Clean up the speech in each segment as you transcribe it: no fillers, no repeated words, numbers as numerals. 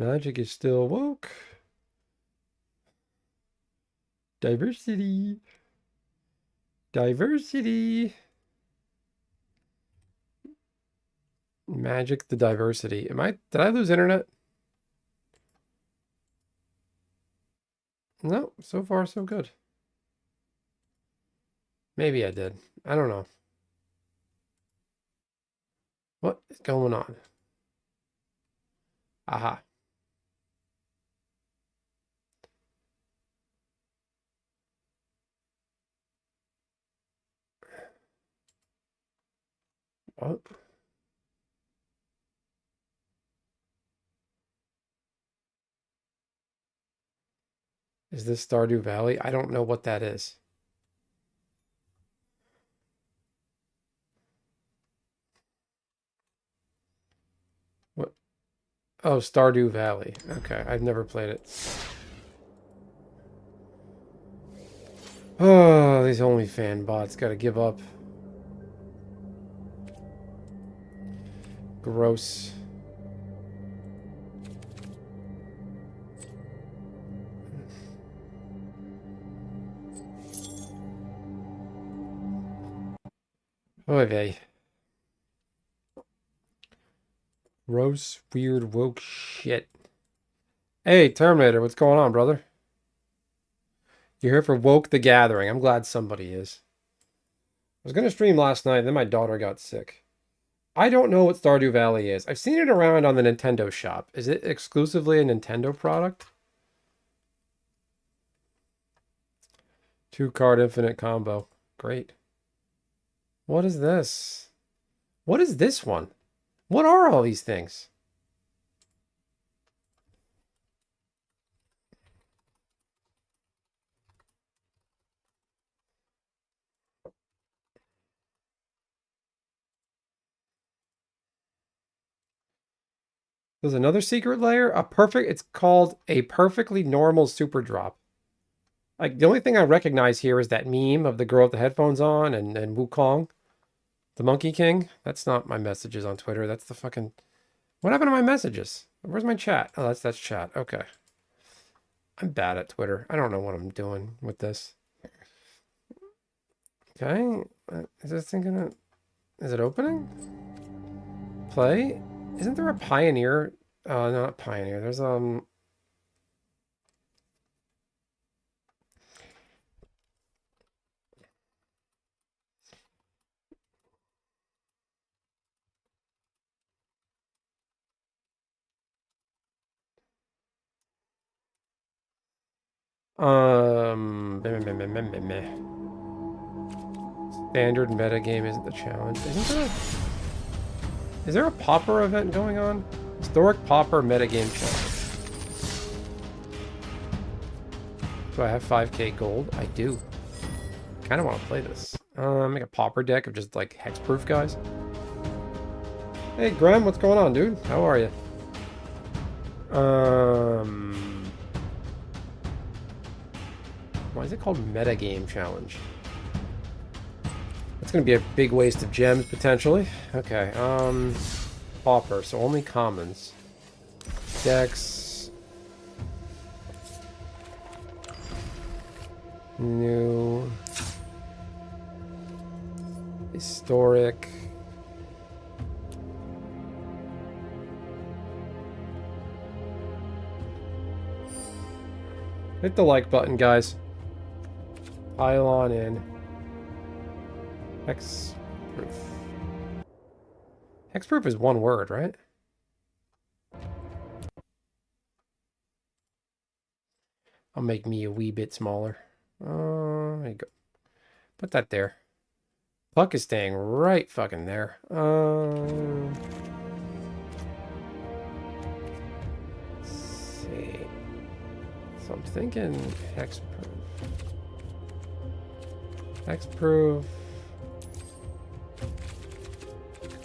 Magic is still woke. Diversity. Diversity. Magic the diversity. Did I lose internet? No, so far so good. Maybe I did. I don't know. What is going on? Aha. What? Is this Stardew Valley? I don't know what that is. What? Oh, Stardew Valley. Okay, I've never played it. Oh, these OnlyFan bots gotta give up. Gross. Oy vey. Gross, weird, woke shit. Hey, Terminator, what's going on, brother? You're here for Woke the Gathering. I'm glad somebody is. I was gonna stream last night, then my daughter got sick. I don't know what Stardew Valley is. I've seen it around on the Nintendo shop. Is it exclusively a Nintendo product? 2-card infinite combo. Great. What is this? What is this one? What are all these things? There's another secret layer. It's called a perfectly normal super drop. Like, the only thing I recognize here is that meme of the girl with the headphones on and Wukong, the Monkey King. That's not my messages on Twitter. That's the fucking... What happened to my messages? Where's my chat? Oh, that's chat. Okay. I'm bad at Twitter. I don't know what I'm doing with this. Okay. Is this thing gonna... Is it opening? Play? Isn't there a Pioneer? No, not Pioneer. There's meh, meh, meh. Standard metagame isn't the challenge. Is there a Pauper event going on? Historic Pauper metagame challenge. Do I have 5k gold? I do. Kind of want to play this. Make a Pauper deck of just like hexproof guys. Hey Graham, what's going on, dude? How are you? Why is it called metagame challenge? That's gonna be a big waste of gems potentially. Okay, Pauper, so only commons. Dex. New. Historic. Hit the like button, guys. Pile on in. Hexproof. Hexproof is one word, right? I'll make me a wee bit smaller. There you go. Put that there. Puck is staying right fucking there. Let's see. So I'm thinking hexproof. Hexproof.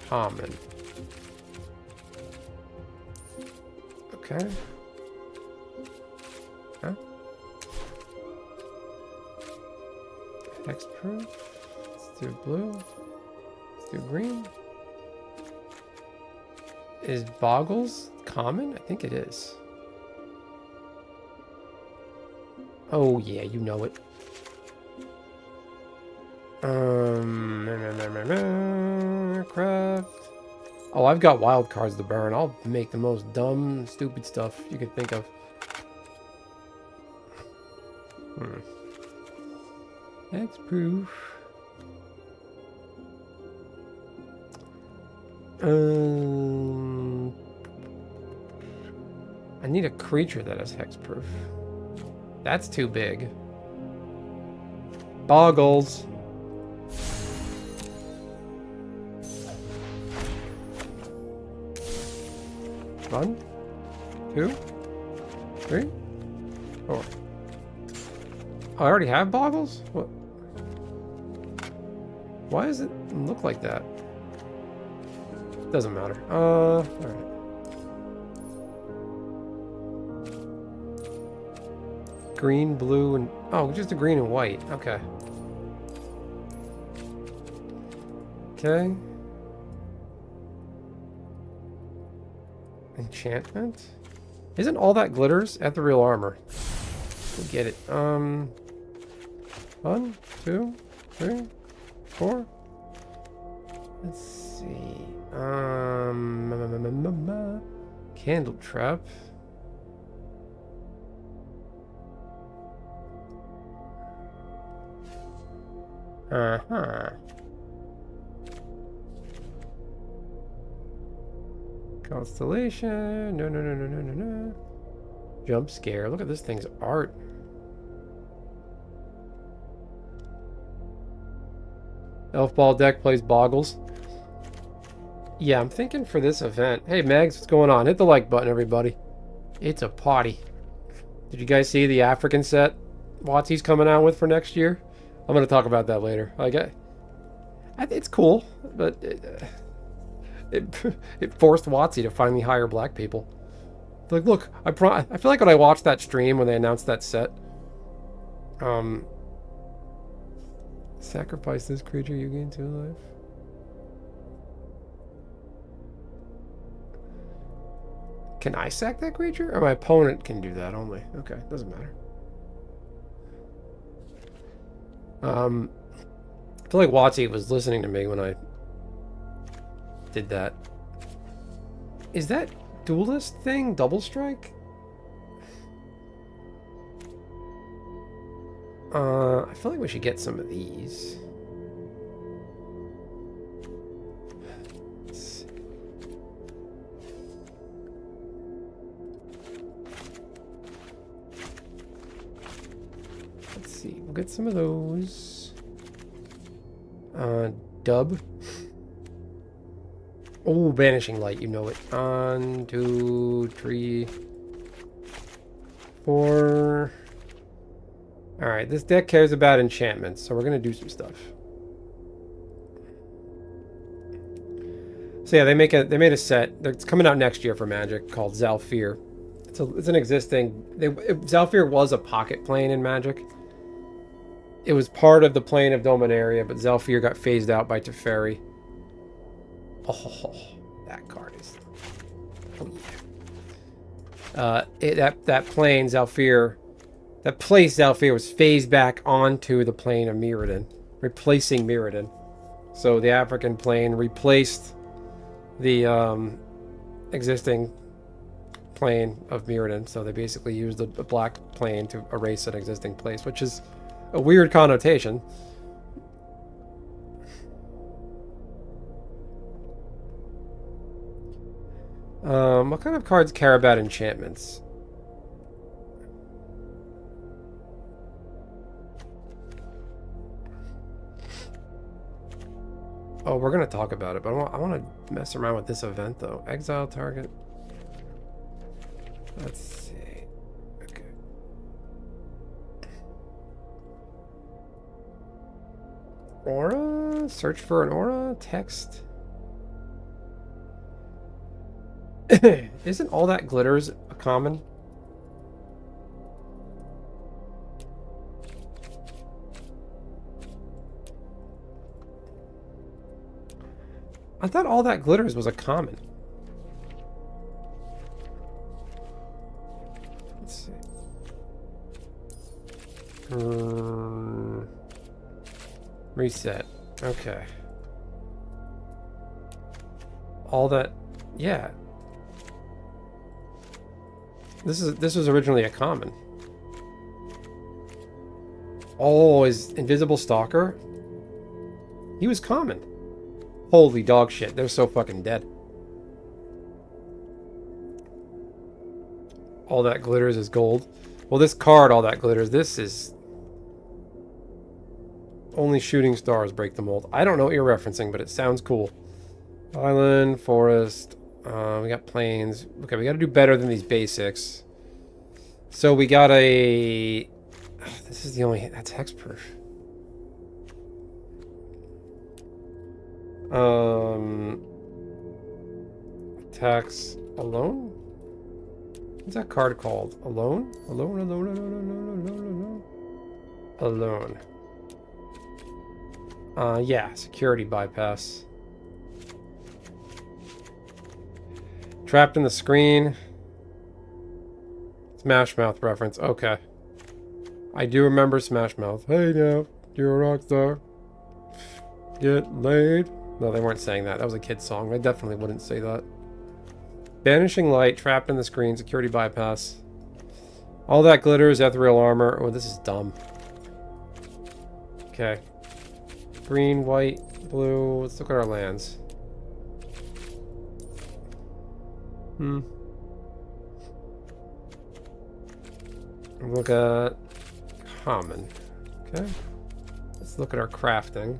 Common. Okay. Huh? Hexproof. Let's do blue. Let's do green. Is Boggles common? I think it is. Oh yeah, you know it. Craft. Oh, I've got wild cards to burn. I'll make the most dumb, stupid stuff you can think of. That's proof. I need a creature that has hexproof. That's too big. Boggles. One, two, three, four. Oh, I already have boggles? What? Why does it look like that? Doesn't matter. Alright. Green, blue, and... Oh, just a green and white. Okay. Okay. Enchantment? Isn't all that glitters ethereal armor? We'll get it. 1, 2, 3, 4. Let's see. Candle trap. Uh-huh. Constellation. No. Jump scare. Look at this thing's art. Elf Ball deck plays Boggles. Yeah, I'm thinking for this event. Hey, Megs, what's going on? Hit the like button, everybody. It's a party. Did you guys see the African set WotC's coming out with for next year? I'm going to talk about that later. It's cool, but it forced WotC to finally hire black people. Like, look, I feel like when I watched that stream when they announced that set, sacrifice this creature, you gain 2 life. Can I sack that creature? Or my opponent can do that only. Okay, doesn't matter. I feel like WotC was listening to me when I did that. Is that duelist thing double strike? I feel like we should get some of these. Let's see. We'll get some of those. Dub. Oh, Vanishing Light, you know it. 1, 2, 3, 4. Alright, this deck cares about enchantments, so we're going to do some stuff. So yeah, they made a set. It's coming out next year for Magic called Zhalfir. It's an existing... Zhalfir was a pocket plane in Magic. It was part of the plane of Dominaria, but Zhalfir got phased out by Teferi. Oh, that card is... Oh, yeah. That plane, Zhalfir... That place, Zhalfir, was phased back onto the plane of Mirrodin, replacing Mirrodin. So the African plane replaced the existing plane of Mirrodin. So they basically used a black plane to erase an existing place, which is a weird connotation. What kind of cards care about enchantments? Oh, we're going to talk about it, but I want to mess around with this event, though. Exile target. Let's see. Okay. Aura? Search for an aura? Text? Isn't all that glitters a common? I thought all that glitters was a common. Let's see. Reset. Okay. All that, yeah. This was originally a common. Oh, is Invisible Stalker? He was common. Holy dog shit, they're so fucking dead. All that glitters is gold. Well, this card, all that glitters, this is... Only shooting stars break the mold. I don't know what you're referencing, but it sounds cool. Island, forest, we got plains. Okay, we gotta do better than these basics. So we got a... Oh, this is the only... That's hexproof. Attacks alone? What's that card called? Alone? Alone, alone, alone, alone, alone, alone. Alone. Yeah, security bypass. Trapped in the screen. Smash Mouth reference. Okay. I do remember Smash Mouth. Hey now, you're a rock star. Get laid. No, they weren't saying that. That was a kid's song. I definitely wouldn't say that. Banishing light, trapped in the screen, security bypass. All that glitters, ethereal armor. Oh, this is dumb. Okay. Green, white, blue. Let's look at our lands. Look at common. Okay. Let's look at our crafting.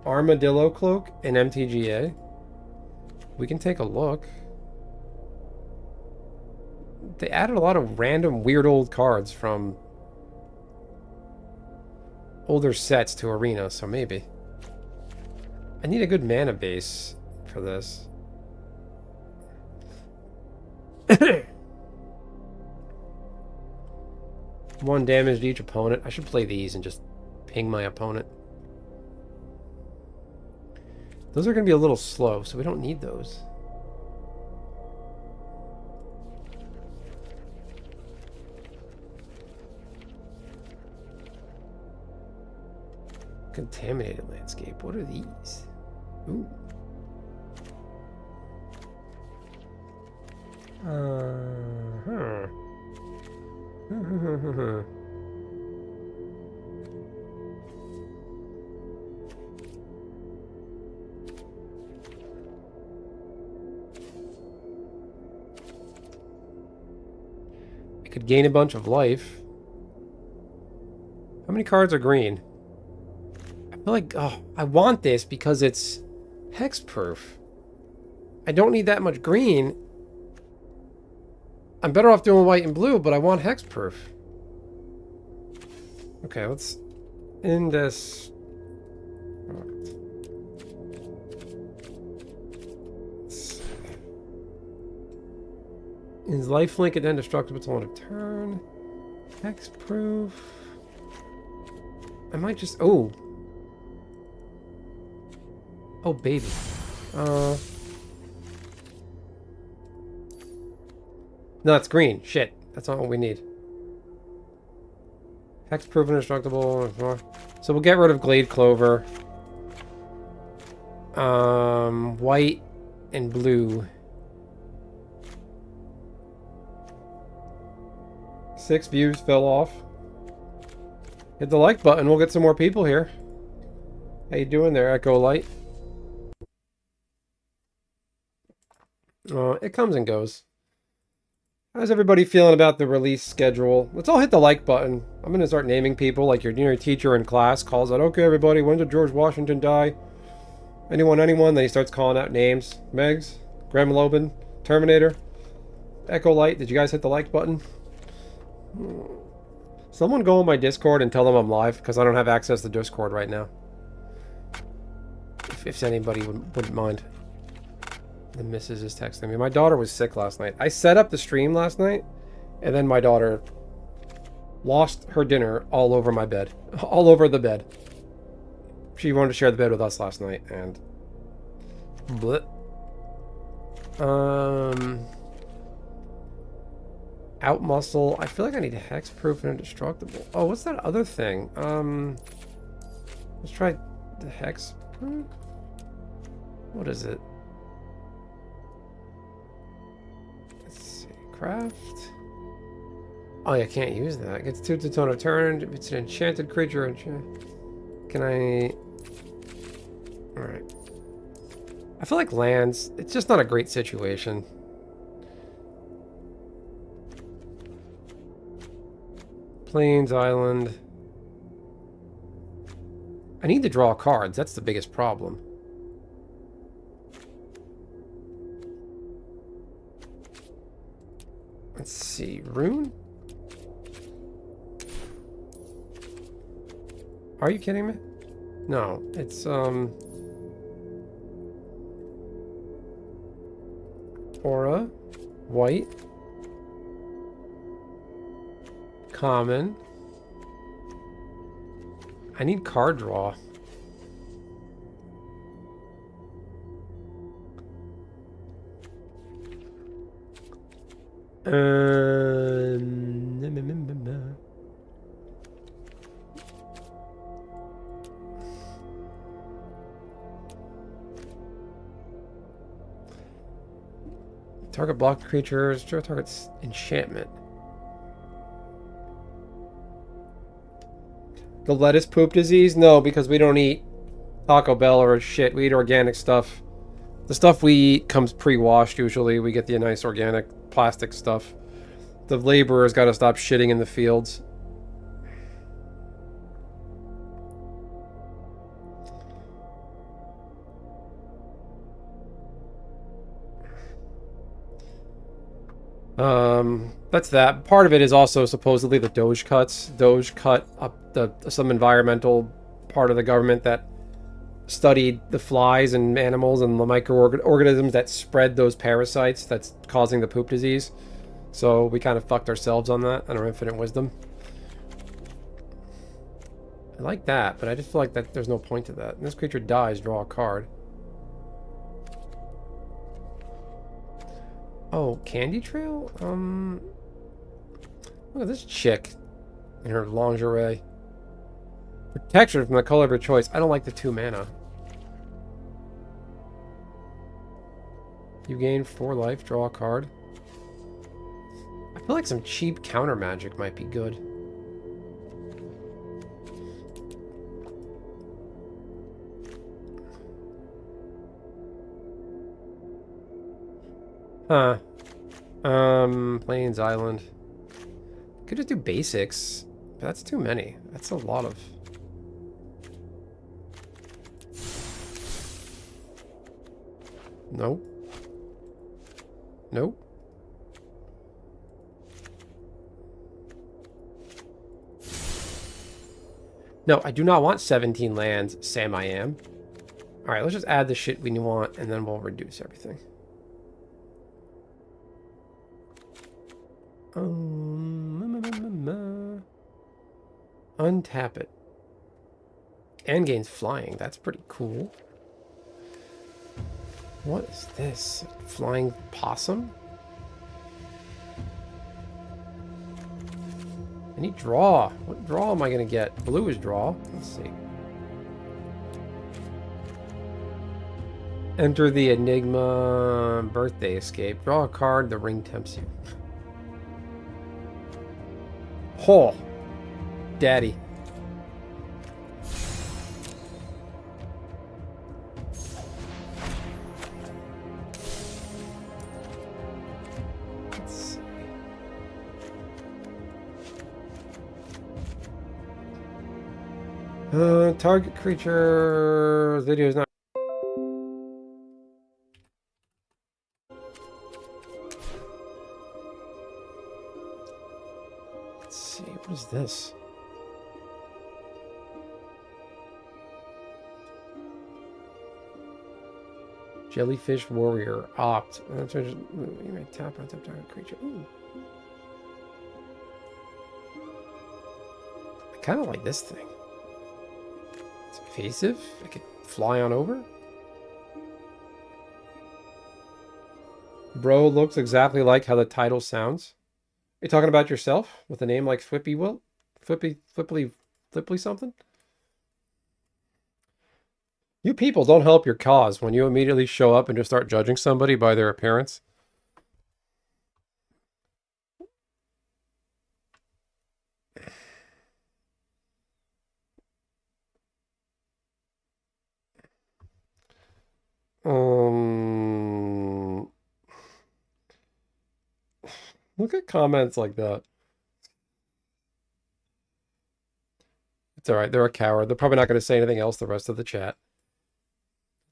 Armadillo cloak in MTGA. We can take a look. They added a lot of random weird old cards from older sets to Arena, so maybe. I need a good mana base for this. 1 damage to each opponent. I should play these and just ping my opponent. Those are going to be a little slow, so we don't need those. Contaminated landscape. What are these? Ooh. I could gain a bunch of life. How many cards are green? I feel like, oh, I want this because it's hexproof. I don't need that much green. I'm better off doing white and blue, but I want hexproof. Okay, let's end this. Is lifelink and indestructible till end of turn? Hexproof. I might just... Oh. Oh, baby. No, it's green. Shit. That's not what we need. Hexproof, indestructible. So we'll get rid of Glade Clover. White and blue. 6 views fell off. Hit the like button. We'll get some more people here. How you doing there, Echo Light? It comes and goes. How's everybody feeling about the release schedule? Let's all hit the like button. I'm going to start naming people like your teacher in class calls out, okay, everybody, when did George Washington die? Anyone? Then he starts calling out names. Megs, Graham Lobin, Terminator, Echo Light. Did you guys hit the like button? Someone go on my Discord and tell them I'm live because I don't have access to Discord right now. If anybody wouldn't mind. The missus is texting me. My daughter was sick last night. I set up the stream last night, and then my daughter lost her dinner all over my bed. All over the bed. She wanted to share the bed with us last night, and... Bleh. Outmuscle. I feel like I need hexproof and indestructible. Oh, what's that other thing? Let's try the hex. What is it? Let's see. Craft. Oh, yeah, I can't use that. It gets 2 to tone of turn. If it's an enchanted creature, can I? All right. I feel like lands. It's just not a great situation. Plains, island. I need to draw cards. That's the biggest problem. Let's see. Rune? Are you kidding me? No, it's aura, white, common. I need card draw. Target blocked creatures, draw target's enchantment. The lettuce poop disease? No, because we don't eat Taco Bell or shit. We eat organic stuff. The stuff we eat comes pre-washed usually. We get the nice organic plastic stuff. The laborers got to stop shitting in the fields. That's that. Part of it is also supposedly the Doge cuts. Doge cut up some environmental part of the government that studied the flies and animals and the microorganisms that spread those parasites that's causing the poop disease. So we kind of fucked ourselves on that and our infinite wisdom. I like that, but I just feel like that there's no point to that. When this creature dies, draw a card. Oh, Candy Trail? Look at this chick in her lingerie. Protection from the color of her choice. I don't like the 2 mana. You gain 4 life, draw a card. I feel like some cheap counter magic might be good. Huh. Plains Island. Could just do basics, but that's too many. That's a lot of... Nope. Nope. No, I do not want 17 lands, Sam I am. Alright, let's just add the shit we want, and then we'll reduce everything. Untap it. And gains flying. That's pretty cool. What is this? Flying possum? I need draw. What draw am I going to get? Blue is draw. Let's see. Enter the Enigma birthday escape. Draw a card. The ring tempts you. Oh, daddy. Let's see. Target creature. Video is not. Let's see. What is this? Jellyfish warrior. Opt. You may tap on target creature. Ooh. I kind of like this thing. It's evasive. I could fly on over. Bro looks exactly like how the title sounds. You talking about yourself with a name like Flippy Will? Flipply something? You people don't help your cause when you immediately show up and just start judging somebody by their appearance. Um, Look at comments like that. It's all right. They're a coward. They're probably not going to say anything else the rest of the chat.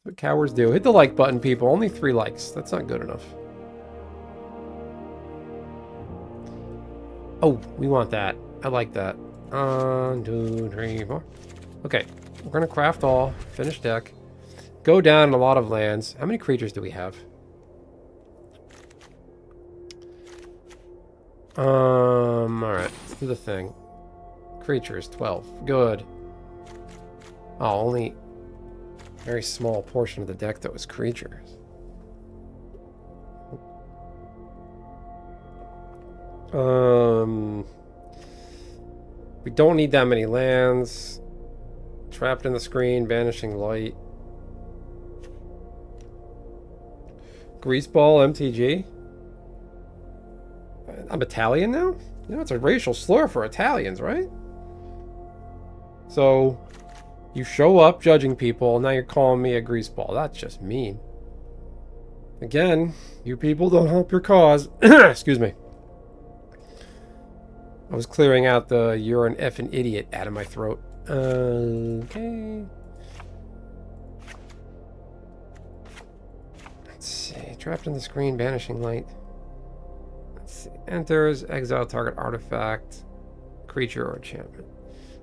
What cowards do. Hit the like button, people. Only 3 likes. That's not good enough. Oh, we want that. I like that. 1, 2, 3, 4. Okay. We're going to craft all. Finish deck. Go down in a lot of lands. How many creatures do we have? Alright. Let's do the thing. Creatures, 12. Good. Oh, only a very small portion of the deck that was creatures. We don't need that many lands. Trapped in the Screen, Vanishing Light. Greaseball, MTG. I'm Italian now? You know, it's a racial slur for Italians, right? So, you show up judging people, and now you're calling me a greaseball. That's just mean. Again, you people don't help your cause. Excuse me. I was clearing out the "you're an effing idiot" out of my throat. Okay. Let's see. Trapped in the Screen, Vanishing Light. Let's see. Enters, exile target artifact, creature, or enchantment.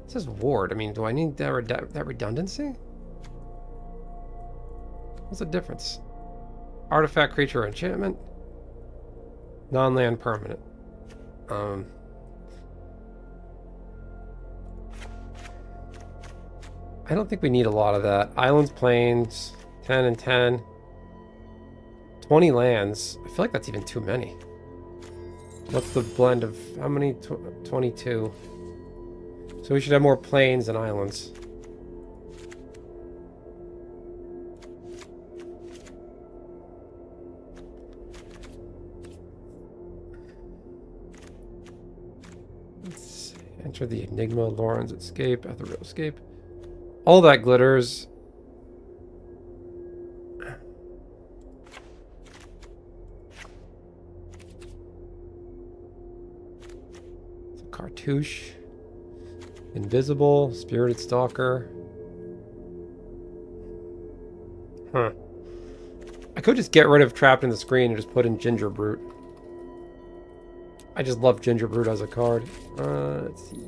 It says ward. I mean, do I need that redundancy? What's the difference? Artifact, creature, or enchantment? Non-land permanent. I don't think we need a lot of that. Islands, plains, 10 and 10. 20 lands. I feel like that's even too many. What's the blend of how many? 22. So we should have more plains than islands. Let's see. Enter the Enigma, Lauren's Escape, Ethereal Escape. All that glitters. It's a cartouche. Invisible, Spirited Stalker. Huh. I could just get rid of Trapped in the Screen and just put in Ginger Brute. I just love Ginger Brute as a card. Let's see.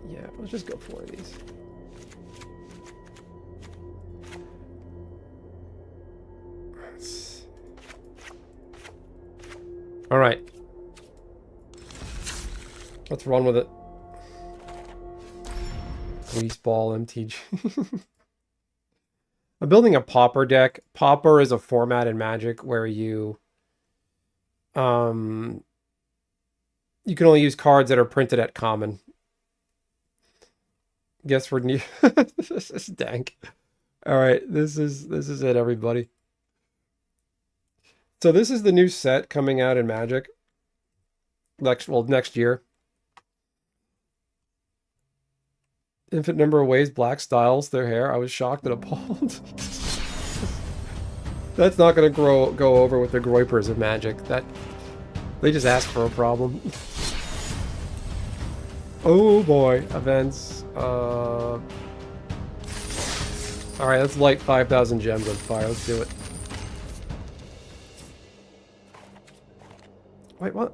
Yeah, let's just go for these. All right. Let's run with it. Greaseball MTG. I'm building a Pauper deck. Pauper is a format in Magic where you can only use cards that are printed at common. Guess we're new. This is dank. All right, this is it, everybody. So this is the new set coming out in Magic. Next year. Infinite number of ways black styles their hair. I was shocked and appalled. That's not going to go over with the Groypers of Magic. They just asked for a problem. Oh boy, events. All right, let's light 5,000 gems on fire. Let's do it. Wait, what?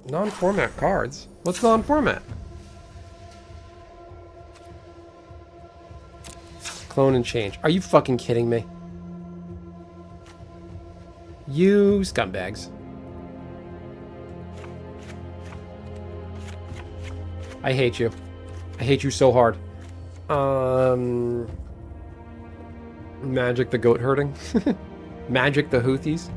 Non-format cards? What's non-format? Clone and change. Are you fucking kidding me? You scumbags. I hate you. I hate you so hard. Magic the goat herding. Magic the Houthis.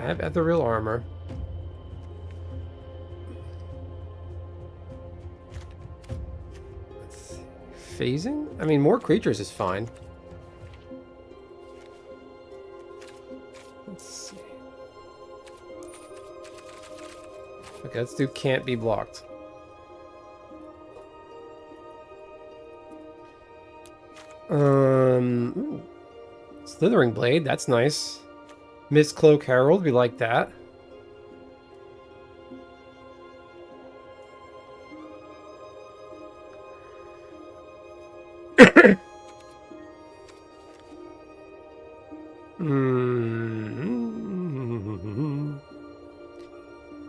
I have ethereal armor. Let's see. Phasing? I mean, more creatures is fine. Let's see. Okay, let's do can't be blocked. Ooh. Slithering Blade, that's nice. Mist Cloak Herald, we like that.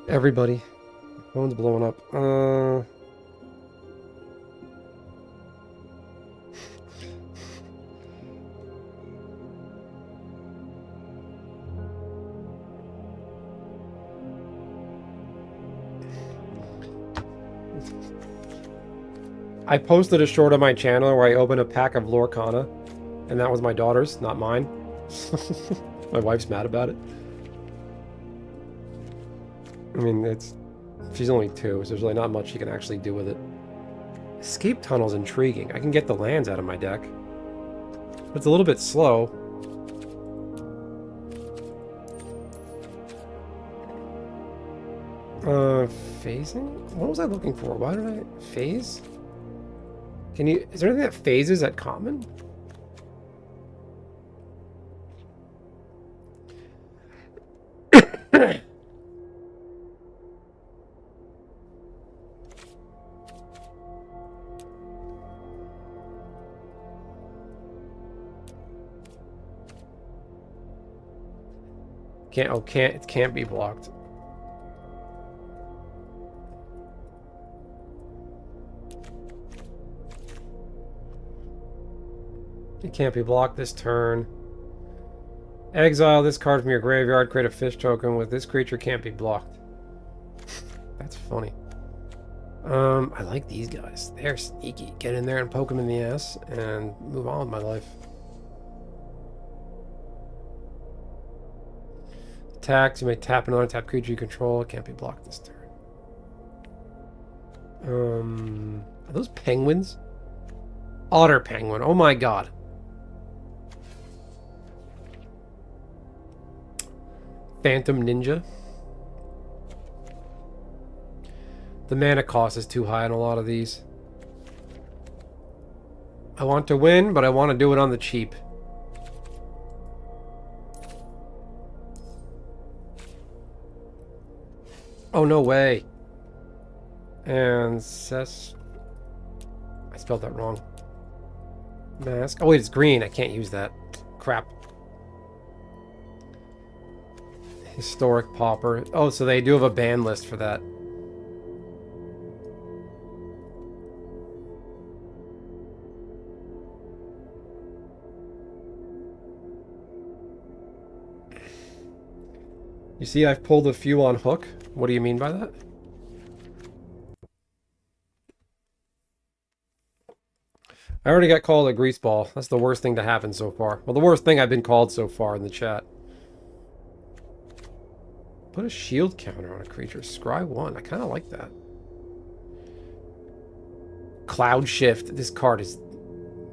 Everybody. Phone's blowing up. I posted a short on my channel where I opened a pack of Lorcana, and that was my daughter's, not mine. My wife's mad about it. I mean, she's only 2, so there's really not much she can actually do with it. Escape Tunnel's intriguing. I can get the lands out of my deck. But it's a little bit slow. Phasing? What was I looking for? Why did I phase? Is there anything that phases at common? It can't be blocked. It can't be blocked this turn. Exile this card from your graveyard, create a fish token with this creature can't be blocked. That's funny. I like these guys. They're sneaky. Get in there and poke them in the ass and move on with my life. Attacks, you may tap an untap creature you control. It can't be blocked this turn. Are those penguins? Otter penguin. Oh my god. Phantom Ninja. The mana cost is too high on a lot of these. I want to win, but I want to do it on the cheap. Oh, no way. And I spelled that wrong. Mask. Oh, wait, it's green. I can't use that. Crap. Historic Pauper. Oh, so they do have a ban list for that. You see, I've pulled a few on hook. What do you mean by that? I already got called a greaseball. That's the worst thing to happen so far. Well, the worst thing I've been called so far in the chat. Put a shield counter on a creature. Scry 1. I kind of like that. Cloud Shift. This card is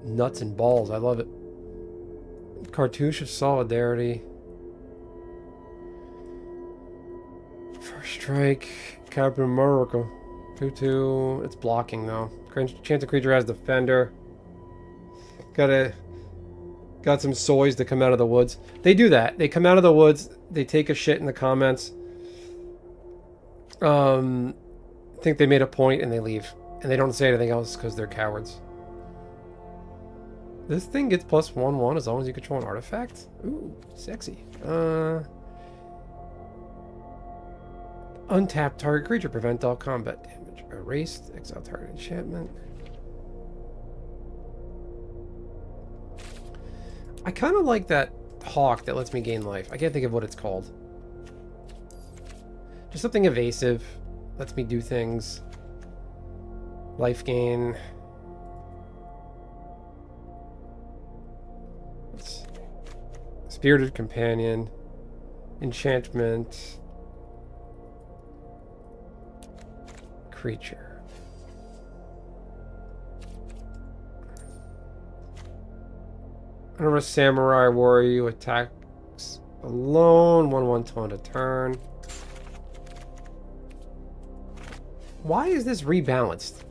nuts and balls. I love it. Cartouche of Solidarity. First Strike. Captain America. 2/2. It's blocking though. Chance a creature has Defender. Got some soys to come out of the woods. They do that. They come out of the woods. They take a shit in the comments. Think they made a point and they leave. And they don't say anything else because they're cowards. This thing gets +1/1 as long as you control an artifact. Ooh, sexy. Untap target creature. Prevent all combat damage. Erased. Exile target enchantment. I kind of like that hawk that lets me gain life. I can't think of what it's called. Just something evasive. Lets me do things. Life gain. Spirited Companion. Enchantment. Creature. Whenever a samurai warrior you attacks alone, 1/1 taunt a turn. Why is this rebalanced?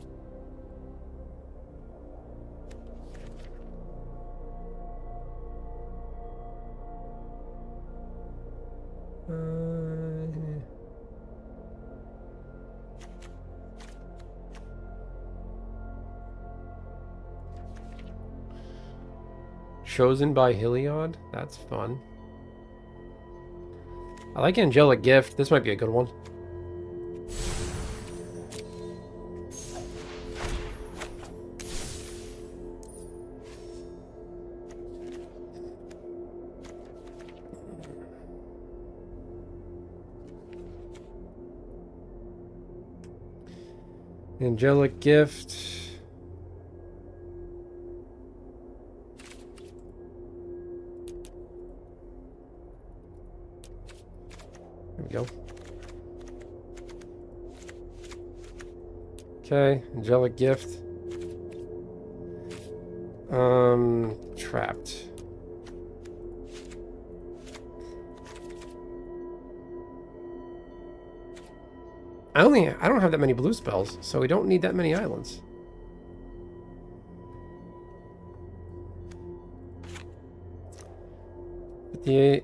Chosen by Heliod? That's fun. I like Angelic Gift. This might be a good one. Angelic Gift. There we go. Okay, Angelic Gift. Trapped. I don't have that many blue spells, so we don't need that many islands. But the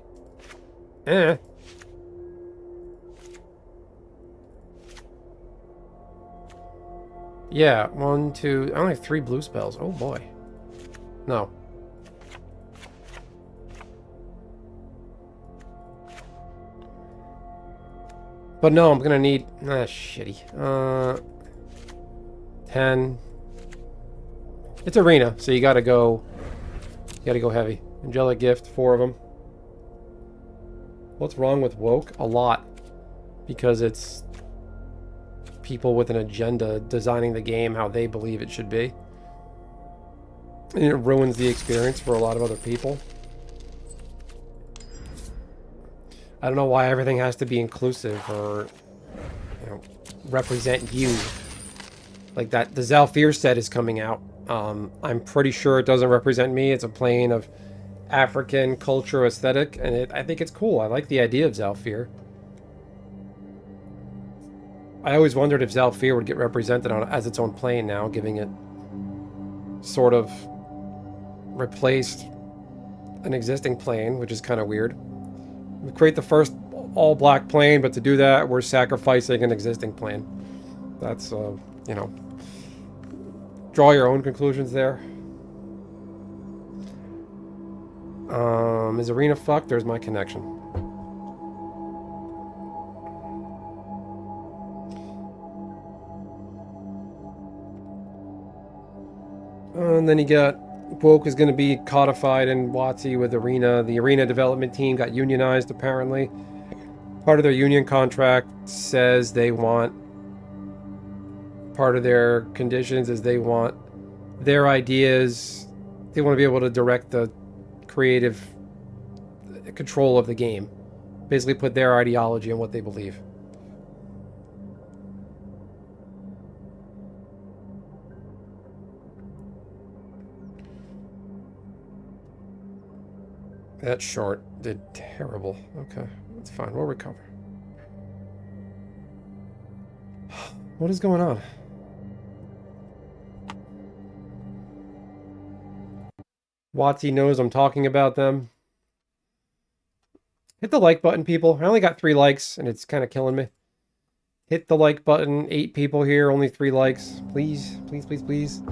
yeah, 1, 2. I only have 3 blue spells. Oh boy. No. But no, I'm gonna need shitty. 10. It's arena, so you gotta go heavy. Angelic Gift, 4 of them. What's wrong with Woke? A lot. Because it's people with an agenda designing the game how they believe it should be. And it ruins the experience for a lot of other people. I don't know why everything has to be inclusive or, you know, represent you. Like that, the Zalfir set is coming out. I'm pretty sure it doesn't represent me. It's a plane of African culture aesthetic, and I think it's cool. I like the idea of Zalfir. I always wondered if Zalfir would get represented as its own plane now, giving it sort of replaced an existing plane, which is kind of weird. We create the first all-black plane, but to do that, we're sacrificing an existing plane. That's, you know, draw your own conclusions there. Is Arena fucked? There's my connection. And then you got Woke is going to be codified in WotC with Arena. The Arena development team got unionized, apparently. Part of their union contract says they want... Part of their conditions is they want their ideas... They want to be able to direct the creative control of the game. Basically put their ideology on what they believe. That short did terrible. Okay, that's fine. We'll recover. What is going on? WotC knows I'm talking about them. Hit the like button, people. I only got 3 likes, and it's kind of killing me. Hit the like button. 8 people here, only 3 likes. Please, please, please, please.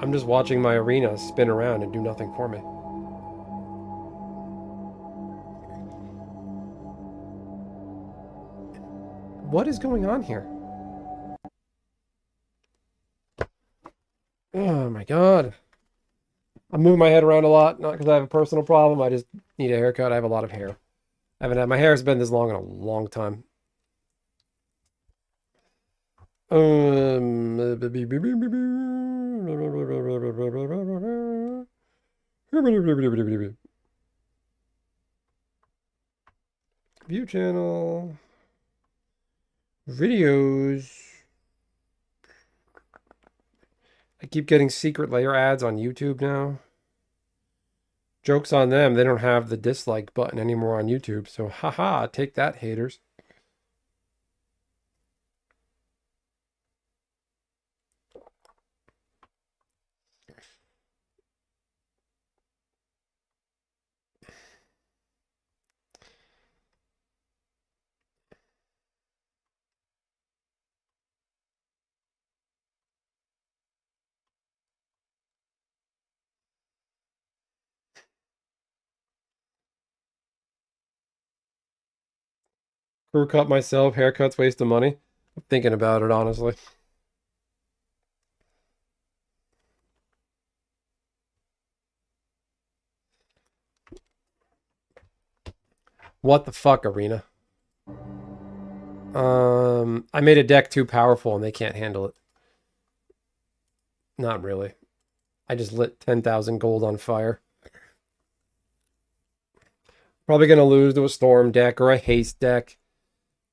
I'm just watching my arena spin around and do nothing for me. What is going on here? Oh my god. I'm moving my head around a lot, not because I have a personal problem. I just need a haircut. I have a lot of hair. I haven't had my hair's been this long in a long time. View channel. Videos. I keep getting Secret LAIR ads on YouTube now. Joke's on them. They don't have the dislike button anymore on YouTube. So, haha, take that, haters. Crew cut myself. Haircuts waste of money. I'm thinking about it, honestly. What the fuck, Arena? I made a deck too powerful and they can't handle it. Not really. I just lit 10,000 gold on fire. Probably gonna lose to a Storm deck or a Haste deck.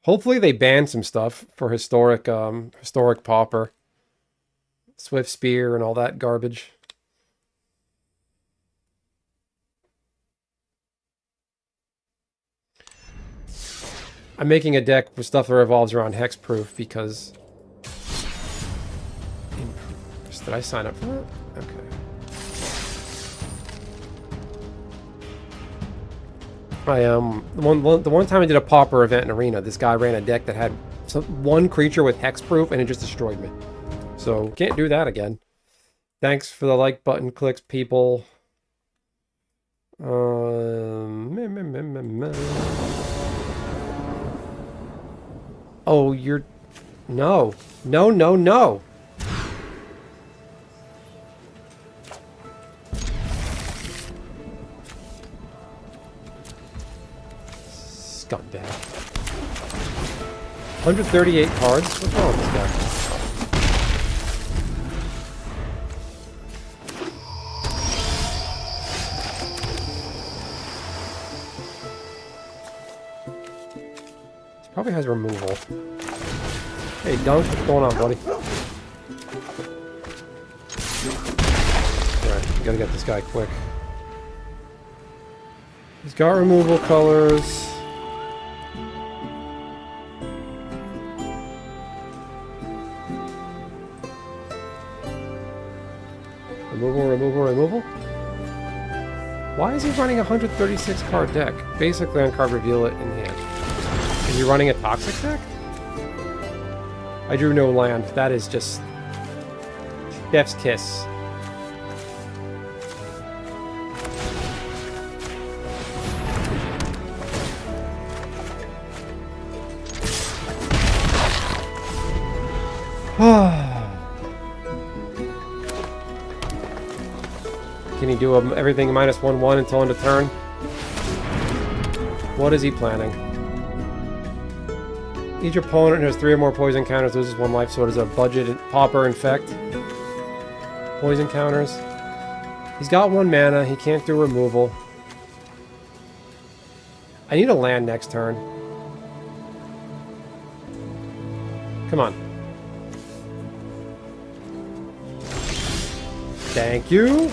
Hopefully they ban some stuff for historic Pauper. Swift Spear and all that garbage. I'm making a deck with stuff that revolves around hexproof because... Did I sign up for that? Okay. The one time I did a Pauper event in Arena, this guy ran a deck that had one creature with hexproof and it just destroyed me. So can't do that again. Thanks for the like button clicks, people. Oh, you're... No. No, no, no. Scumbag. 138 cards? What's wrong with this guy? He probably has removal. Hey, Dunk, what's going on, buddy? Alright, gotta get this guy quick. He's got removal colors. Removal. Why is he running a 136 card deck? Basically on card reveal it in hand. Is he running a toxic deck? I drew no land. That is just... Chef's kiss. Can he do everything -1/1 until end of turn? What is he planning? Each opponent who has 3 or more poison counters loses 1 life, so it is a budget Pauper infect. Poison counters. He's got 1 mana, he can't do removal. I need a land next turn. Come on. Thank you.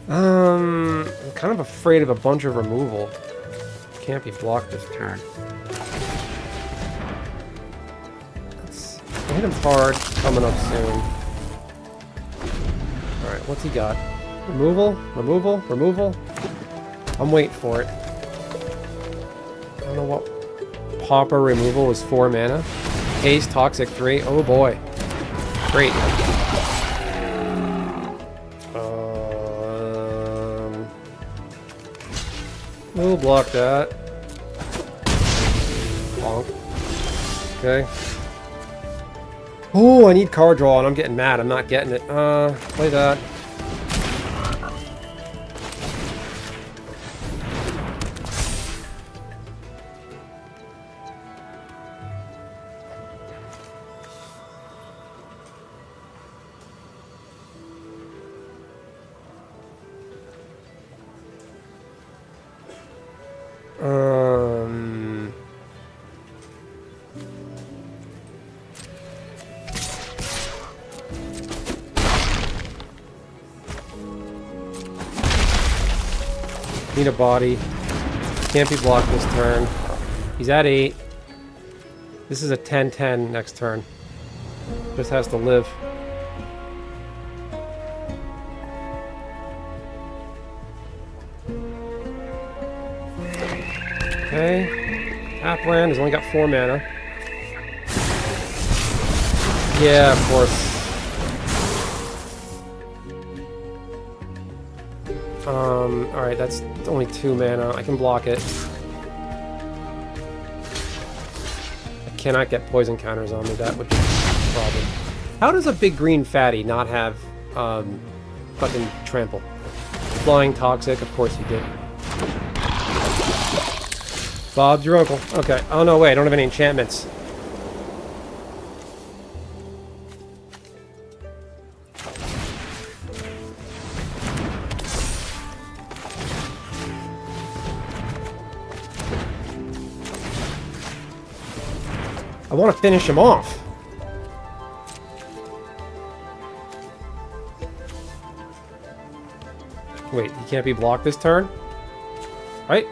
I'm kind of afraid of a bunch of removal. Can't be blocked this turn. Let's hit him hard, coming up soon. Alright, what's he got? Removal? Removal? Removal? I'm waiting for it. I don't know what... Pauper removal was 4 mana. Haste, Toxic 3. Oh boy. Great. We'll block that. Bonk. Okay. Oh, I need card draw and I'm getting mad. I'm not getting it. Play that. Need a body. Can't be blocked this turn. He's at 8. This is a 10-10 next turn. Just has to live. Okay. Half land. He's only got 4 mana. Yeah, of course. Alright, that's only 2 mana. I can block it. I cannot get poison counters on me. That would be a problem. How does a big green fatty not have, fucking trample? Flying toxic? Of course he did. Bob's your uncle. Okay. Oh, no, wait. I don't have any enchantments. I want to finish him off. Wait, he can't be blocked this turn? Right?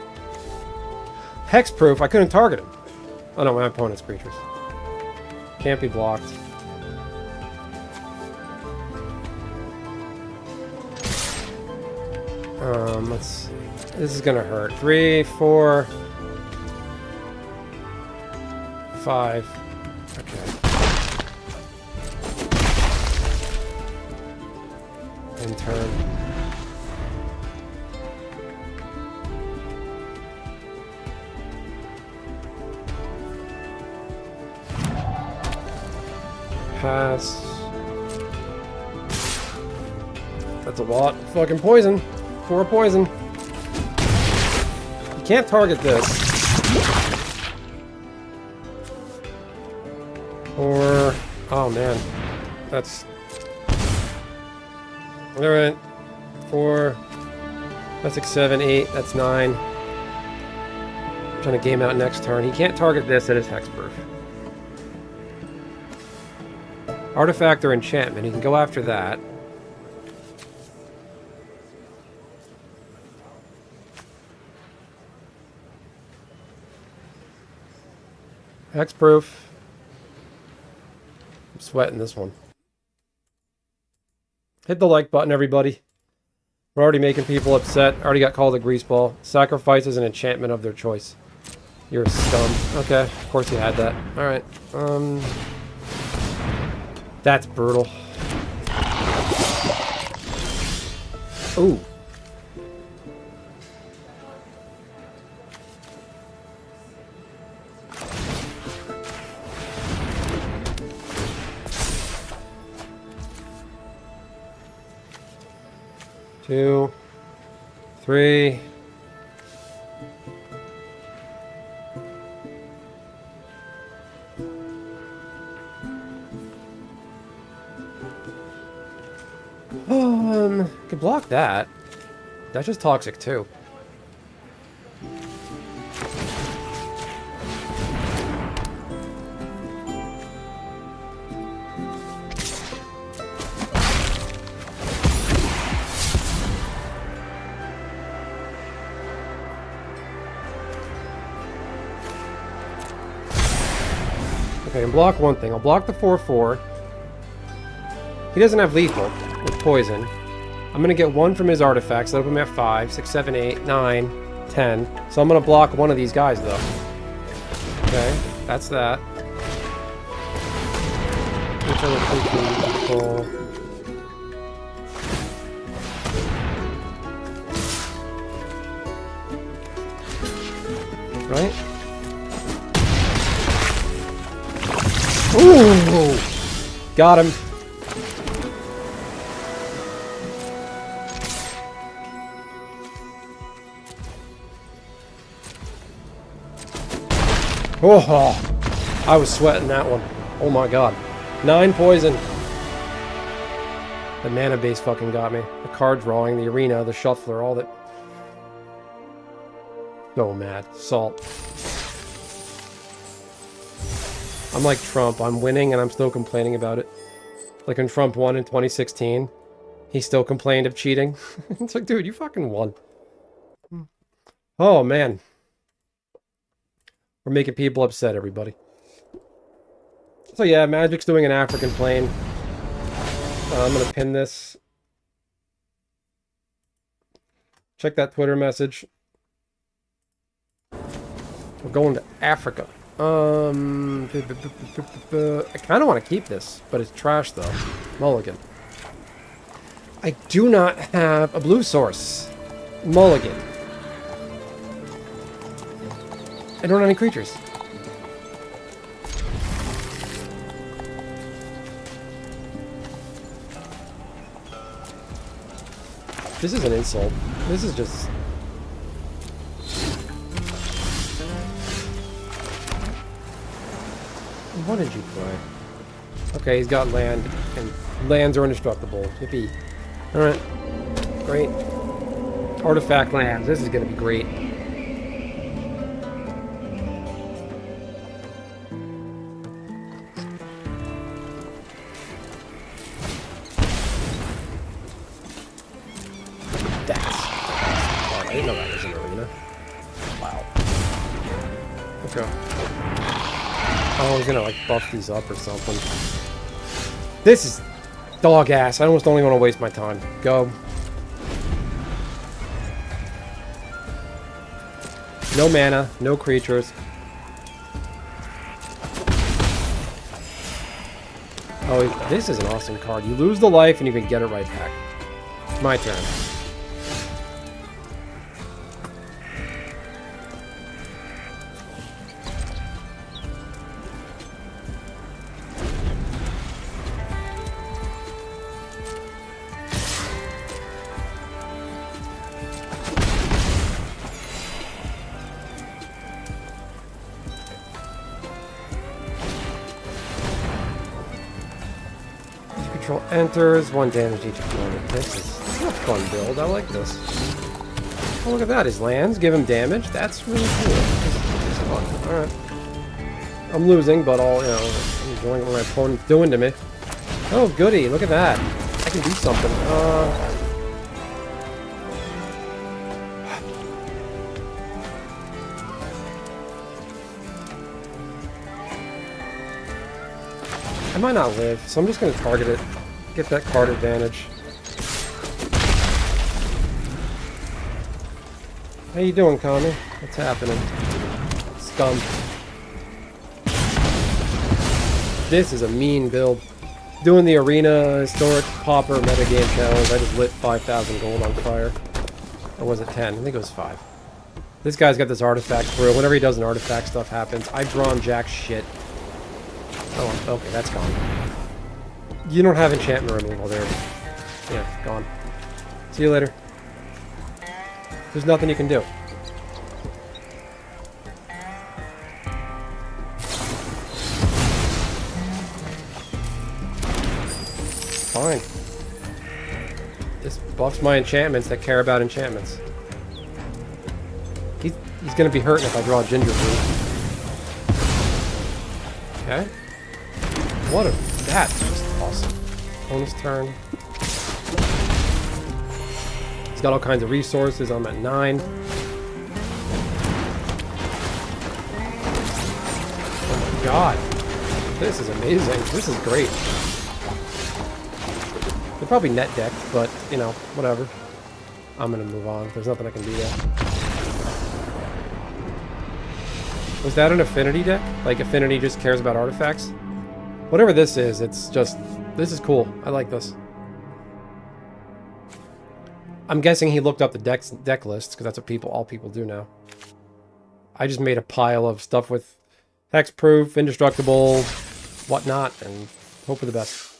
Hexproof, I couldn't target him. Oh no, my opponent's creatures. Can't be blocked. Let's see. This is gonna hurt. 3, 4, 5. Okay. End turn. Pass. That's a lot. Fucking poison. 4 poison. You can't target this. Or... oh man. That's... alright. 4... that's 6, 7, 8. That's 9. I'm trying to game out next turn. He can't target this. It is hexproof. Artifact or enchantment. He can go after that. Hexproof. I'm sweating this one. Hit the like button, everybody. We're already making people upset. Already got called a greaseball. Sacrifices an enchantment of their choice. You're a scum. Okay, of course you had that. Alright. That's brutal. Ooh. Two, 3. Could block that. That's just toxic too. Okay, and block one thing. I'll block the 4/4. He doesn't have lethal with poison. I'm going to get 1 from his artifacts. That'll put me at 5, 6, 7, 8, 9, 10. So I'm going to block one of these guys, though. Okay, that's that. Which other creature control? right? Ooh! Got him. Oh, I was sweating that one. Oh my god. 9 poison. The mana base fucking got me. The card drawing, the arena, the shuffler, all that. So mad. Salt. I'm like Trump. I'm winning and I'm still complaining about it. Like when Trump won in 2016, he still complained of cheating. It's like, dude, you fucking won. Oh, man. We're making people upset, everybody. So yeah, Magic's doing an African plane. I'm going to pin this. Check that Twitter message. We're going to Africa. I kind of want to keep this, but it's trash though. Mulligan. I do not have a blue source. Mulligan. I don't have any creatures. This is an insult. This is just... What did you play? Okay, he's got land, and lands are indestructible. Yippee. Alright. Great. Artifact lands. This is going to be great. I didn't know that was an arena. Wow. Okay. Oh, he's gonna like buff these up or something. This is dog ass. I almost don't even want to waste my time. Go. No mana, no creatures. Oh, this is an awesome card. You lose the life and you can get it right back. My turn. Control enters, 1 damage each opponent. This is a fun build. I like this. Oh, look at that. His lands give him damage. That's really cool. This is fun. Alright. I'm losing, but I'm enjoying what my opponent's doing to me. Oh, goody. Look at that. I can do something. I might not live, so I'm just going to target it. Get that card advantage. How you doing, Connie? What's happening? Scum. This is a mean build. Doing the arena historic popper metagame challenge. I just lit 5,000 gold on fire. Or was it 10? I think it was 5. This guy's got this artifact through. Whenever he does an artifact, stuff happens. I've drawn jack shit. Oh, okay, that's gone. You don't have enchantment removal there. Yeah, gone. See you later. There's nothing you can do. Fine. This buffs my enchantments that care about enchantments. He's gonna be hurting if I draw a ginger fruit. Okay. What a... That's just awesome. Bonus turn. He's got all kinds of resources. I'm at 9. Oh my god. This is amazing. This is great. They're probably net decked, but, you know, whatever. I'm gonna move on. There's nothing I can do there. Was that an affinity deck? Like, affinity just cares about artifacts? Whatever this is, it's just... This is cool. I like this. I'm guessing he looked up the deck lists, because that's what all people do now. I just made a pile of stuff with hexproof, indestructible, whatnot, and hope for the best.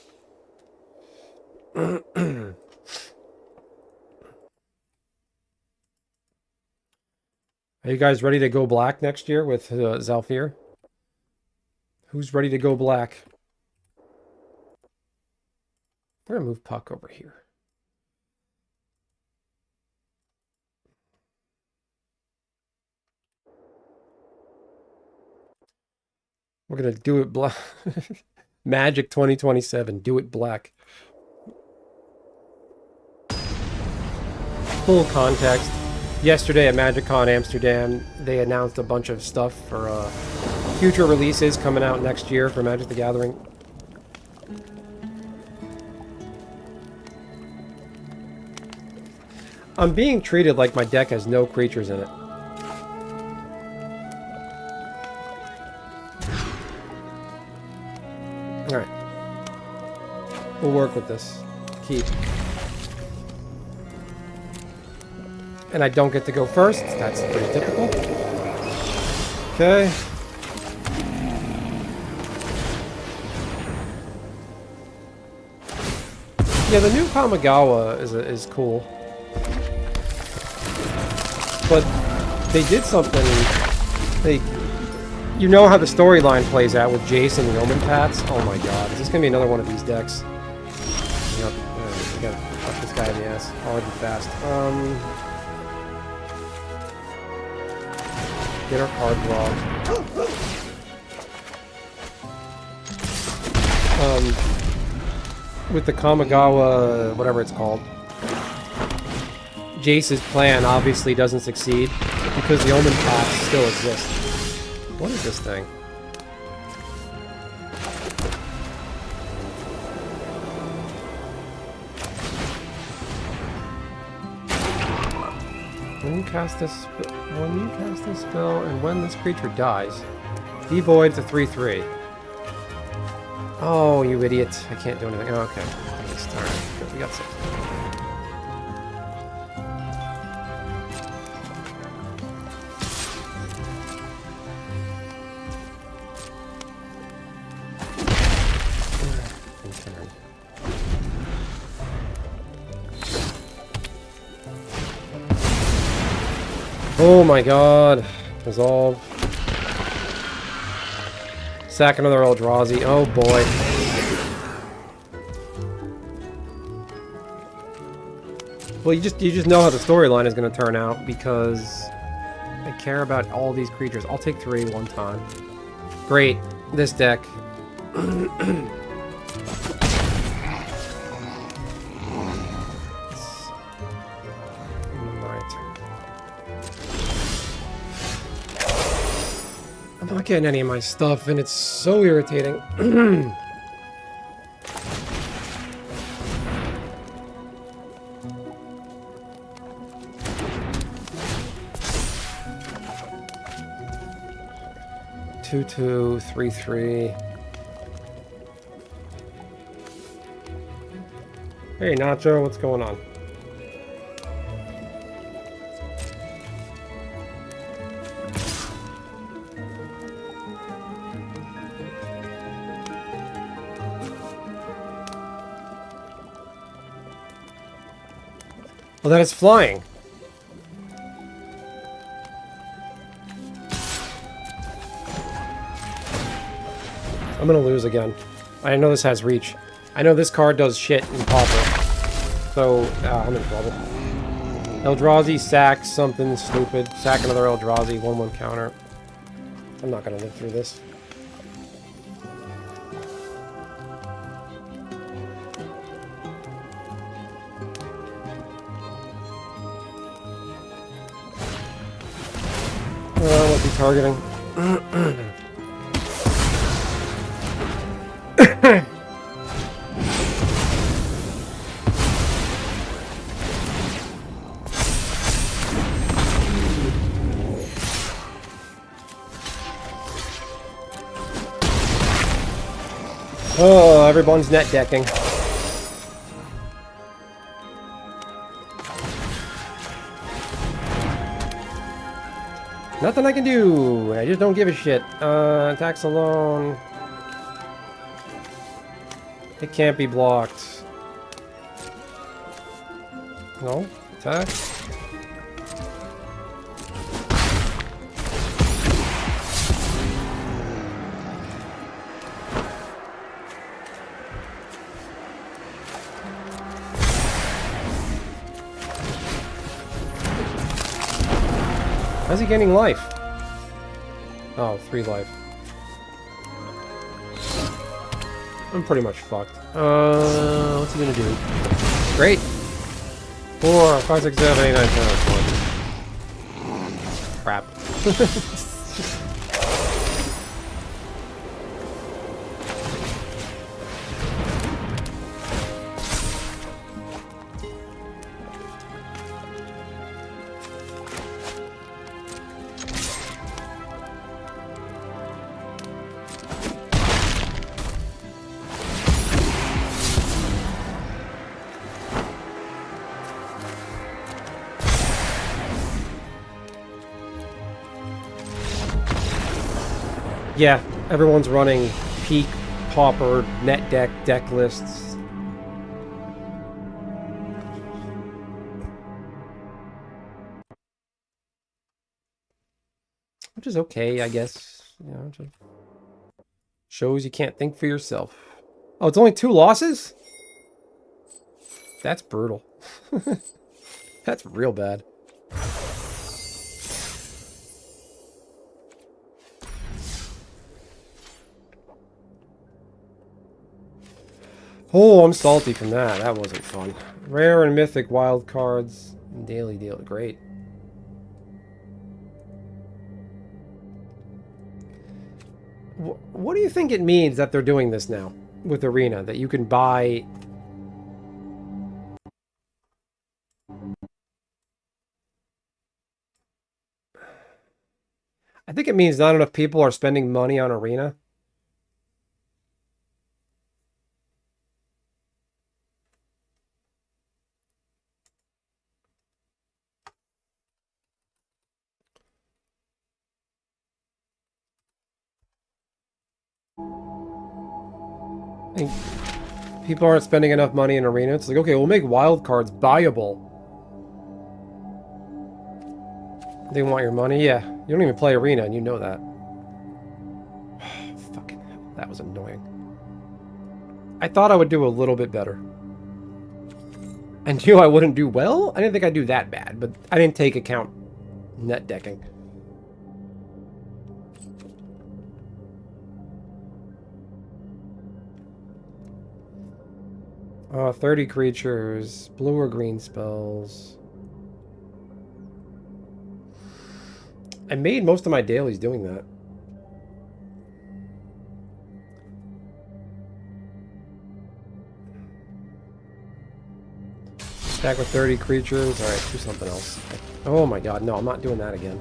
Are you guys ready to go black next year with Zhalfir? Who's ready to go black? We're gonna move Puck over here. We're gonna do it black. Magic 2027. Do it black. Full context. Yesterday at MagicCon Amsterdam, they announced a bunch of stuff for future releases coming out next year for Magic the Gathering. I'm being treated like my deck has no creatures in it. Alright. We'll work with this. Keep. And I don't get to go first. That's pretty typical. Okay. Yeah, the new Kamigawa is cool. But they did something. You know how the storyline plays out with Jace and the Omen Pats? Oh my god, is this gonna be another one of these decks? Yep. We gotta fuck this guy in the ass hard and fast. Get our card draw. With the Kamigawa, whatever it's called, Jace's plan obviously doesn't succeed because the Omen Pats still exist. What is this thing? When you cast this spell, and when this creature dies, devoid to 3/3. Oh, you idiot! I can't do anything. Oh, okay. All right, good. We got 6. Oh my god. Resolve. Sack another Eldrazi. Oh boy. Well, you just know how the storyline is going to turn out because I care about all these creatures. I'll take 3 one time. Great. This deck. I'm not getting any of my stuff, and it's so irritating. Two, 3/3. Hey, Nacho, what's going on? Well, that is flying. I'm gonna lose again. I know this has reach. I know this card does shit in Pauper. So, I'm in trouble. Eldrazi, sack something stupid. Sack another Eldrazi, 1/1 counter. I'm not gonna live through this. What be targeting? Oh, everyone's net decking. Nothing I can do. I just don't give a shit. Attacks alone. It can't be blocked. No? Attack? How's he gaining life? Oh, 3 life. I'm pretty much fucked. What's he gonna do? Great! 4, 5, 6, 7, 8, 9, 10, 11. Crap. Yeah, everyone's running peak, pauper, net deck lists. Which is okay, I guess. You know, just shows you can't think for yourself. Oh, it's only 2 losses? That's brutal. That's real bad. Oh, I'm salty from that. That wasn't fun. Rare and mythic wild cards. Daily deal. Great. What do you think it means that they're doing this now with Arena? That you can buy... I think it means not enough people are spending money on Arena. I think people aren't spending enough money in Arena. It's like, okay, we'll make wild cards buyable. They want your money? Yeah. You don't even play Arena, and you know that. Fucking hell. That was annoying. I thought I would do a little bit better. And knew I wouldn't do well? I didn't think I'd do that bad, but I didn't take account net decking. 30 creatures, blue or green spells. I made most of my dailies doing that. Attack with 30 creatures. Alright, do something else. Oh my god, no, I'm not doing that again.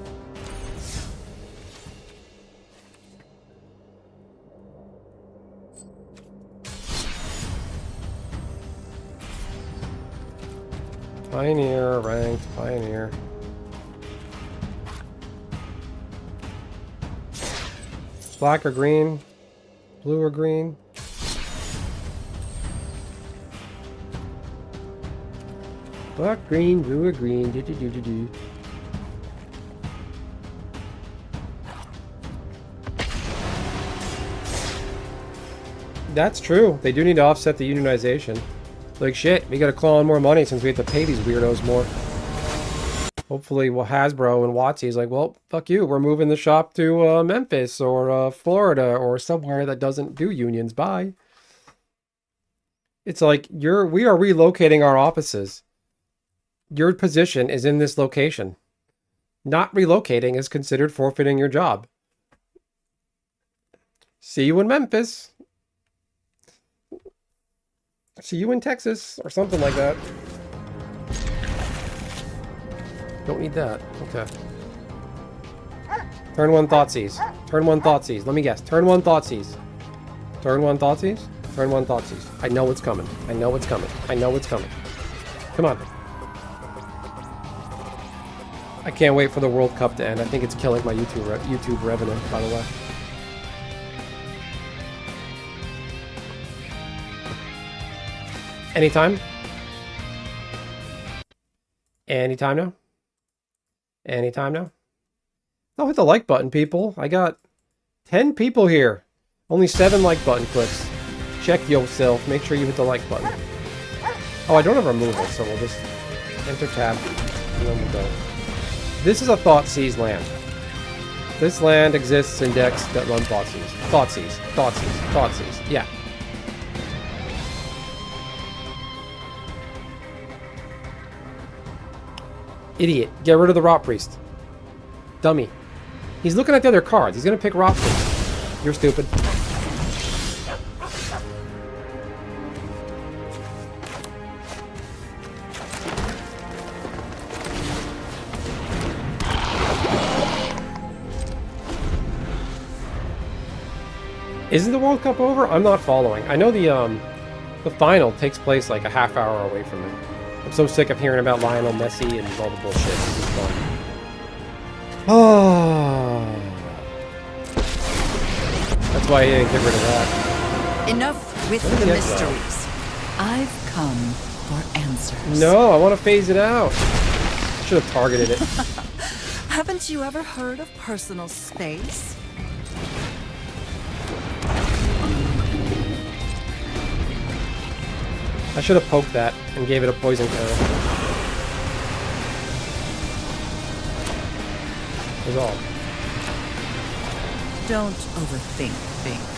Pioneer, ranked, Pioneer. Black or green? Blue or green? Black, green, blue or green. Do. That's true. They do need to offset the unionization. Like, shit, we gotta claw on more money since we have to pay these weirdos more. Hopefully, well, Hasbro and WotC's like, well, fuck you. We're moving the shop to Memphis or Florida or somewhere that doesn't do unions. Bye. It's like, we are relocating our offices. Your position is in this location. Not relocating is considered forfeiting your job. See you in Memphis. See you in Texas, or something like that. Don't need that. Okay. Turn 1 Thoughtseize. Turn 1 Thoughtseize. Let me guess. Turn 1 Thoughtseize. Turn 1 Thoughtseize? Turn 1 Thoughtseize. I know it's coming. I know it's coming. I know it's coming. Come on. I can't wait for the World Cup to end. I think it's killing my YouTube revenue, by the way. Anytime? Anytime now? Anytime now? Oh, hit the like button, people. I got 10 people here. Only 7 like button clicks. Check yourself. Make sure you hit the like button. Oh, I don't have removal, so we'll just enter tab, and then we'll go. This is a Thoughtseize land. This land exists in decks that run Thoughtseize. Thoughtseize. Thoughtseize. Thoughtseize. Yeah. Idiot. Get rid of the Rot Priest. Dummy. He's looking at the other cards. He's gonna pick Rot Priest. You're stupid. Isn't the World Cup over? I'm not following. I know the final takes place like a half hour away from me. I'm so sick of hearing about Lionel Messi and all the bullshit. This is fun. Oh. That's why I didn't get rid of that. Enough with the mysteries. I've come for answers. No, I want to phase it out. Should have targeted it. Haven't you ever heard of personal space? I should have poked that and gave it a poison arrow. That's all. Don't overthink things.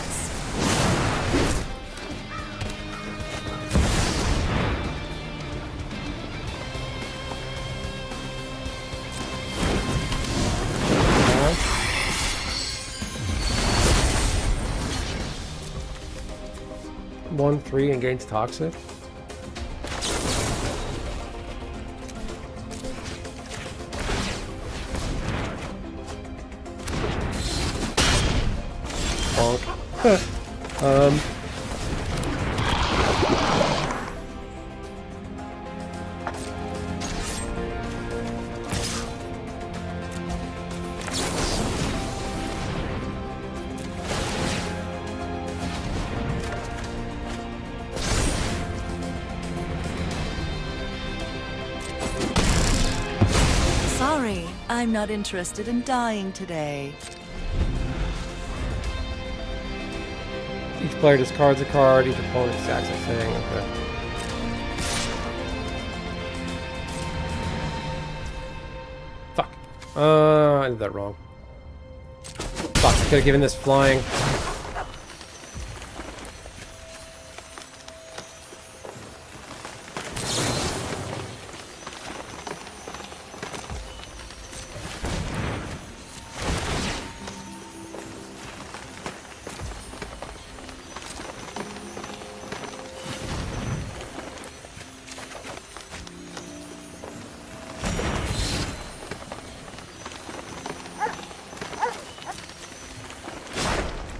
One, 3 against Toxic. Sorry, I'm not interested in dying today. Each player discards a card, each opponent sacks a thing. Okay. Fuck. I did that wrong. Fuck, I could have given this flying.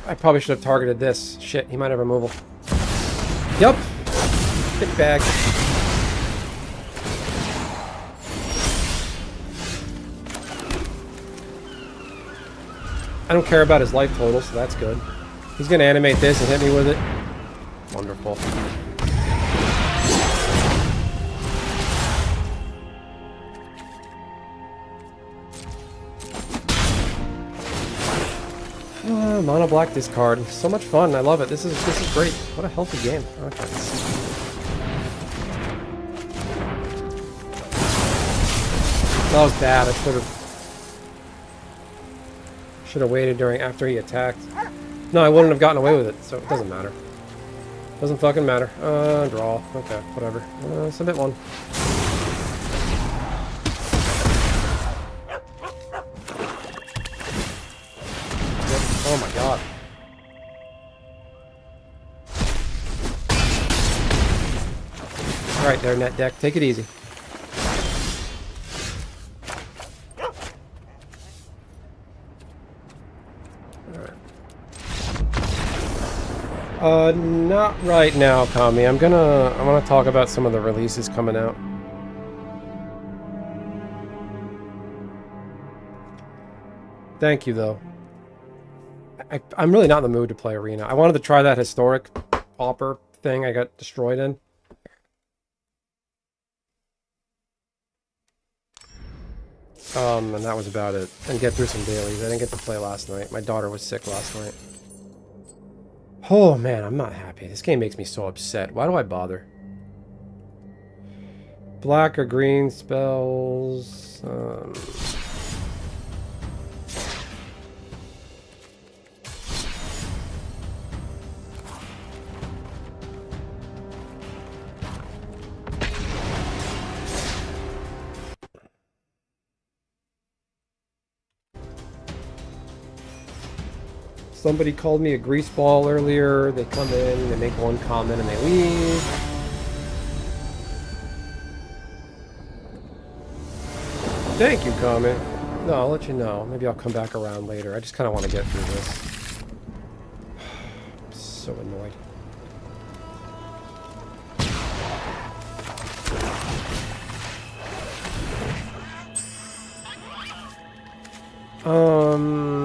I probably should have targeted this. Shit, he might have removal. Yup. Big bag. I don't care about his life total, so that's good. He's gonna animate this and hit me with it. Wonderful. Mono black discard. So much fun. I love it. This is great. What a healthy game. Okay. That was bad. I should have waited after he attacked. No, I wouldn't have gotten away with it, so it doesn't matter. Doesn't fucking matter. Draw. Okay, whatever. Submit one. Oh my god. Alright there, net deck. Take it easy. Alright. Not right now, Kami. I want to talk about some of the releases coming out. Thank you, though. I'm really not in the mood to play Arena. I wanted to try that historic pauper thing I got destroyed in. And that was about it. And get through some dailies. I didn't get to play last night. My daughter was sick last night. Oh man, I'm not happy. This game makes me so upset. Why do I bother? Black or green spells. Somebody called me a grease ball earlier. They come in, they make one comment, and they leave. Thank you, comment. No, I'll let you know. Maybe I'll come back around later. I just kind of want to get through this. I'm so annoyed.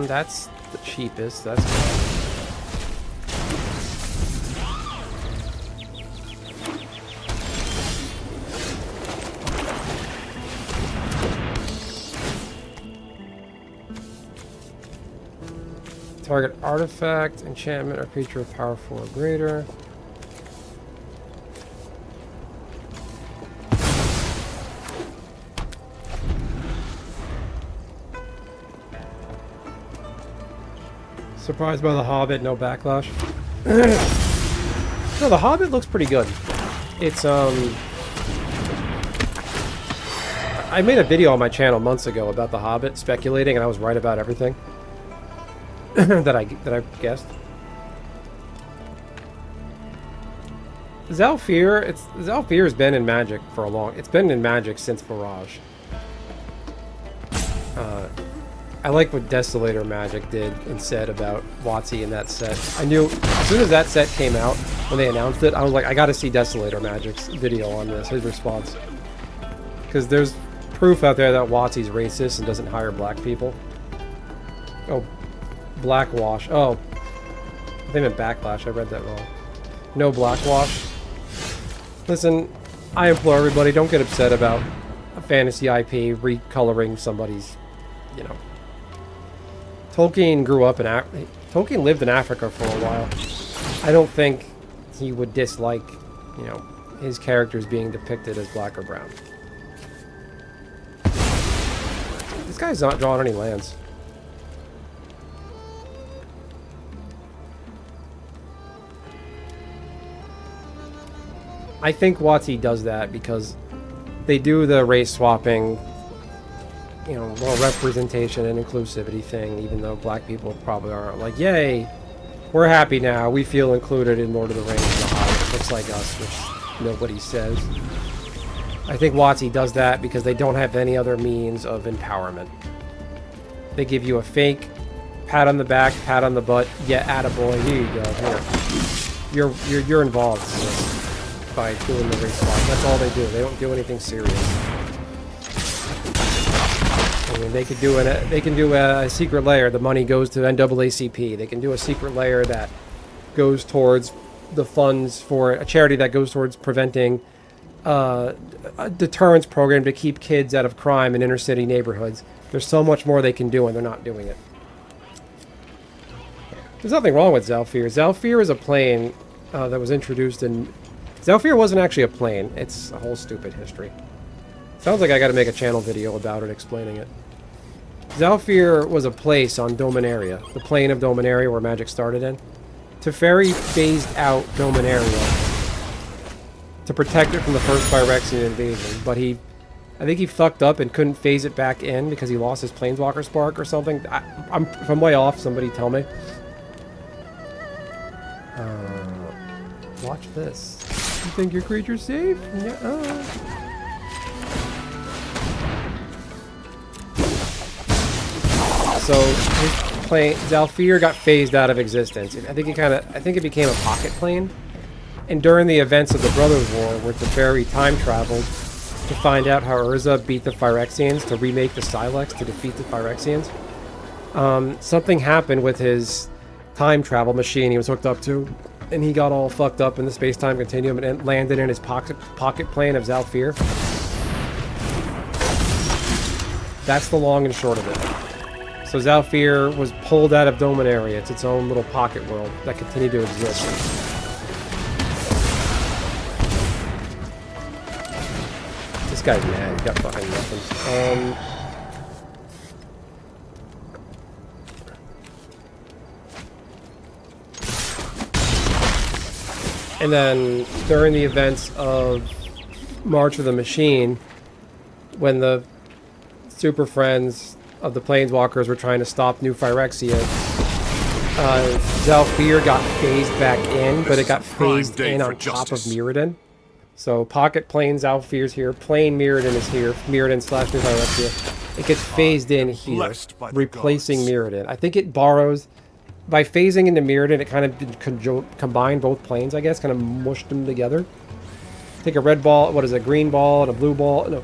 That's the cheapest. That's good. Target artifact, enchantment, or creature of power 4 or greater. Surprised by the Hobbit, no backlash. No, the Hobbit looks pretty good. It's I made a video on my channel months ago about the Hobbit, speculating, and I was right about everything that I guessed. Zalfir has been in Magic for a long. It's been in Magic since Mirage. I like what Desolator Magic did and said about WotC in that set. I knew as soon as that set came out, when they announced it, I was like, I gotta see Desolator Magic's video on this, his response. Because there's proof out there that WotC's racist and doesn't hire black people. Oh, Blackwash. Oh, I think meant Backlash. I read that wrong. No Blackwash. Listen, I implore everybody, don't get upset about a fantasy IP recoloring somebody's, you know. Tolkien grew up in Tolkien lived in Africa for a while. I don't think he would dislike, you know, his characters being depicted as black or brown. This guy's not drawing any lands. I think WotC does that because they do the race swapping, you know, well, representation and inclusivity thing, even though black people probably aren't. Like, yay, we're happy now. We feel included in Lord of the Rings. The Hobbit looks like us, which nobody says. I think WotC does that because they don't have any other means of empowerment. They give you a fake pat on the back, pat on the butt, yeah, attaboy, here you go, here. You're involved in this by doing the race swap. That's all they do. They don't do anything serious. I mean, they can do a secret lair. The money goes to NAACP. They can do a secret lair that goes towards the funds for a charity that goes towards preventing a deterrence program to keep kids out of crime in inner city neighborhoods. There's so much more they can do, and they're not doing it. There's nothing wrong with Zalfir. Zalfir is a plane that was introduced in... Zalfir wasn't actually a plane. It's a whole stupid history. Sounds like I gotta make a channel video about it, explaining it. Zalfir was a place on Dominaria, the plane of Dominaria where Magic started in. Teferi phased out Dominaria to protect it from the first Phyrexian invasion, but I think he fucked up and couldn't phase it back in because he lost his Planeswalker Spark or something. If I'm way off, somebody tell me. Watch this. You think your creature's safe? Yeah. So his plane, Zalfir, got phased out of existence. I think it became a pocket plane. And during the events of the Brothers' War, where Teferi time traveled to find out how Urza beat the Phyrexians, to remake the Sylex to defeat the Phyrexians, Something happened with his time travel machine he was hooked up to, and he got all fucked up in the space-time continuum and landed in his pocket plane of Zalfir. That's the long and short of it. So Zalfir was pulled out of Dominaria. It's its own little pocket world that continued to exist. This guy's mad. He's got fucking nothing. And then during the events of March of the Machine, when the Super Friends of the Planeswalkers were trying to stop New Phyrexia, Zalfir got phased back in, but it got phased in on top of Mirrodin. So Pocket Plane Zalfir's here, Plane Mirrodin is here, Mirrodin / New Phyrexia. It gets phased in here, replacing Mirrodin. I think it borrows... By phasing into Mirrodin, it kind of combined both planes, I guess, kind of mushed them together. Take a red ball, what is it, green ball and a blue ball, no,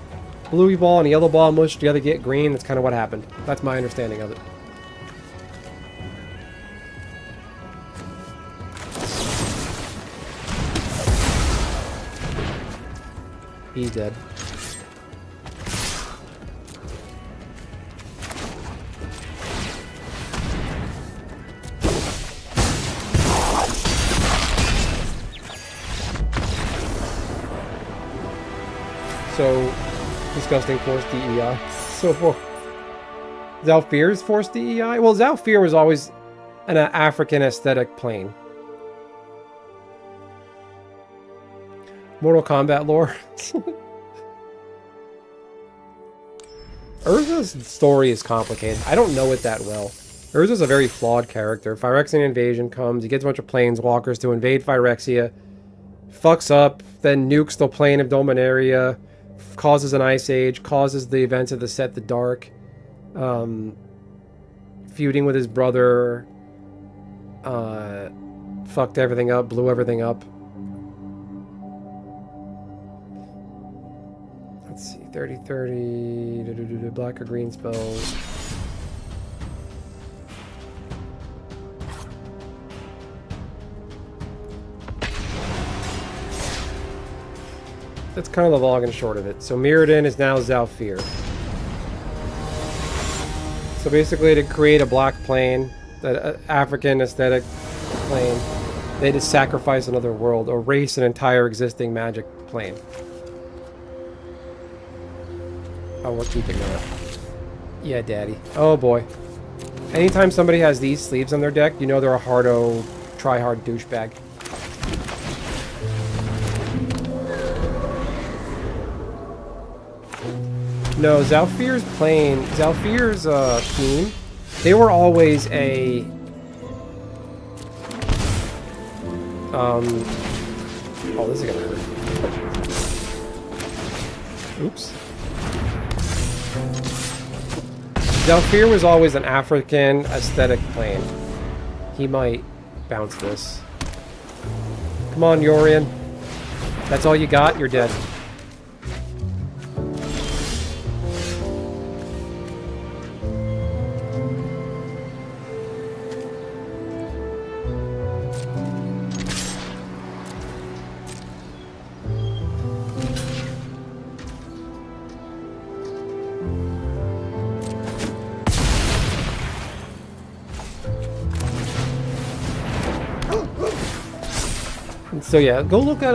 bluey ball and a yellow ball mushed together, get green. That's kind of what happened. That's my understanding of it. He's dead. So, disgusting force DEI. So, Zalfir's force DEI? Well, Zalfir was always an African aesthetic plane. Mortal Kombat lore. Urza's story is complicated. I don't know it that well. Urza's a very flawed character. Phyrexian invasion comes, he gets a bunch of planeswalkers to invade Phyrexia, fucks up, then nukes the plane of Dominaria, causes an ice age, causes the events of the Set the Dark, feuding with his brother, fucked everything up, blew everything up. Let's see, 30-30, black or green spells. That's kind of the long and short of it. So Mirrodin is now Zalfir. So basically to create a black plane, that African aesthetic plane, they just sacrifice another world, erase an entire existing magic plane. Oh, we're keeping that. Yeah, daddy. Oh boy. Anytime somebody has these sleeves on their deck, you know they're a hardo, try-hard douchebag. No, Zalfir's plane, Zalfir's team, they were always a oh, this is gonna hurt. Oops. Zalfir was always an African aesthetic plane. He might bounce this. Come on, Yorian. That's all you got? You're dead. So yeah, go look at,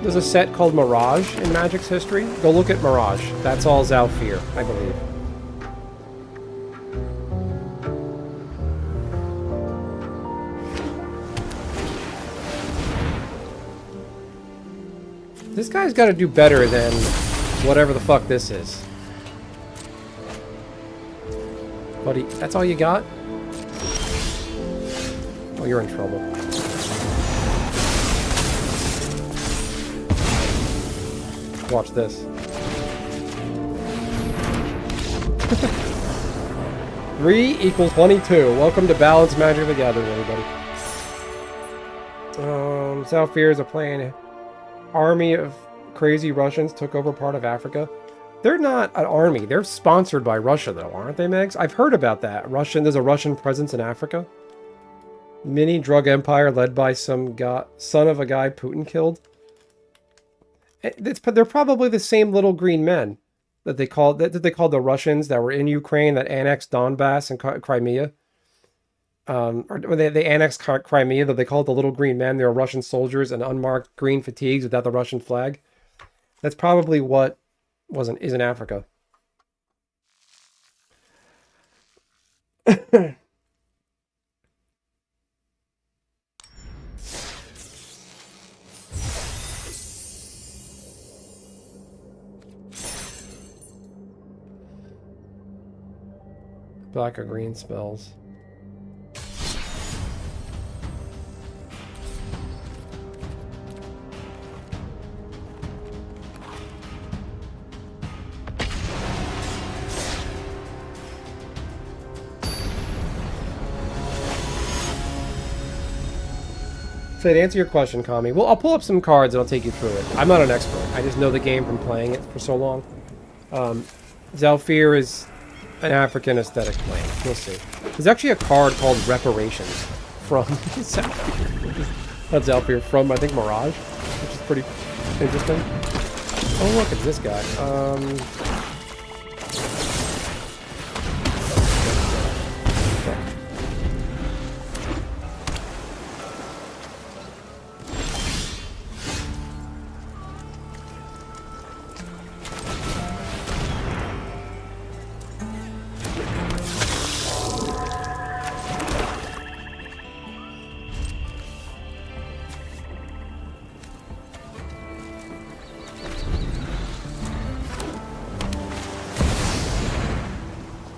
there's a set called Mirage in Magic's history. Go look at Mirage. That's all Zalfir, I believe. This guy's got to do better than whatever the fuck this is. Buddy, that's all you got? Oh, you're in trouble. Watch this. 3 equals 22. Welcome to Balanced Magic the Gathering, everybody. Zalfir is a plane. Army of crazy Russians took over part of Africa. They're not an army. They're sponsored by Russia, though, aren't they, Megs? I've heard about that. There's a Russian presence in Africa. Mini drug empire led by some guy, son of a guy Putin killed. They're probably the same little green men that they called the Russians that were in Ukraine that annexed Donbass and Crimea. Or when they annexed Crimea, that they called the little green men. They were Russian soldiers in unmarked green fatigues without the Russian flag. That's probably what is in Africa. Black or green spells. So to answer your question, Kami, well, I'll pull up some cards and I'll take you through it. I'm not an expert. I just know the game from playing it for so long. Zhalfir is an African aesthetic land. We'll see. There's actually a card called Reparations from Zhalfir. Not Zhalfir, from, I think, Mirage, which is pretty interesting. Oh, look, it's this guy.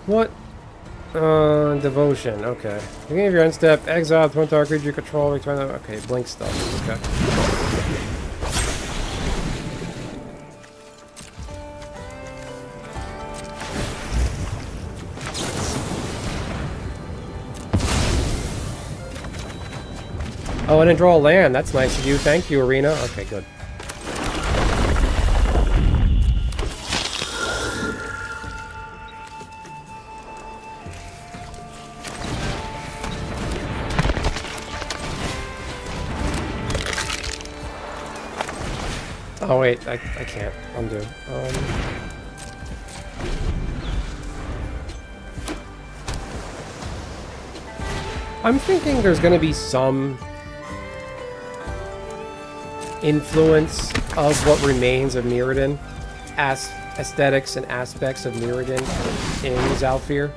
What? Devotion. Okay. Beginning of your end step, exile the target creature you control. Return that. Okay, blink stuff. Okay. Oh, I didn't draw a land. That's nice of you. Thank you, Arena. Okay, good. Oh wait, I can't undo. I'm thinking there's gonna be some influence of what remains of Mirrodin, as aesthetics and aspects of Mirrodin in Zhalfir.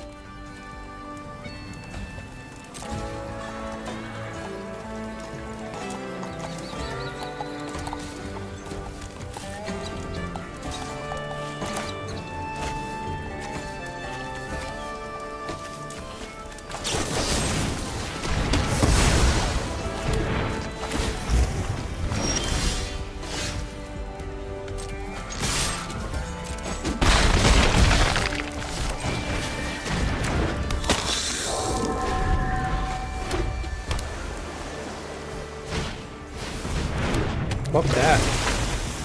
Fuck that.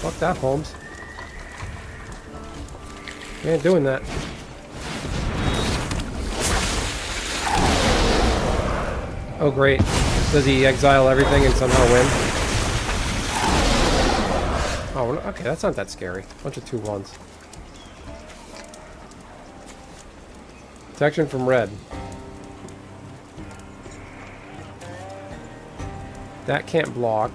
Fuck that, Holmes. You ain't doing that. Oh, great. Does he exile everything and somehow win? Oh, okay, that's not that scary. Bunch of 2/1s. Protection from red. That can't block.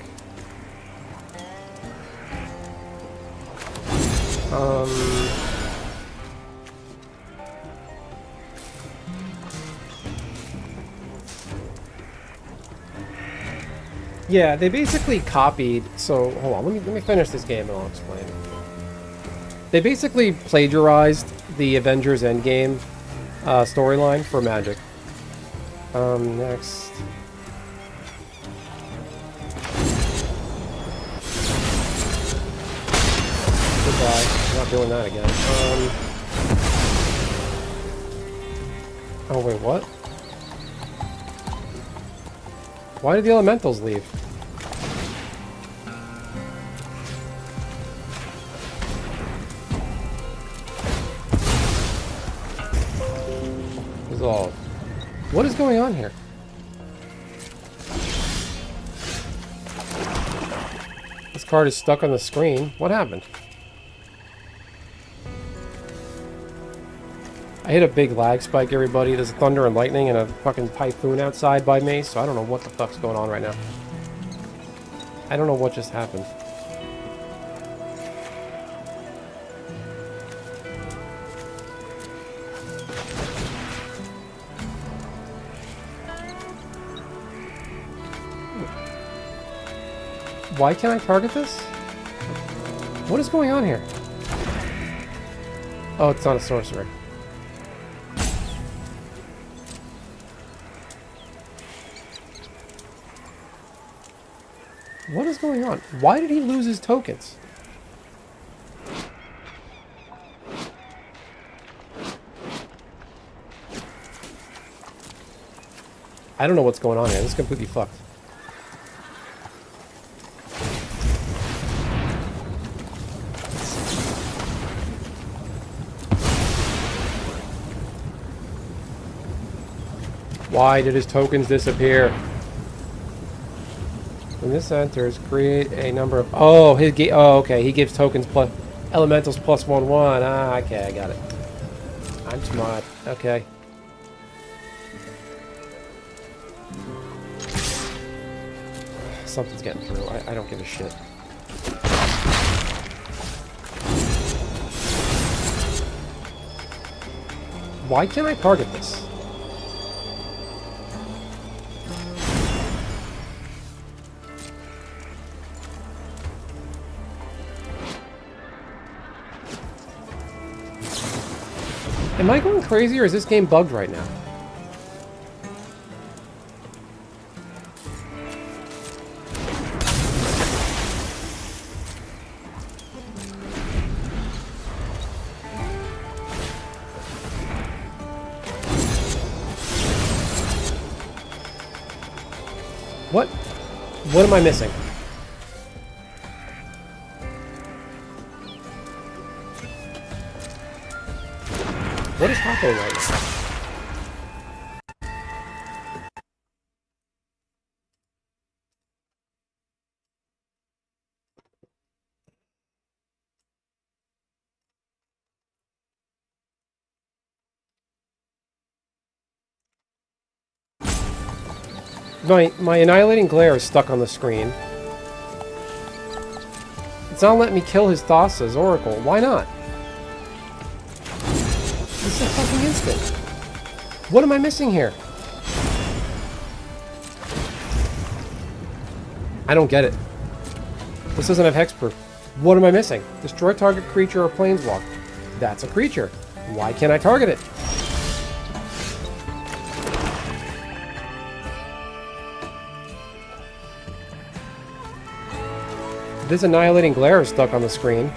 Yeah, they basically copied, so hold on, let me finish this game and I'll explain. They basically plagiarized the Avengers Endgame storyline for Magic. Next. Goodbye. I'm not doing that again. Oh wait, what? Why did the elementals leave? resolve. What is going on here? This card is stuck on the screen. What happened? I hit a big lag spike, everybody. There's thunder and lightning and a fucking typhoon outside by me, so I don't know what the fuck's going on right now. I don't know what just happened. Why can't I target this? What is going on here? Oh, it's not a sorcerer. What is going on? Why did he lose his tokens? I don't know what's going on here. This is completely fucked. Why did his tokens disappear? When this enters, create a number of... Oh, okay. He gives tokens plus... Elementals plus 1/1. Ah, okay, I got it. I'm smart. Okay. Something's getting through. I don't give a shit. Why can't I target this? Am I going crazy or is this game bugged right now? What am I missing? What is happening right now? My Annihilating Glare is stuck on the screen. It's not letting me kill his Thassa's Oracle. Why not? This is a fucking instant. What am I missing here? I don't get it. This doesn't have hexproof. What am I missing? Destroy target creature or planeswalker. That's a creature. Why can't I target it? This Annihilating Glare is stuck on the screen.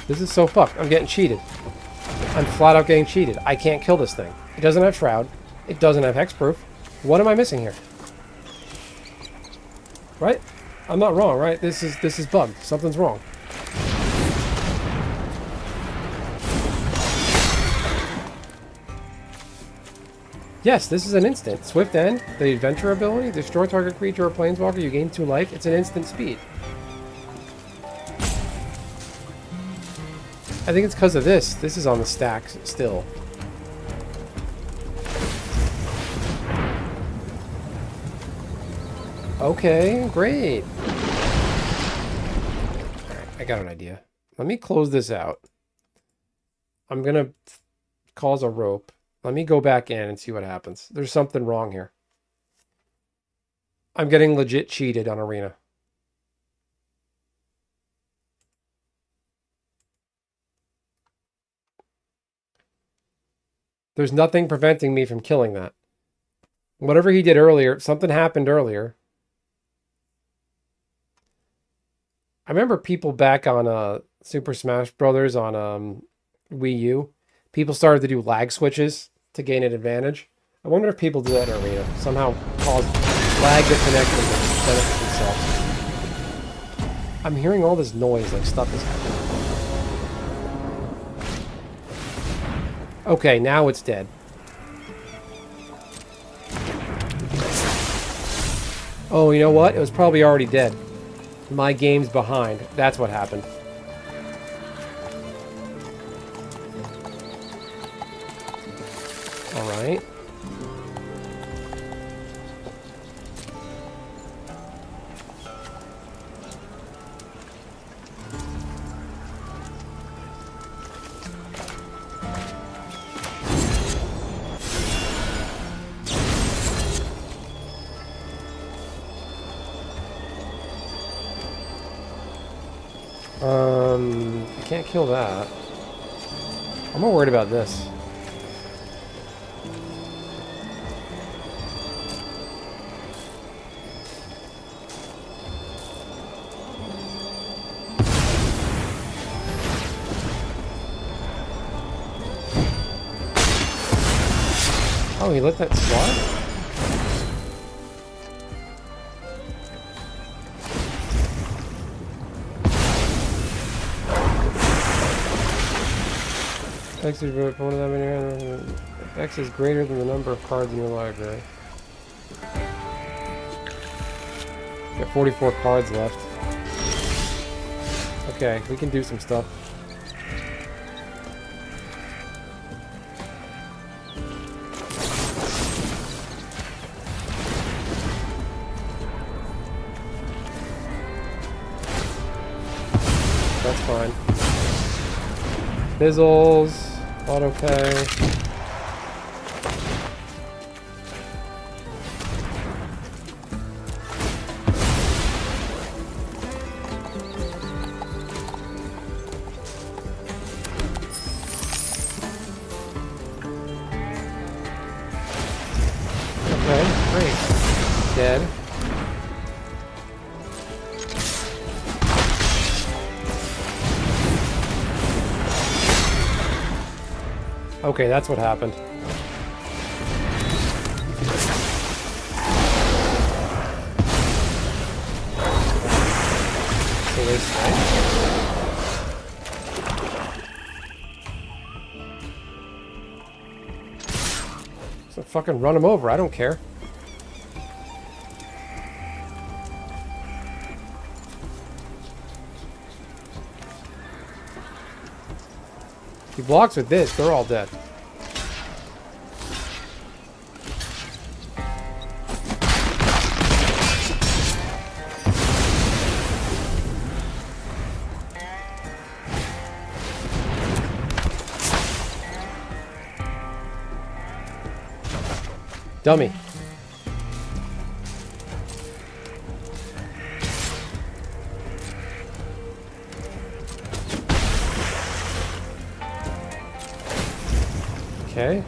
This is so fucked. I'm getting cheated. I'm flat out getting cheated. I can't kill this thing. It doesn't have Shroud. It doesn't have hexproof. What am I missing here? Right? I'm not wrong, right? This is bugged. Something's wrong. Yes, this is an instant. Swift End, the adventure ability, destroy target creature or planeswalker, you gain 2 life. It's an instant speed. I think it's because of this. This is on the stack still. Okay, great. Alright, I got an idea. Let me close this out. I'm gonna cause a rope. Let me go back in and see what happens. There's something wrong here. I'm getting legit cheated on Arena. There's nothing preventing me from killing that. Whatever he did earlier, something happened earlier. I remember people back on Super Smash Brothers on Wii U. People started to do lag switches to gain an advantage. I wonder if people do that in Arena. Somehow cause lag to connect and benefit themselves. I'm hearing all this noise, like stuff is happening. Okay, now it's dead. Oh, you know what? It was probably already dead. My game's behind. That's what happened. All right. I can't kill that. I'm more worried about this. Oh, he let that slide? X is greater than the number of cards in your library. Got 44 cards left. Okay, we can do some stuff. That's fine. Fizzles, auto pay. Okay, great. Dead. Okay, that's what happened. So they say. So fucking run him over, I don't care. He blocks with this, they're all dead. Dummy. Okay.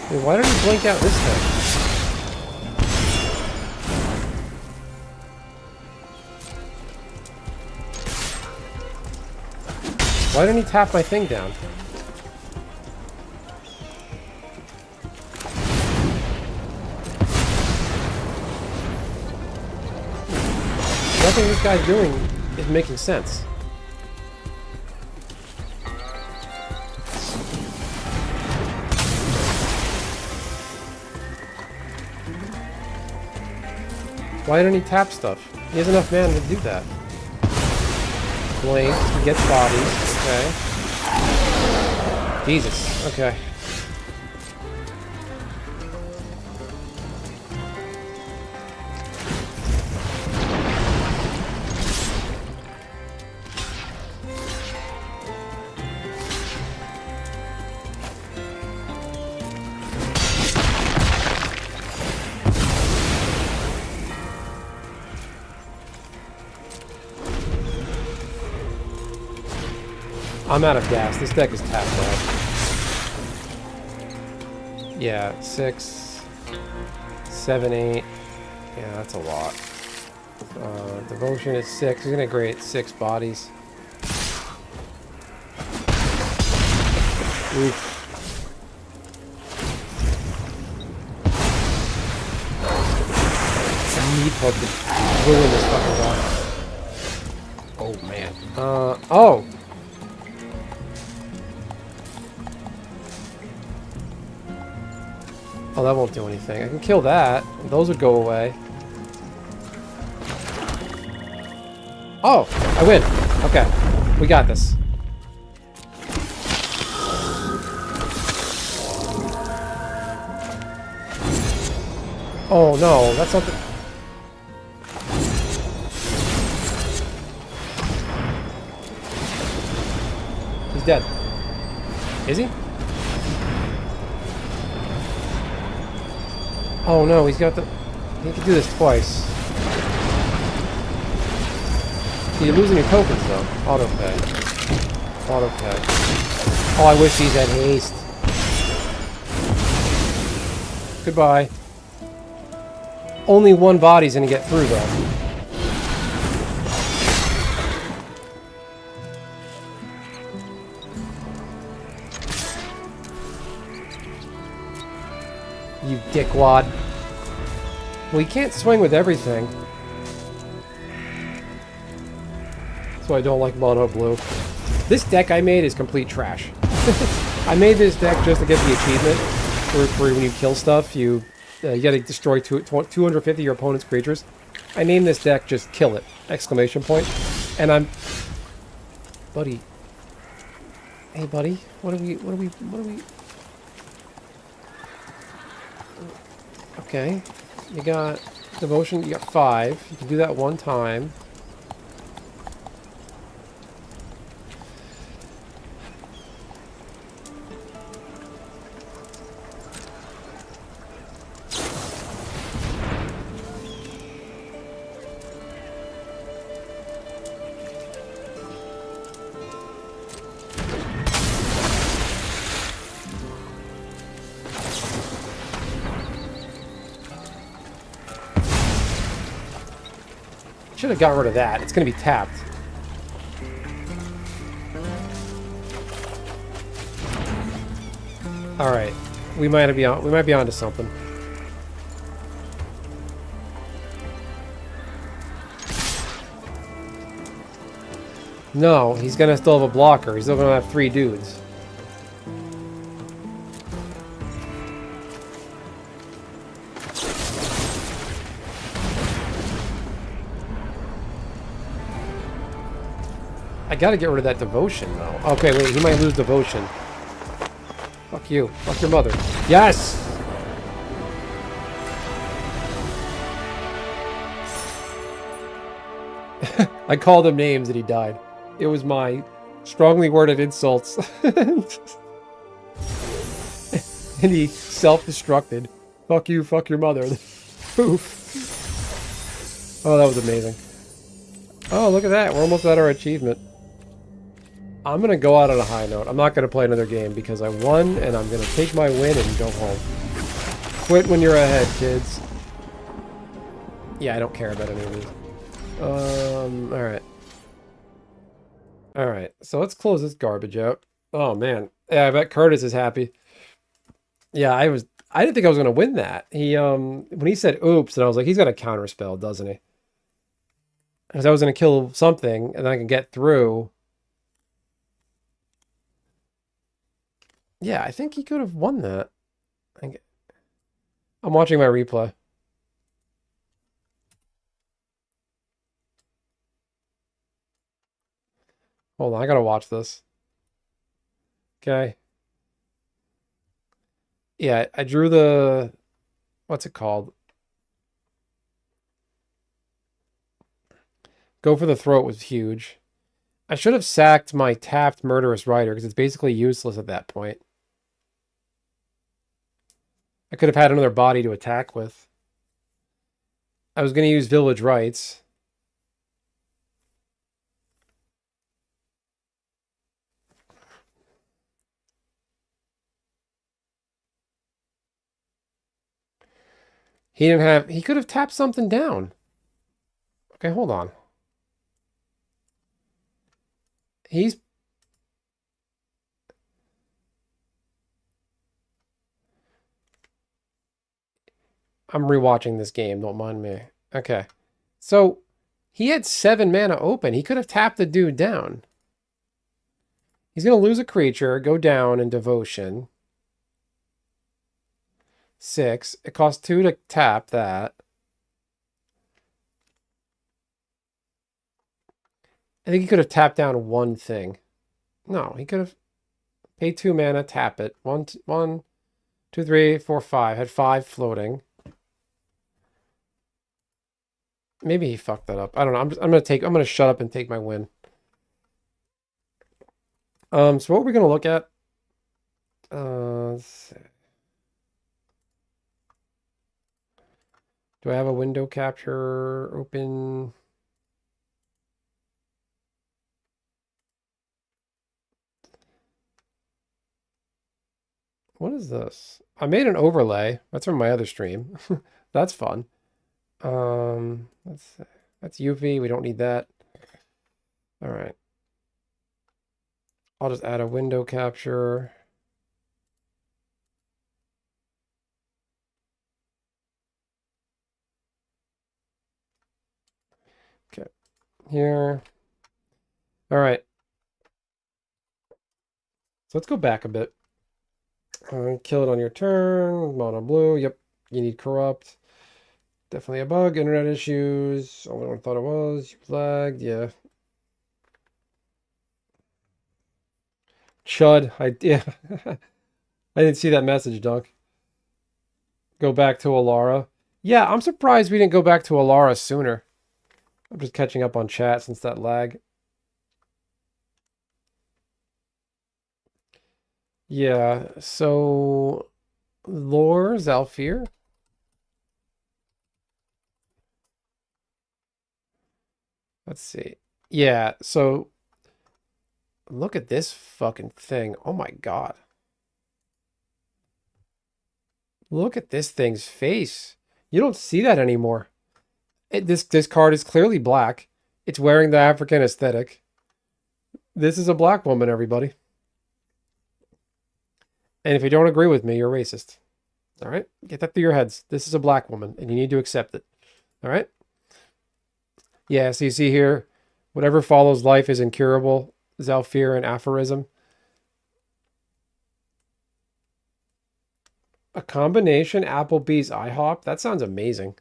Hey, why don't you blink out this thing? Why didn't he tap my thing down? Nothing this guy's doing is making sense. Why didn't he tap stuff? He has enough mana to do that. Blink, he gets bodies. Okay. Jesus. Okay. I'm out of gas. This deck is tapped out. Yeah, 6, 7, 8. Yeah, that's a lot. Devotion is 6. He's gonna create 6 bodies. Oof. Meat hook to ruin this fucking box. Oh man. Oh! Oh, that won't do anything. I can kill that. Those would go away. Oh! I win! Okay. We got this. Oh no, that's not the... He's dead. Is he? Oh no, he's got the... He can do this twice. You're losing your tokens though. Auto pay. Auto pay. Oh, I wish these had haste. Goodbye. Only one body's gonna get through though. You dickwad. Well, you can't swing with everything. That's why I don't like mono blue. This deck I made is complete trash. I made this deck just to get the achievement for when you kill stuff, you gotta destroy 250 of your opponent's creatures. I named this deck just kill it! Exclamation point. And I'm... Buddy. Hey buddy, what are we... Okay. You got Devotion, you got 5. You can do that one time. Should have got rid of that. It's going to be tapped. All right, we might be onto something. No, he's going to still have a blocker. He's still going to have 3 dudes. I gotta get rid of that Devotion, though. Okay, wait, he might lose Devotion. Fuck you. Fuck your mother. Yes! I called him names and he died. It was my strongly worded insults. And he self-destructed. Fuck you, fuck your mother. Poof. Oh, that was amazing. Oh, look at that. We're almost at our achievement. I'm going to go out on a high note. I'm not going to play another game because I won, and I'm going to take my win and go home. Quit when you're ahead, kids. Yeah, I don't care about any of these. Alright. Alright, so let's close this garbage out. Oh, man. Yeah, I bet Curtis is happy. Yeah, I didn't think I was going to win that. He, when he said oops, and I was like, he's got a counterspell, doesn't he? Because I was going to kill something, and then I can get through. Yeah, I think he could have won that. I'm watching my replay. Hold on, I gotta watch this. Okay. Yeah, I drew the... What's it called? Go for the throat was huge. I should have sacked my tapped Murderous Rider because it's basically useless at that point. I could have had another body to attack with. I was going to use Village Rites. He could have tapped something down. Okay, hold on. I'm rewatching this game, don't mind me. Okay. So he had 7 mana open. He could have tapped the dude down. He's going to lose a creature, go down in devotion. 6. It costs 2 to tap that. I think he could have tapped down one thing. No, he could have paid 2 mana, tap it. 1, 2, 3, 4, 5. Had 5 floating. Maybe he fucked that up. I don't know. I'm gonna shut up and take my win. So what we're gonna look at? Let's see. Do I have a window capture open? What is this? I made an overlay. That's from my other stream. That's fun. Let's see. That's UV. We don't need that. All right. I'll just add a window capture. Okay. Here. All right. So let's go back a bit. Kill it on your turn. Mono blue. Yep. You need corrupt. Definitely a bug. Internet issues. Only one thought it was. You lagged. Yeah. Chud. Yeah. I didn't see that message, Dunk. Go back to Alara. Yeah, I'm surprised we didn't go back to Alara sooner. I'm just catching up on chat since that lag. Yeah, so lore Zalfir. Let's see. Yeah, so look at this fucking thing. Oh my God. Look at this thing's face. You don't see that anymore. This card is clearly black. It's wearing the African aesthetic. This is a black woman, everybody. And if you don't agree with me, you're racist. All right? Get that through your heads. This is a black woman, and you need to accept it. All right? Yeah, so you see here, whatever follows life is incurable. Zalfir and aphorism. A combination Applebee's IHOP? That sounds amazing.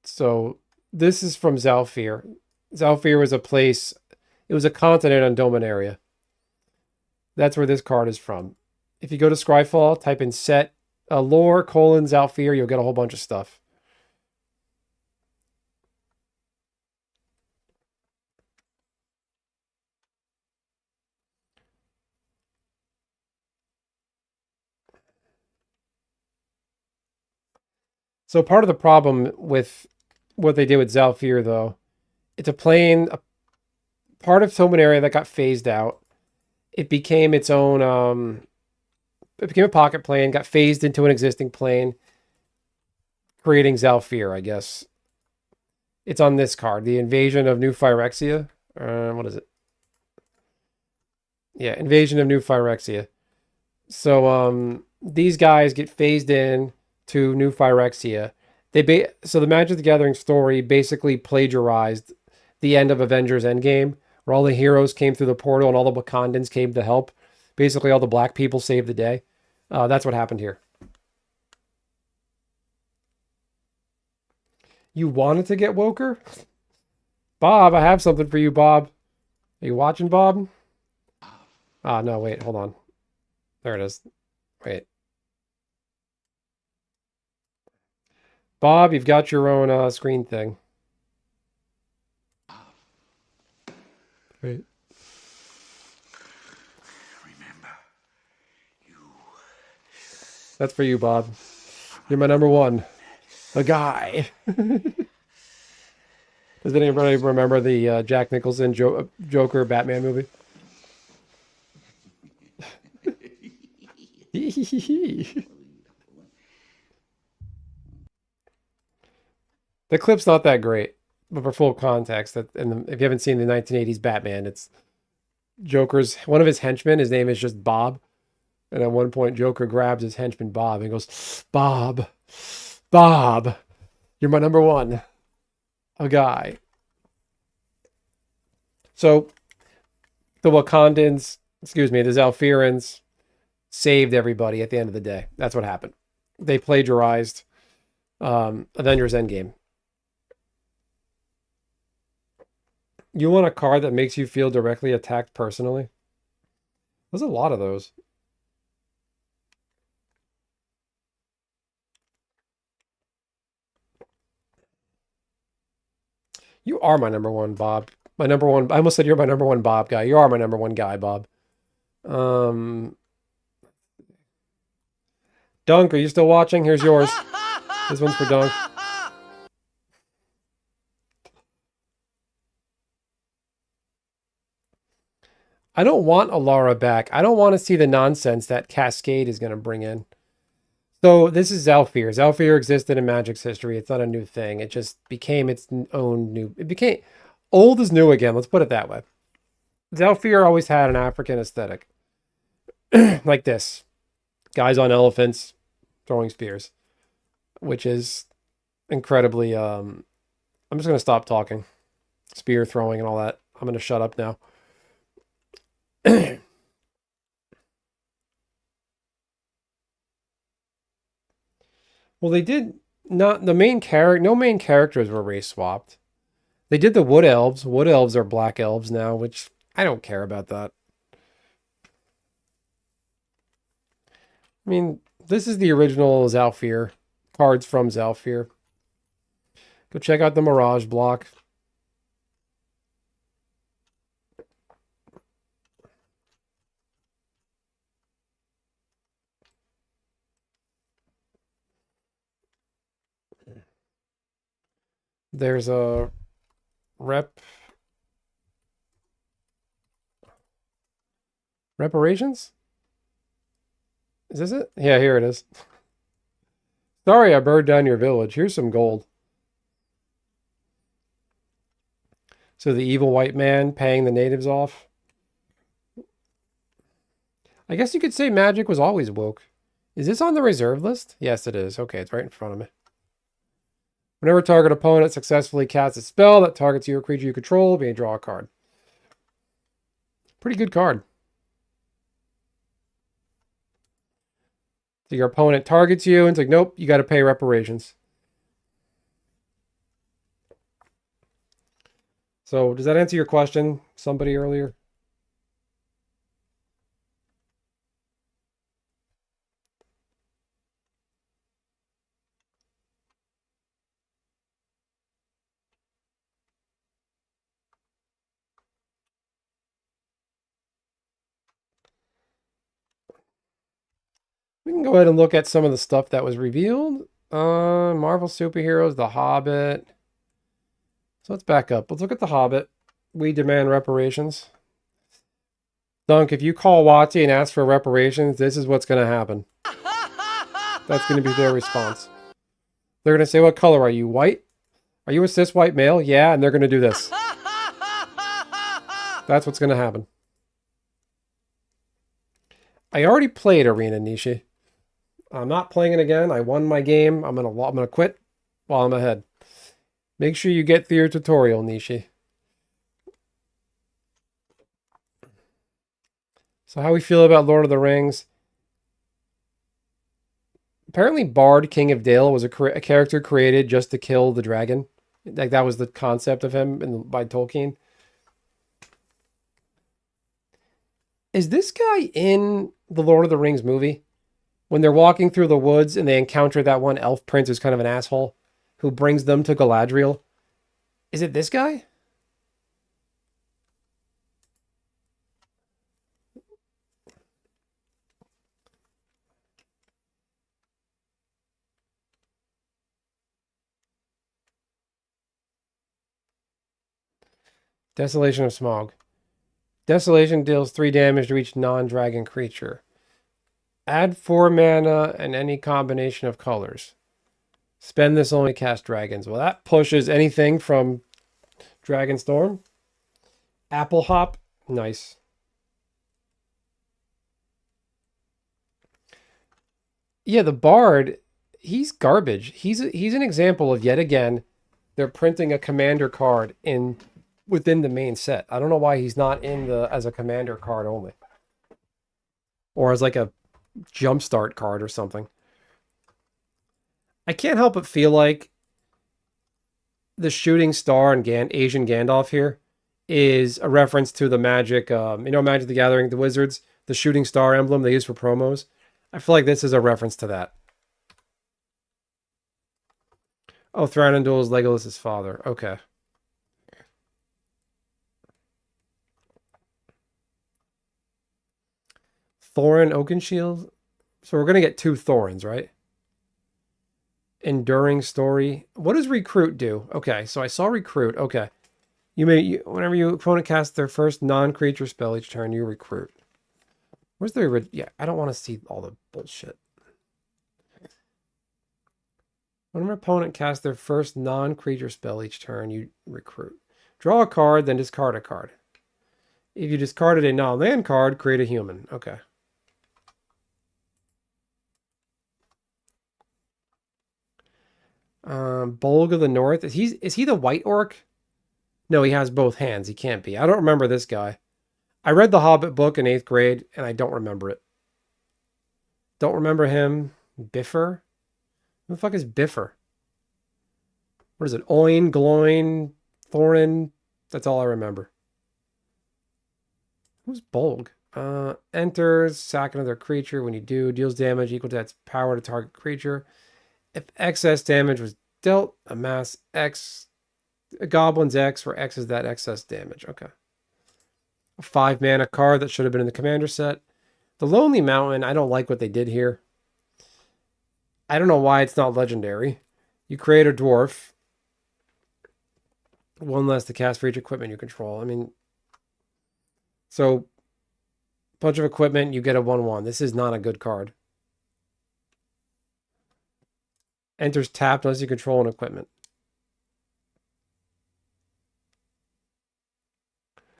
So this is from Zalfir. Zalfir was a place, it was a continent on Dominaria. That's where this card is from. If you go to Scryfall, type in set lore colon Zalfir, you'll get a whole bunch of stuff. So part of the problem with what they did with Zalfir, though, it's a part of Dominaria that got phased out. It became its own, it became a pocket plane, got phased into an existing plane, creating Zalfir, I guess. It's on this card, the Invasion of New Phyrexia. What is it? Yeah, Invasion of New Phyrexia. So these guys get phased in to New Phyrexia. So the Magic the Gathering story basically plagiarized the end of Avengers Endgame, where all the heroes came through the portal and all the Wakandans came to help. Basically, all the black people saved the day. That's what happened here. You wanted to get woker? Bob, I have something for you, Bob. Are you watching, Bob? Ah, no, wait, hold on. There it is. Wait. Bob, you've got your own screen thing. Wait. Remember, That's for you, Bob. You're my number one. A guy. Does anybody remember the Jack Nicholson Joker Batman movie? The clip's not that great, but for full context, if you haven't seen the 1980s Batman, it's Joker's one of his henchmen. His name is just Bob, and at one point, Joker grabs his henchman Bob and goes, "Bob, Bob, you're my number one, a guy." So the Wakandans, excuse me, the Zalfirans saved everybody at the end of the day. That's what happened. They plagiarized Avengers Endgame. You want a card that makes you feel directly attacked personally? There's a lot of those. You are my number one, Bob. My number one. I almost said you're my number one Bob guy. You are my number one guy, Bob. Dunk, are you still watching? Here's yours. This one's for Dunk. I don't want Alara back. I don't want to see the nonsense that Cascade is going to bring in. So this is Zalfir. Zalfir existed in Magic's history. It's not a new thing. It just became its own new... It became... Old is new again. Let's put it that way. Zalfir always had an African aesthetic. Like this. Guys on elephants throwing spears. Which is incredibly... I'm just going to stop talking. Spear throwing and all that. I'm going to shut up now. Well, they did not the main character. No main characters were race swapped. They did the wood elves. Wood elves are black elves now, which I don't care about that. I mean, this is the original Zalfir. Cards from Zalfir. Go check out the Mirage block. There's a reparations? Is this it? Yeah, here it is. Sorry I burned down your village. Here's some gold. So the evil white man paying the natives off. I guess you could say Magic was always woke. Is this on the reserve list? Yes, it is. Okay, it's right in front of me. Whenever target opponent successfully casts a spell that targets you or creature you control, may draw a card. Pretty good card. So your opponent targets you and it's like, nope, you got to pay reparations. So does that answer your question, somebody earlier? We can go ahead and look at some of the stuff that was revealed. Marvel superheroes, The Hobbit. So let's back up. Let's look at The Hobbit. We demand reparations. Dunk, if you call Watty and ask for reparations, this is what's going to happen. That's going to be their response. They're going to say, what color are you? White? Are you a cis white male? Yeah, and they're going to do this. That's what's going to happen. I already played Arena, Nishi. I'm not playing it again. I won my game. I'm gonna quit while I'm ahead. Make sure you get through your tutorial, Nishi. So how we feel about Lord of the Rings? Apparently Bard, King of Dale, was a character created just to kill the dragon. Like that was the concept of him by Tolkien. Is this guy in the Lord of the Rings movie? When they're walking through the woods and they encounter that one elf prince who's kind of an asshole who brings them to Galadriel. Is it this guy? Desolation of Smog. Desolation deals 3 damage to each non-dragon creature. Add 4 mana and any combination of colors. Spend this only cast dragons. Well, that pushes anything from Dragonstorm. Apple Hop. Nice. Yeah, the Bard, he's garbage. He's an example of, yet again, they're printing a commander card in within the main set. I don't know why he's not in the as a commander card only. Or as like a jumpstart card or something. I can't help but feel like the shooting star and Asian Gandalf here is a reference to the Magic, Magic the Gathering, the Wizards, the shooting star emblem they use for promos. I feel like this is a reference to that. Oh, Thranduil is Legolas' father. Okay. Thorin Oakenshield. So we're going to get 2 Thorins, right? Enduring Story. What does Recruit do? Okay, so I saw Recruit. Okay. Whenever your opponent casts their first non-creature spell each turn, you recruit. Where's the... Yeah, I don't want to see all the bullshit. Whenever opponent casts their first non-creature spell each turn, you recruit. Draw a card, then discard a card. If you discarded a non-land card, create a human. Okay. Bolg of the North. Is he the white orc? No, he has both hands. He can't be. I don't remember this guy. I read the Hobbit book in 8th grade, and I don't remember it. Don't remember him. Biffer? Who the fuck is Biffer? What is it? Oin, Gloin, Thorin? That's all I remember. Who's Bolg? Enters, sack another creature. When you do, deals damage equal to its power to target creature. If excess damage was dealt, amass X, a Goblin's X, where X is that excess damage. Okay. A 5 mana card that should have been in the commander set. The Lonely Mountain, I don't like what they did here. I don't know why it's not legendary. You create a dwarf. 1 less to cast for each equipment you control. I mean, so bunch of equipment, you get a 1/1. This is not a good card. Enters tapped unless you control an equipment.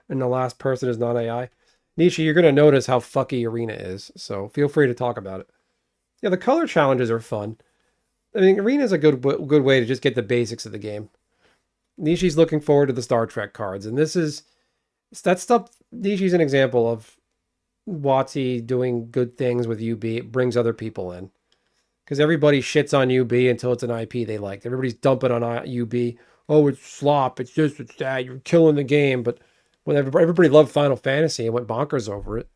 And the last person is not AI. Nishi, you're going to notice how fucky Arena is, so feel free to talk about it. Yeah, the color challenges are fun. I mean, Arena is a good way to just get the basics of the game. Nishi's looking forward to the Star Trek cards, and that stuff. Nishi's an example of WotC doing good things with UB. It brings other people in. Because everybody shits on UB until it's an IP they like. Everybody's dumping on UB. Oh, it's slop. It's this, it's that. You're killing the game. But when everybody loved Final Fantasy and went bonkers over it.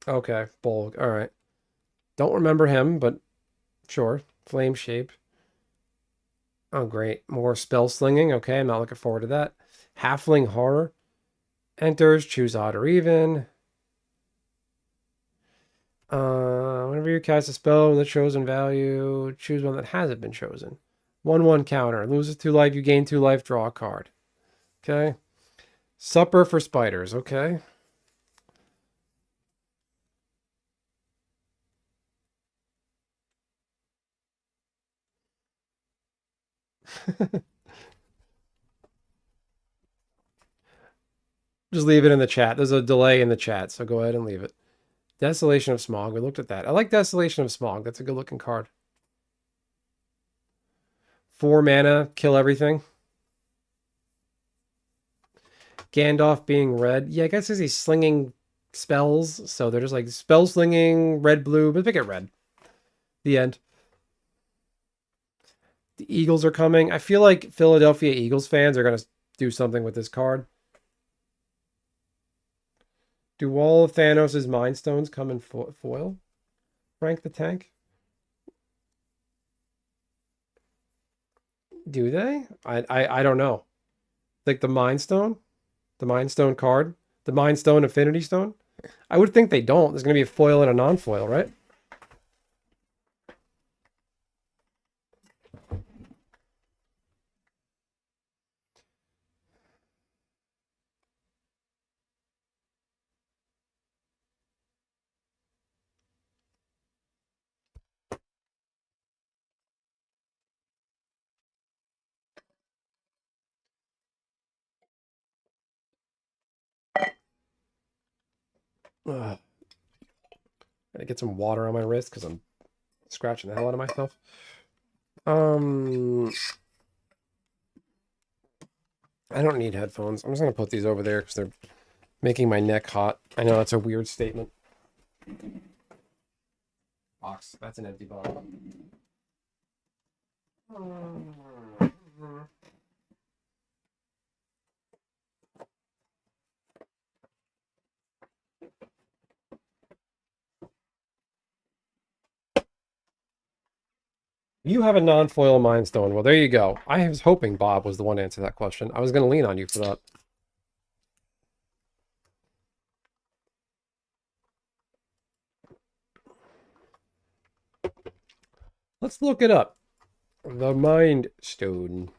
Okay, Bolg. All right. Don't remember him, but sure. Flame Shape. Oh, great. More spell slinging. Okay, I'm not looking forward to that. Halfling Horror. Enters, choose odd or even. Whenever you cast a spell with a chosen value, choose one that hasn't been chosen. 1/1 counter. Loses 2 life, you gain 2 life, draw a card. Okay. Supper for spiders. Okay. Just leave it in the chat. There's a delay in the chat, so go ahead and leave it. Desolation of Smog. We looked at that. I like Desolation of Smog. That's a good looking card. 4 mana, kill everything. Gandalf being red. Yeah, I guess he's slinging spells. So they're just like spell slinging, red, blue, but pick it red. The end. The Eagles are coming. I feel like Philadelphia Eagles fans are going to do something with this card. Do all of Thanos' Mind Stones come in foil? Frank the Tank? Do they? I don't know. Like the Mind Stone? The Mind Stone card? The Mind Stone Affinity Stone? I would think they don't. There's going to be a foil and a non-foil, right? Ugh. Gotta get some water on my wrist because I'm scratching the hell out of myself. I don't need headphones. I'm just gonna put these over there because they're making my neck hot. I know that's a weird statement. Box. That's an empty bottle. You have a non-foil Mind Stone. Well, there you go. I was hoping Bob was the one to answer that question. I was going to lean on you for that. Let's look it up. The Mind Stone.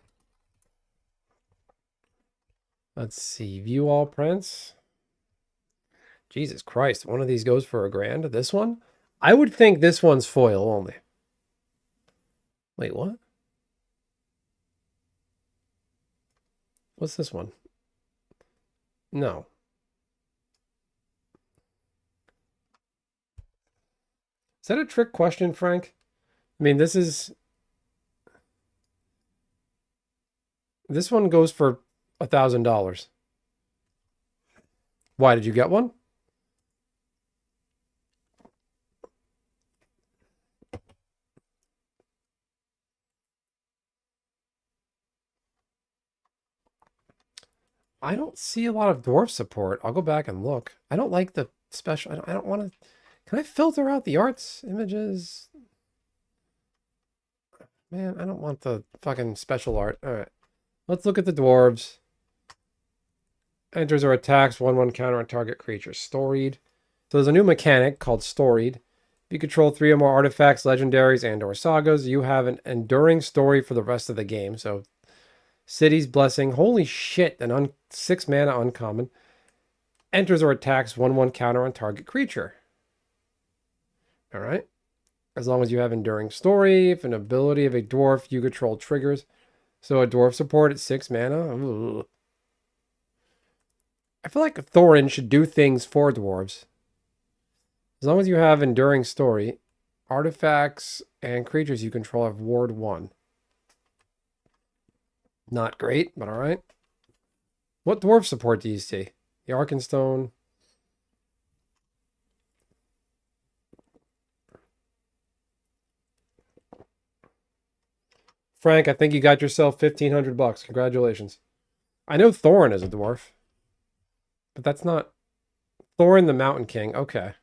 Let's see. View all prints. Jesus Christ. One of these goes for $1,000. This one? I would think this one's foil only. Wait, what? What's this one? No. Is that a trick question, Frank? I mean, this one goes for $1,000. Why, did you get one? I don't see a lot of dwarf support. I'll go back and look. I don't like the special. I don't want to. Can I filter out the arts images? Man, I don't want the fucking special art. All right. Let's look at the dwarves. Enters or attacks 1/1 counter on target creature. Storied. So there's a new mechanic called Storied. If you control 3 or more artifacts, legendaries, and/or sagas, you have an enduring story for the rest of the game. So City's Blessing. Holy shit, an 6 mana uncommon. Enters or attacks 1/1 counter on target creature. All right. As long as you have Enduring Story, if an ability of a dwarf you control triggers. So a dwarf support at 6 mana. Ooh. I feel like Thorin should do things for dwarves. As long as you have Enduring Story, artifacts and creatures you control have Ward 1. Not great, but all right. What dwarf support do you see? The Arkenstone. Frank, I think you got yourself $1,500. Congratulations. I know Thorin is a dwarf, but that's not Thorin the Mountain King. Okay.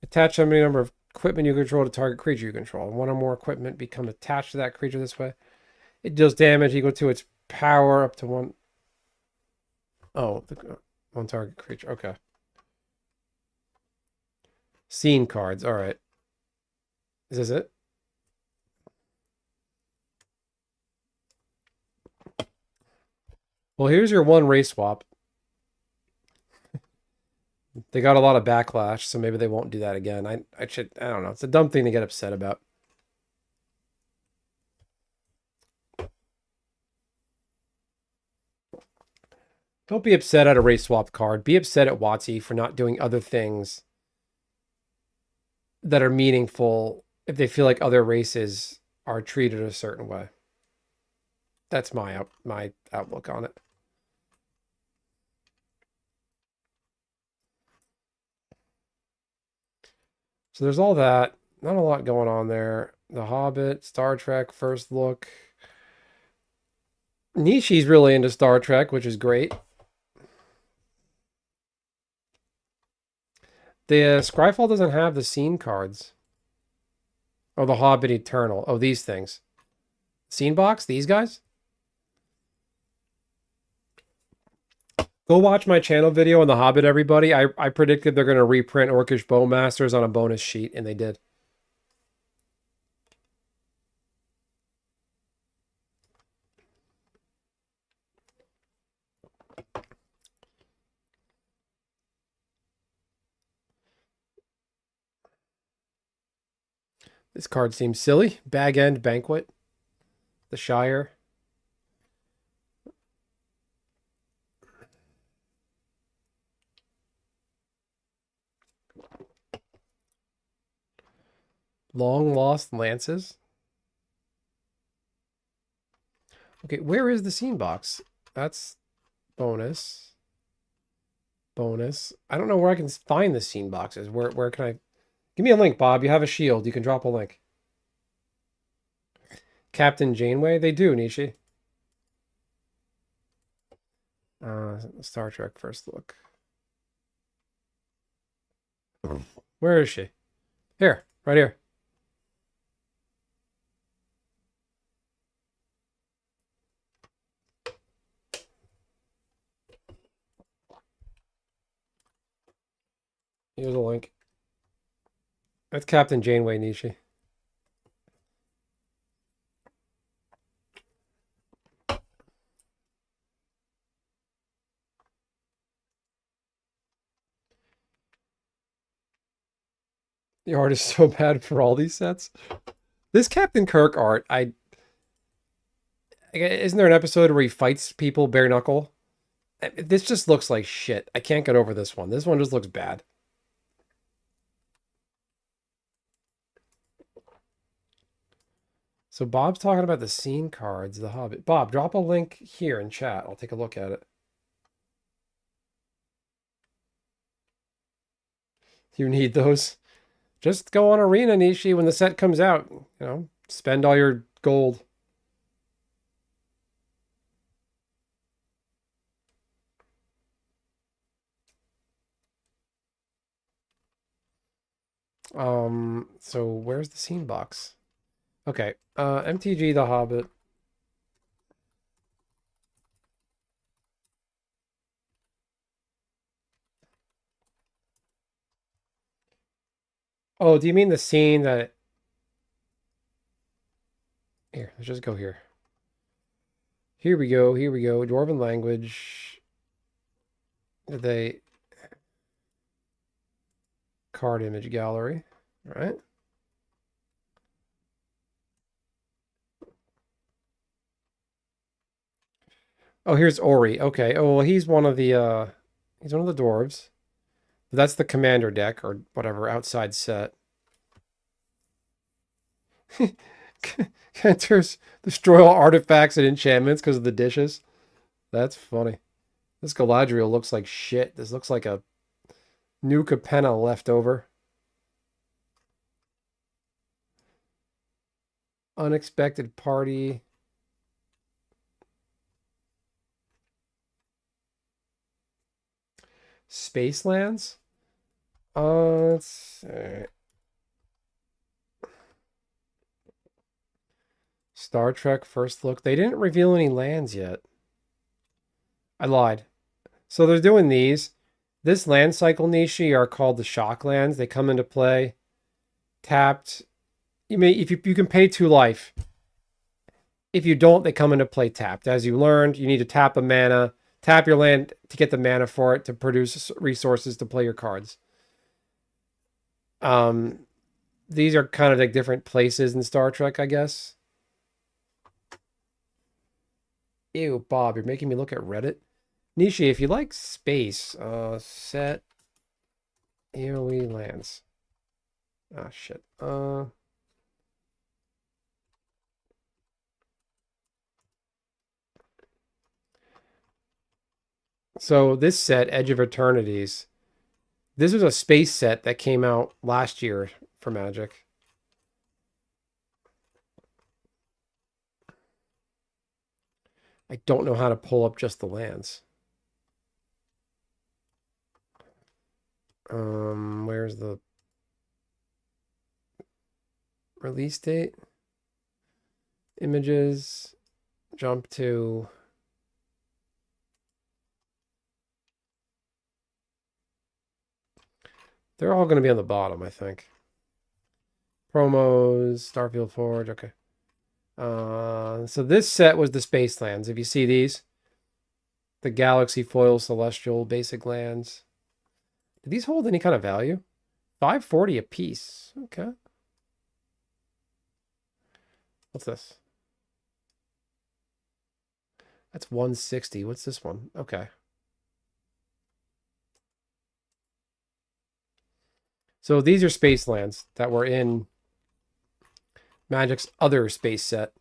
Attach how many number of equipment you control to target creature you control. One or more equipment become attached to that creature this way. It deals damage equal to its power up to one. Oh, one target creature. Okay. Scene cards. All right. Is this it? Well, here's your one race swap. They got a lot of backlash, so maybe they won't do that again. I don't know. It's a dumb thing to get upset about. Don't be upset at a race swap card. Be upset at WotC for not doing other things that are meaningful if they feel like other races are treated a certain way. That's my outlook on it. So there's all that. Not a lot going on there. The Hobbit, Star Trek, First Look. Nishi's really into Star Trek, which is great. The Scryfall doesn't have the scene cards. Oh, the Hobbit Eternal. Oh, these things. Scene box? These guys? Go watch my channel video on the Hobbit, everybody. I predicted they're going to reprint Orcish Bowmasters on a bonus sheet, and they did. This card seems silly. Bag End Banquet. The Shire. Long lost lances. Okay, where is the scene box? That's bonus. Bonus. I don't know where I can find the scene boxes. Where can I? Give me a link, Bob. You have a shield. You can drop a link. Captain Janeway? They do, Nishi. Star Trek First Look. Where is she? Here, right here. Here's a link. That's Captain Janeway, Nishi. The art is so bad for all these sets. This Captain Kirk art, isn't there an episode where he fights people bare knuckle? This just looks like shit. I can't get over this one. This one just looks bad. So Bob's talking about the scene cards, The Hobbit. Bob, drop a link here in chat. I'll take a look at it. You need those. Just go on Arena, Nishi, when the set comes out. You know, spend all your gold. So where's the scene box? Okay, MTG The Hobbit. Oh, do you mean the scene that... Here, let's just go here. Here we go, here we go. Dwarven language. They... Card image gallery. All right. Oh, here's Ori. Okay. Oh, well, he's one of the dwarves. That's the commander deck or whatever outside set. Enters destroy all artifacts and enchantments because of the dishes. That's funny. This Galadriel looks like shit. This looks like a new Capenna left over. Unexpected party. Spacelands? Let's see. Star Trek First Look. They didn't reveal any lands yet. I lied. So they're doing these. This land cycle Nishi are called the shock lands. They come into play tapped. If you can pay 2 life. If you don't, they come into play tapped. As you learned, you need to tap a mana, tap your land to get the mana for it to produce resources to play your cards. These are kind of like different places in Star Trek, I guess. Ew, Bob, you're making me look at Reddit. Nishi, if you like space, set AoE lands. Ah, shit. So this set, Edge of Eternities, this was a space set that came out last year for Magic. I don't know how to pull up just the lands. Where's the release date? Images, jump to... They're all going to be on the bottom, I think. Promos, Starfield Forge, okay. So this set was the Space Lands. If you see these, the Galaxy Foil Celestial Basic Lands. Do these hold any kind of value? 540 a piece. Okay. What's this? That's 160. What's this one? Okay. So these are Space Lands that were in Magic's other space set.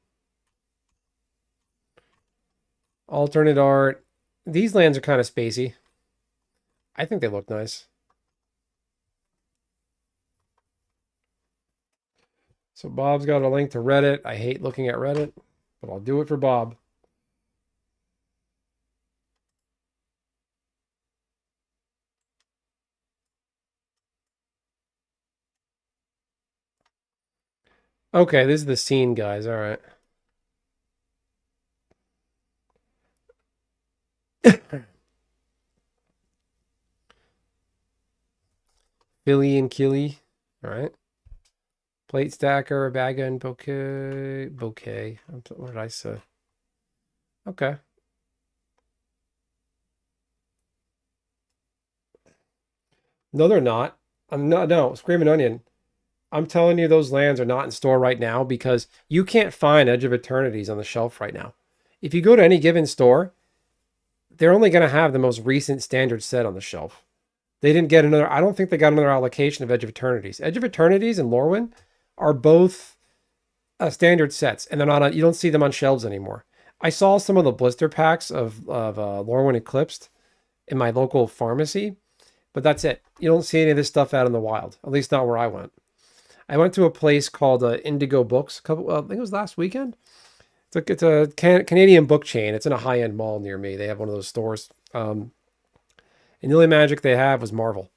Alternate art. These lands are kind of spacey. I think they look nice. So Bob's got a link to Reddit. I hate looking at Reddit, but I'll do it for Bob. Okay, this is the scene, guys. All right. Philly and Killy. All right. Plate stacker, bag and bouquet. Bouquet. What did I say? Okay. No, they're not. I'm not. No, Screaming Onion. I'm telling you, those lands are not in store right now because you can't find Edge of Eternities on the shelf right now. If you go to any given store, they're only going to have the most recent standard set on the shelf. They didn't get another. I don't think they got another allocation of Edge of Eternities. Edge of Eternities and Lorwyn are both standard sets, and they're not. You don't see them on shelves anymore. I saw some of the blister packs of Lorwyn Eclipsed in my local pharmacy, but that's it. You don't see any of this stuff out in the wild. At least not where I went. I went to a place called Indigo Books. I think it was last weekend. It's a Canadian book chain. It's in a high end mall near me. They have one of those stores. And the only Magic they have was Marvel.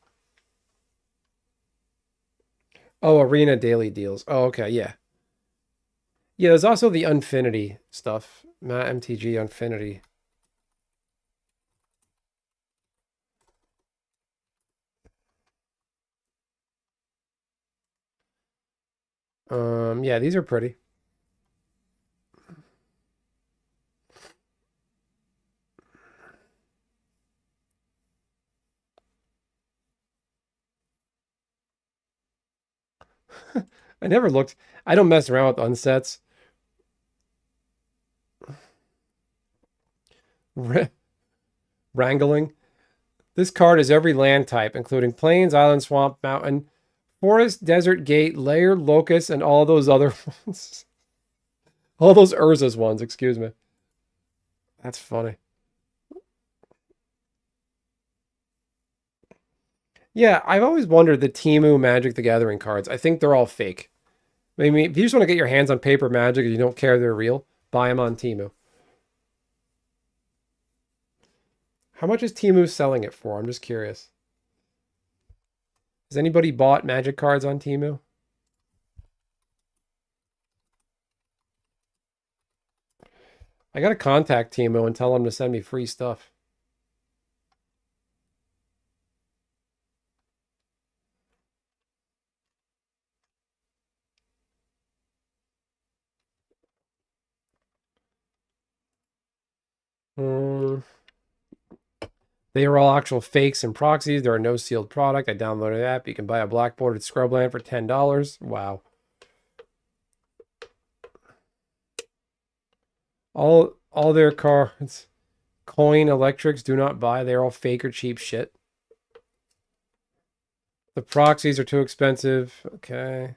Oh, Arena Daily Deals. Oh, okay, yeah. Yeah, there's also the Unfinity stuff. MTG Unfinity. Yeah, these are pretty. I never looked. I don't mess around with unsets. Wrangling. This card is every land type, including plains, island, swamp, mountain, forest, desert, gate, lair, locust, and all those other ones. All those Urza's ones, excuse me. That's funny. Yeah, I've always wondered the Timu Magic the Gathering cards. I think they're all fake. I mean, if you just want to get your hands on paper Magic and you don't care they're real, buy them on Timu. How much is Timu selling it for? I'm just curious. Has anybody bought Magic cards on Timu? I gotta contact Timu and tell them to send me free stuff. Um, they are all actual fakes and proxies. There are no sealed product. I downloaded the app. You can buy a blackboarded scrubland for $10. Wow. All their cards, coin electrics, do not buy. They're all fake or cheap shit. The proxies are too expensive. Okay.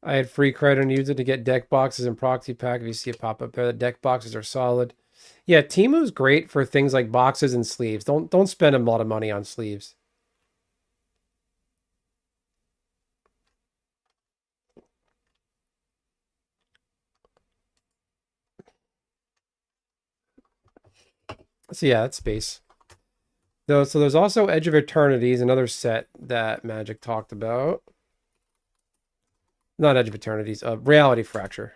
I had free credit and used it to get deck boxes and proxy pack. If you see a pop up there, the deck boxes are solid. Yeah, Timu's great for things like boxes and sleeves. Don't spend a lot of money on sleeves. So yeah, that's space. Though, so there's also Edge of Eternities, another set that Magic talked about. Not Edge of Eternities, Reality Fracture.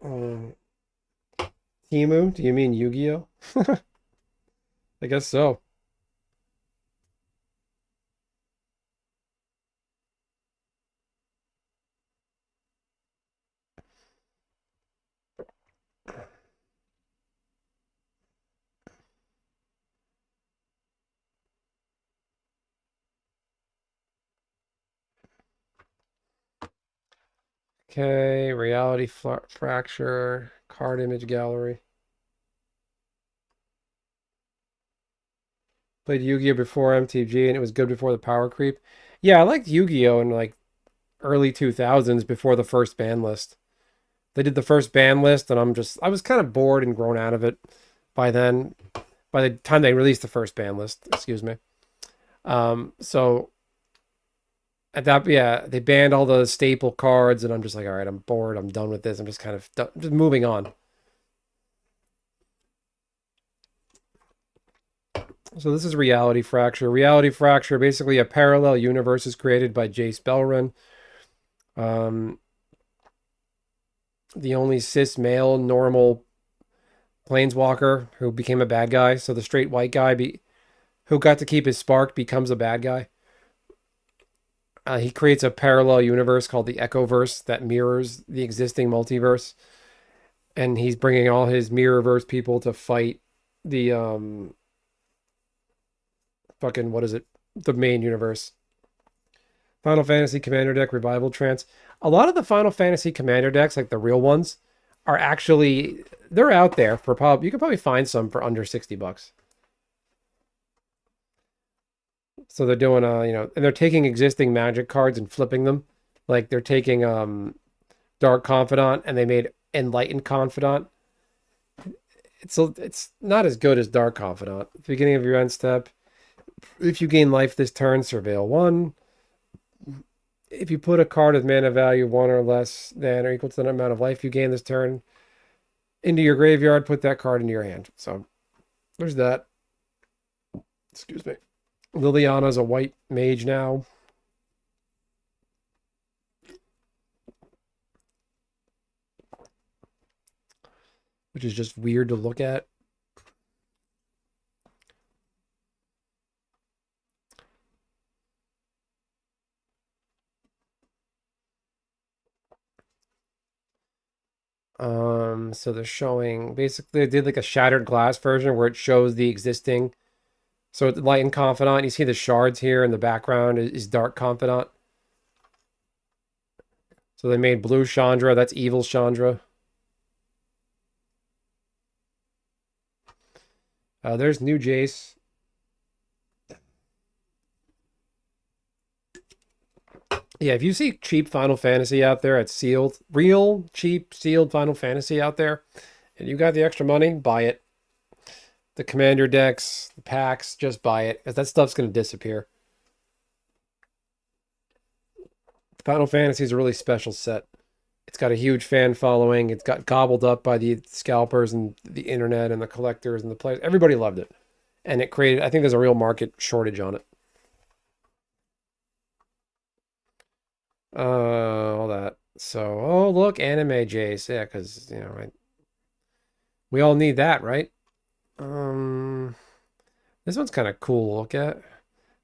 Um, Timu? Do you mean Yu-Gi-Oh? I guess so. Okay, Reality Fracture, card image gallery. Played Yu-Gi-Oh before MTG, and it was good before the power creep. Yeah, I liked Yu-Gi-Oh in like early 2000s before the first ban list. They did the first ban list, and I was kind of bored and grown out of it by then. By the time they released the first ban list, excuse me. So at that, yeah, they banned all the staple cards, and I'm just like, all right, I'm bored. I'm done with this. I'm just kind of just moving on. So this is Reality Fracture. Reality Fracture, basically a parallel universe is created by Jace Beleren. Um, the only cis male normal planeswalker who became a bad guy. So the straight white guy who got to keep his spark becomes a bad guy. He creates a parallel universe called the Echoverse that mirrors the existing multiverse, and he's bringing all his Mirrorverse people to fight the fucking what is it? The main universe. Final Fantasy Commander deck Revival Trance. A lot of the Final Fantasy Commander decks, like the real ones, are actually they're out there for probably you can probably find some for under $60. So they're doing and they're taking existing Magic cards and flipping them. Like they're taking Dark Confidant and they made Enlightened Confidant. It's not as good as Dark Confidant. At the beginning of your end step, if you gain life this turn, surveil one. If you put a card with mana value one or less than or equal to the amount of life you gain this turn into your graveyard, put that card into your hand. So there's that. Excuse me. Liliana's a white mage now. Which is just weird to look at. So they're showing basically they did like a shattered glass version where it shows the existing. So it's light and confidant. You see the shards here in the background is dark confidant. So they made blue Chandra. That's evil Chandra. There's new Jace. Yeah, if you see cheap Final Fantasy out there, it's sealed, real cheap sealed Final Fantasy out there, and you got the extra money, buy it. The commander decks, the packs, just buy it because that stuff's going to disappear. Final Fantasy is a really special set. It's got a huge fan following. It's got gobbled up by the scalpers and the internet and the collectors and the players. Everybody loved it. And it created, I think there's a real market shortage on it. All that. So, oh, look, anime Jace. Yeah, because, right. We all need that, right? This one's kind of cool to look at.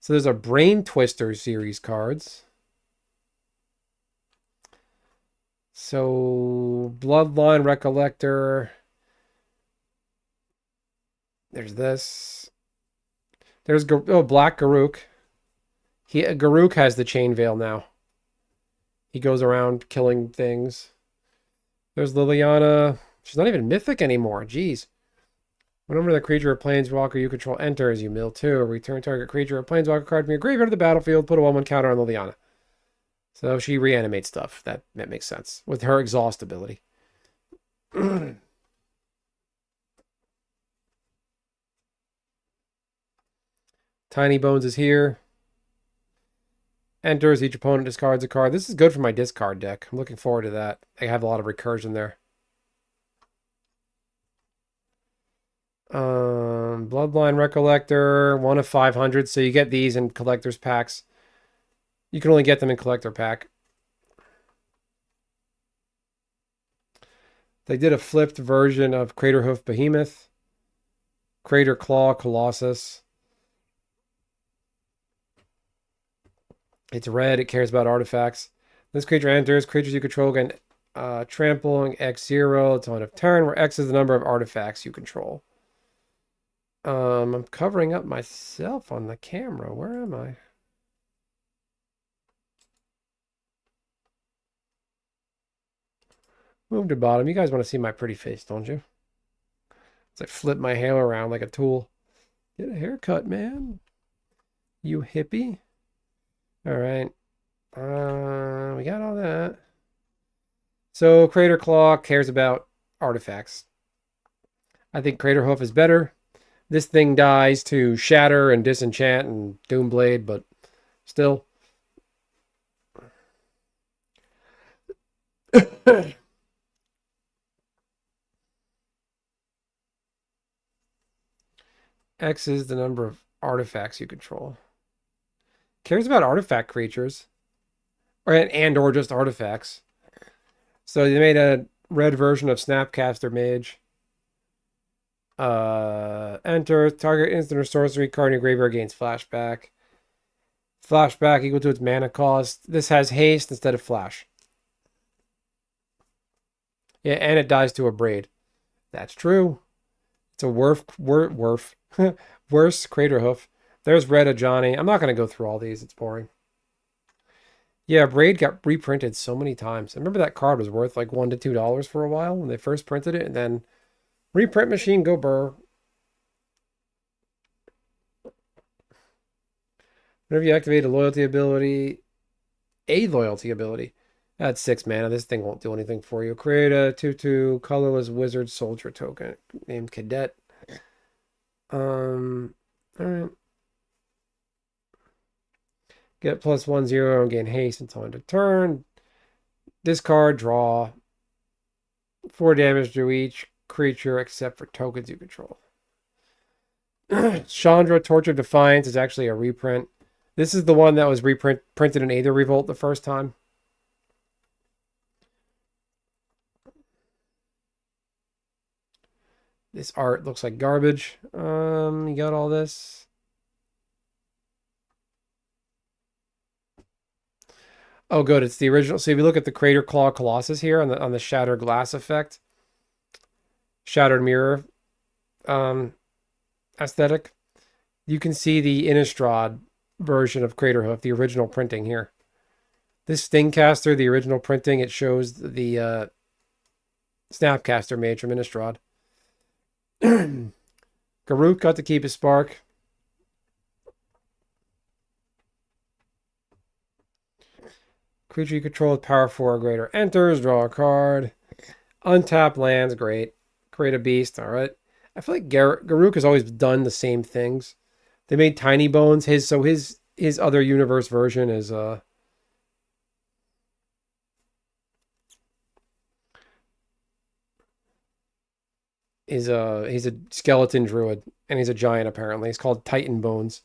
So there's a Brain Twister series cards. So Bloodline Recollector. There's this. There's Black Garuk. Garuk has the Chain Veil now. He goes around killing things. There's Liliana. She's not even mythic anymore. Jeez. Whenever the creature or planeswalker you control enters, you mill 2 or return target creature or planeswalker card from your graveyard to the battlefield. Put a 1/1 counter on Liliana. So she reanimates stuff. That makes sense with her exhaust ability. Tiny Bones is here. Enters, each opponent discards a card. This is good for my discard deck. I'm looking forward to that. I have a lot of recursion there. Bloodline Recollector, 1 of 500. So you get these in collector's packs. You can only get them in collector pack. They did a flipped version of Craterhoof Behemoth, Crater Claw Colossus. It's red. It cares about artifacts. This creature enters. Creatures you control can trampling X0 to end of turn, where X is the number of artifacts you control. I'm covering up myself on the camera. Where am I? Move to bottom. You guys want to see my pretty face, don't you? As I flip my hair around like a tool. Get a haircut, man. You hippie. All right. We got all that. So Crater Claw cares about artifacts. I think Crater Hoof is better. This thing dies to Shatter and Disenchant and Doomblade, but still. X is the number of artifacts you control. Cares about artifact creatures. And or just artifacts. So they made a red version of Snapcaster Mage. Enter target instant or sorcery card in your graveyard gains flashback. Flashback equal to its mana cost. This has haste instead of flash. Yeah, and it dies to a braid. That's true. It's a worse Crater Hoof. There's Red Johnny. I'm not going to go through all these. It's boring. Yeah, Braid got reprinted so many times. I remember that card was worth like $1 to $2 for a while when they first printed it, and then reprint machine go burr. Whenever you activate a loyalty ability, that's 6 mana. This thing won't do anything for you. Create a 2/2 colorless wizard soldier token named Cadet. All right. Get +1/0 and gain haste until end of turn. Discard, draw. 4 damage to each creature except for tokens you control. Chandra, Torch of Defiance is actually a reprint. This is the one that was printed in Aether Revolt the first time. This art looks like garbage. You got all this. Oh, good. It's the original. So if you look at the Crater Claw Colossus here on the Shattered Glass effect, Shattered Mirror aesthetic, you can see the Innistrad version of Crater Hoof, the original printing here. This Stingcaster, the original printing, it shows the Snapcaster Mage from Innistrad. Garuk got to keep his spark. Creature you control with power 4 or greater enters, draw a card. Untap lands, great. Create a beast, all right. I feel like Garuk has always done the same things. They made Tiny Bones. His other universe version is he's a skeleton druid, and he's a giant apparently. He's called Titan Bones.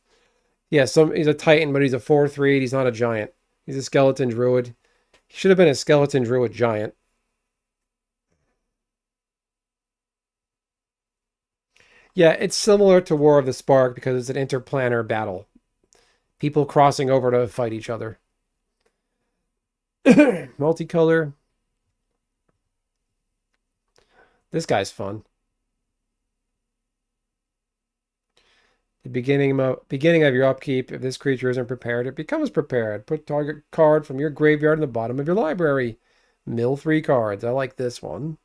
Yeah, he's a Titan, but he's a 4/3. He's not a giant. He's a skeleton druid. He should have been a skeleton druid giant. Yeah, it's similar to War of the Spark because it's an interplanar battle. People crossing over to fight each other. Multicolor. This guy's fun. The beginning of your upkeep, if this creature isn't prepared, it becomes prepared. Put target card from your graveyard in the bottom of your library. Mill 3 cards. I like this one.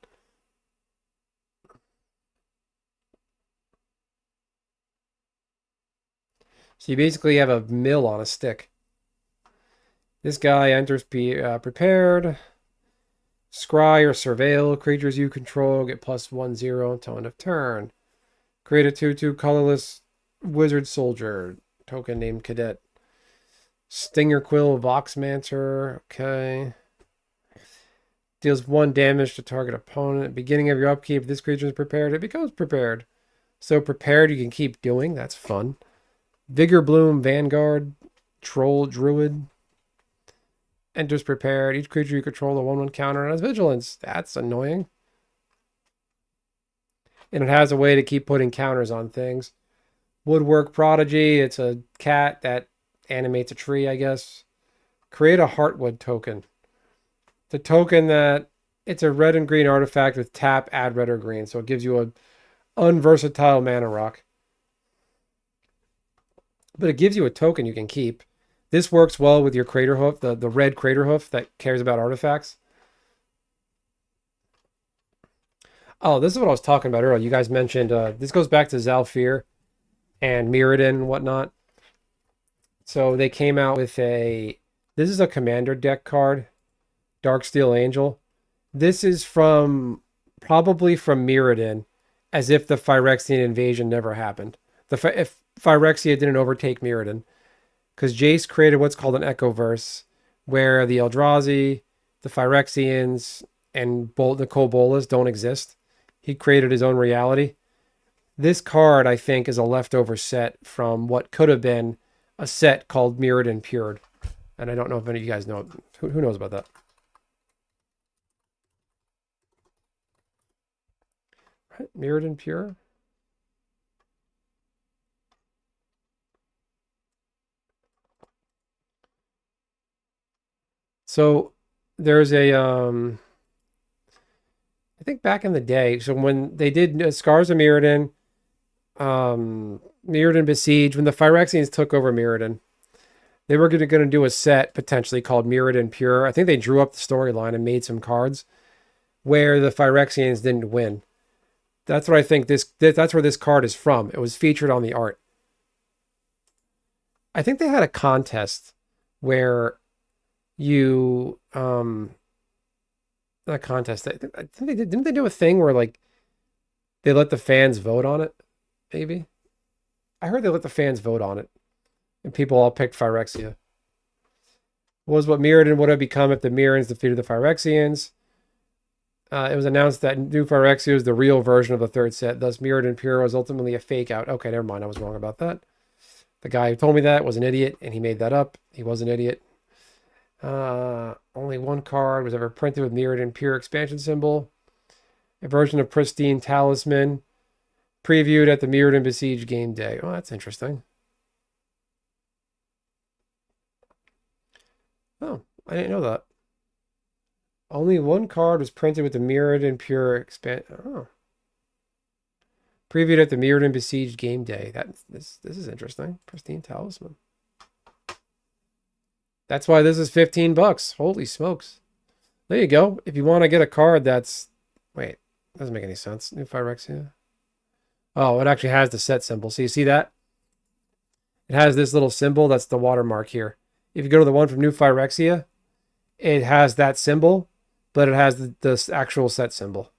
So you basically have a mill on a stick. This guy enters prepared. Scry or surveil. Creatures you control get +1/0 until end of turn. Create a 2/2 colorless wizard soldier token named Cadet. Stinger Quill Voxmancer. Okay. Deals 1 damage to target opponent. At the beginning of your upkeep, if this creature is prepared, it becomes prepared. So prepared you can keep doing. That's fun. Vigor Bloom Vanguard. Troll Druid. Enters prepared. Each creature you control a 1/1 counter and has vigilance. That's annoying. And it has a way to keep putting counters on things. Woodwork Prodigy. It's a cat that animates a tree, I guess. Create a Heartwood token. It's a token that it's a red and green artifact with tap, add red or green. So it gives you a unversatile mana rock. But it gives you a token you can keep. This works well with your Crater Hoof, the red Crater Hoof that cares about artifacts. Oh, this is what I was talking about earlier. You guys mentioned, this goes back to Zalfir. and Mirrodin and whatnot. So they came out with this is a commander deck card, Darksteel Angel. This is probably from Mirrodin, as if the Phyrexian invasion never happened. If Phyrexia didn't overtake Mirrodin, because Jace created what's called an Echoverse, where the Eldrazi, the Phyrexians, and the Kobolas don't exist. He created his own reality. This card, I think, is a leftover set from what could have been a set called Mirrodin Pured. And I don't know if any of you guys know. Who knows about that? Right? Mirrodin Pure? So there's I think back in the day, so when they did Scars of Mirrodin, Mirrodin Besiege, when the Phyrexians took over Mirrodin, they were going to do a set potentially called Mirrodin Pure. I think they drew up the storyline and made some cards where the Phyrexians didn't win. That's what I think that's where this card is from. It was featured on the art. I think they had a contest where you not a contest. I think they did. Didn't they do a thing where like they let the fans vote on it? Maybe. I heard they let the fans vote on it, and people all picked Phyrexia. Was what Mirrodin would have become if the Mirrans defeated the Phyrexians. It was announced that New Phyrexia is the real version of the third set. Thus, Mirrodin Pure was ultimately a fake out. Okay, never mind. I was wrong about that. The guy who told me that was an idiot, and he made that up. He was an idiot. Only one card was ever printed with Mirrodin Pure expansion symbol. A version of Pristine Talisman previewed at the Mirrodin Besiege game day. Oh, that's interesting. Oh, I didn't know that. Only one card was printed with the Mirrodin Pure Oh. Previewed at the Mirrodin Besiege game day. This is interesting. Pristine Talisman. That's why this is $15. Holy smokes. There you go. If you want to get a card that's... Wait, doesn't make any sense. New Phyrexia. Oh, it actually has the set symbol. So you see that? It has this little symbol. That's the watermark here. If you go to the one from New Phyrexia, it has that symbol, but it has the actual set symbol.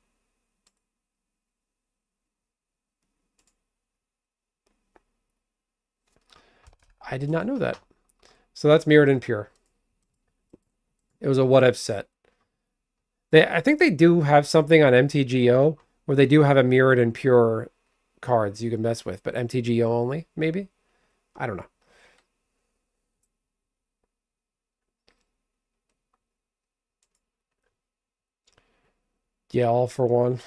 I did not know that. So that's Mirrodin Pure. It was a what if set. I think they do have something on MTGO where they do have a Mirrodin Pure cards you can mess with, but MTGO only, maybe? I don't know. Yeah, all for one.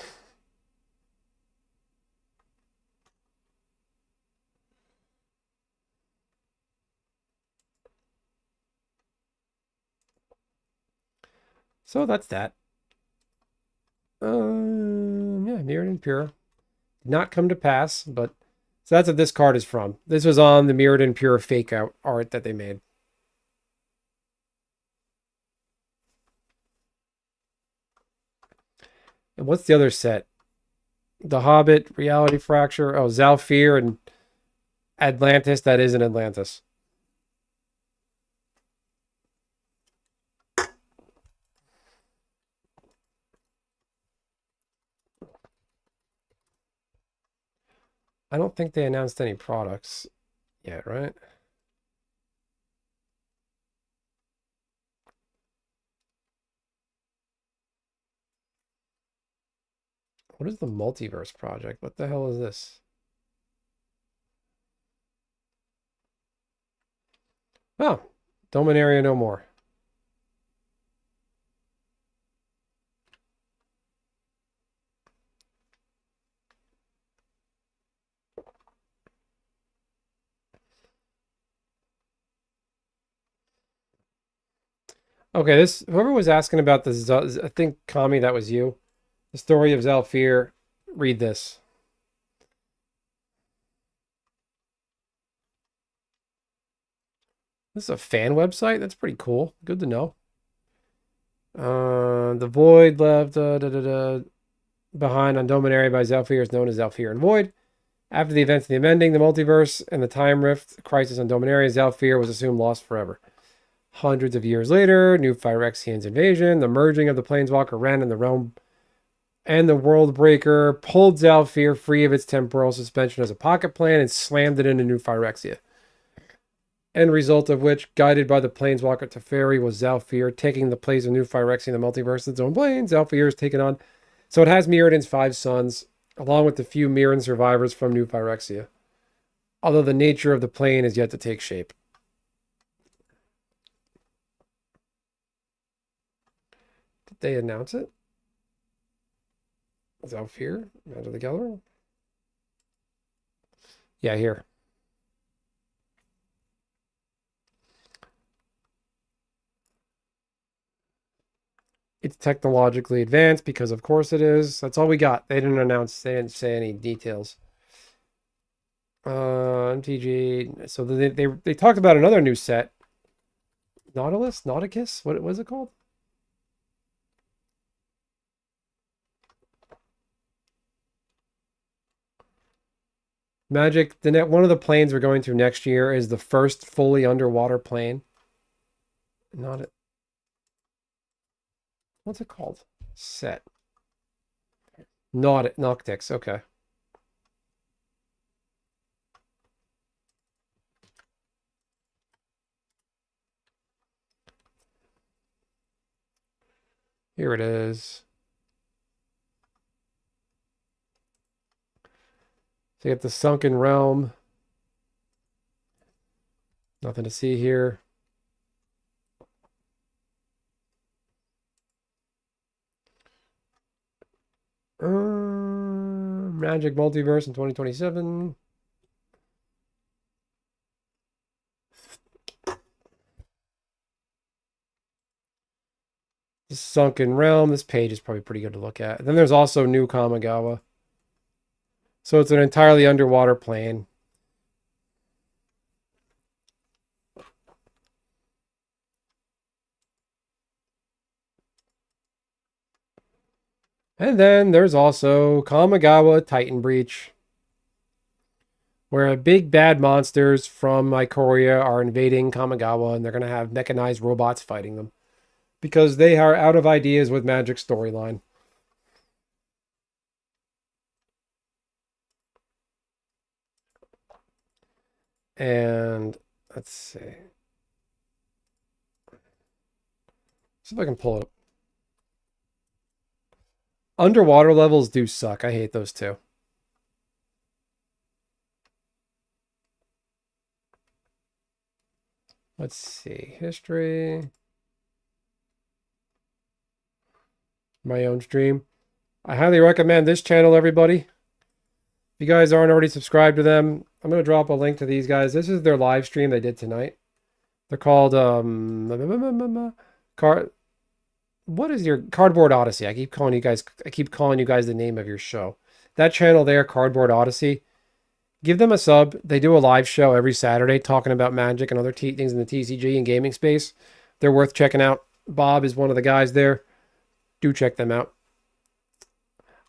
So that's that. Yeah, Mirrodin Pure. Not come to pass, but so that's what this card is from. This was on the Mirrodin Pure fake out art that they made. And what's the other set? The Hobbit, Reality Fracture. Oh, Zalfir and Atlantis. That isn't Atlantis. I don't think they announced any products yet, right? What is the Multiverse Project? What the hell is this? Oh, Dominaria no more. Okay, whoever was asking about this, I think Kami, that was you. The story of Zalfir. Read this. This is a fan website. That's pretty cool. Good to know. The Void left behind on Dominaria by Zalfir is known as Zalfir and Void. After the events of the Amending, the Multiverse, and the Time Rift crisis on Dominaria, Zalfir was assumed lost forever. Hundreds of years later, new Phyrexian's invasion, the merging of the Planeswalker Wrenn and the Realm and the World Breaker pulled Zalfir free of its temporal suspension as a pocket plan and slammed it into New Phyrexia. End result of which, guided by the Planeswalker Teferi, was Zalfir taking the place of New Phyrexia in the multiverse in its own plane. Zalfir is taken on. So it has Mirrodin's 5 sons, along with the few Mirrodin survivors from New Phyrexia. Although the nature of the plane is yet to take shape. Did they announce it? Zalfir, Magic of the Gathering? Yeah, here. It's technologically advanced because of course it is. That's all we got. They didn't say any details. MTG. So they talked about another new set. Nauticus? What was it called? Magic, one of the planes we're going through next year is the first fully underwater plane. What's it called? Set. Noctix, okay. Here it is. So you get the Sunken Realm. Nothing to see here. Magic Multiverse in 2027. The Sunken Realm. This page is probably pretty good to look at. And then there's also New Kamigawa. So it's an entirely underwater plane. And then there's also Kamigawa Titan Breach, where big bad monsters from Ikoria are invading Kamigawa, and they're going to have mechanized robots fighting them because they are out of ideas with Magic storyline. And let's see. See if I can pull it up. Underwater levels do suck. I hate those too. Let's see. History. My own stream. I highly recommend this channel, everybody. If you guys aren't already subscribed to them, I'm going to drop a link to these guys. This is their live stream they did tonight. They're called what is your Cardboard Odyssey? I keep calling you guys the name of your show. That channel there, Cardboard Odyssey. Give them a sub. They do a live show every Saturday talking about Magic and other things in the TCG and gaming space. They're worth checking out. Bob is one of the guys there. Do check them out.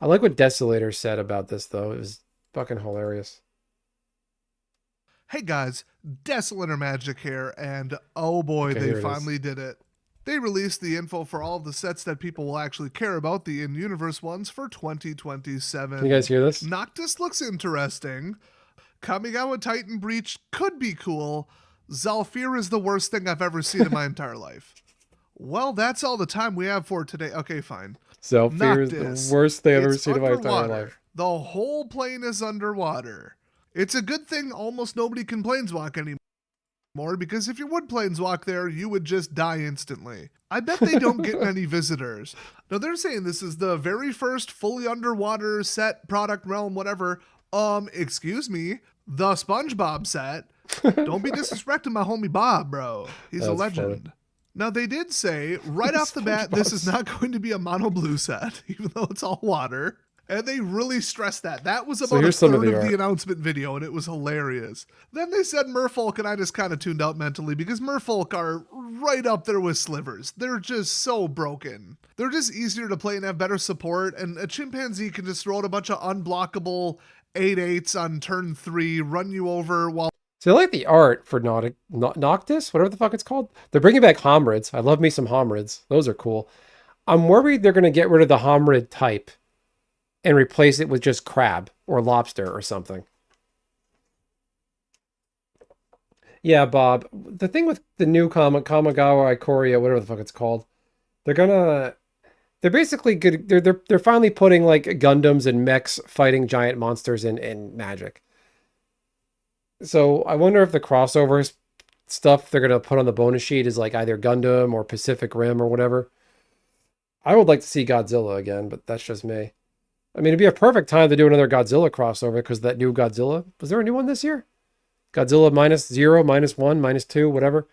I like what Desolator said about this, though. It was fucking hilarious. Hey guys, Desolator Magic here, and oh boy, Okay, they finally did it. They released the info for all of the sets that people will actually care about, the in-universe ones, for 2027. Can you guys hear this? Noctis looks interesting. Kamigawa Titan Breach could be cool. Zalfir is the worst thing I've ever seen in my entire life. Well, that's all the time we have for today. Okay, fine. Zalfir is the worst thing I've ever seen in my entire underwater. life. The whole plane is underwater. It's a good thing almost nobody can planeswalk anymore, because if you would planeswalk there, you would just die instantly. I bet they don't get many visitors. Now, they're saying this is the very first fully underwater set, product, realm, whatever. Excuse me, the SpongeBob set. Don't be disrespecting my homie Bob, bro. He's a legend. Funny. Now, they did say right off the bat, this is not going to be a mono blue set, even though it's all water. And they really stressed that. That was about a third of the announcement video, and it was hilarious. Then they said Merfolk, and I just kind of tuned out mentally, because Merfolk are right up there with Slivers. They're just so broken. They're just easier to play and have better support, and a chimpanzee can just throw out a bunch of unblockable 8/8s on turn 3, run you over while So I like the art for Noctis, whatever the fuck it's called. They're bringing back Homrids. I love me some Homrids. Those are cool. I'm worried they're going to get rid of the Homrid type and replace it with just crab or lobster or something. Yeah, Bob. The thing with the new Kamigawa Ikoria, whatever the fuck it's called, they're basically good. They're finally putting like Gundams and mechs fighting giant monsters in Magic. So I wonder if the crossovers stuff they're gonna put on the bonus sheet is like either Gundam or Pacific Rim or whatever. I would like to see Godzilla again, but that's just me. I mean, it'd be a perfect time to do another Godzilla crossover because that new Godzilla, was there a new one this year? Godzilla -0, -1, -2, whatever.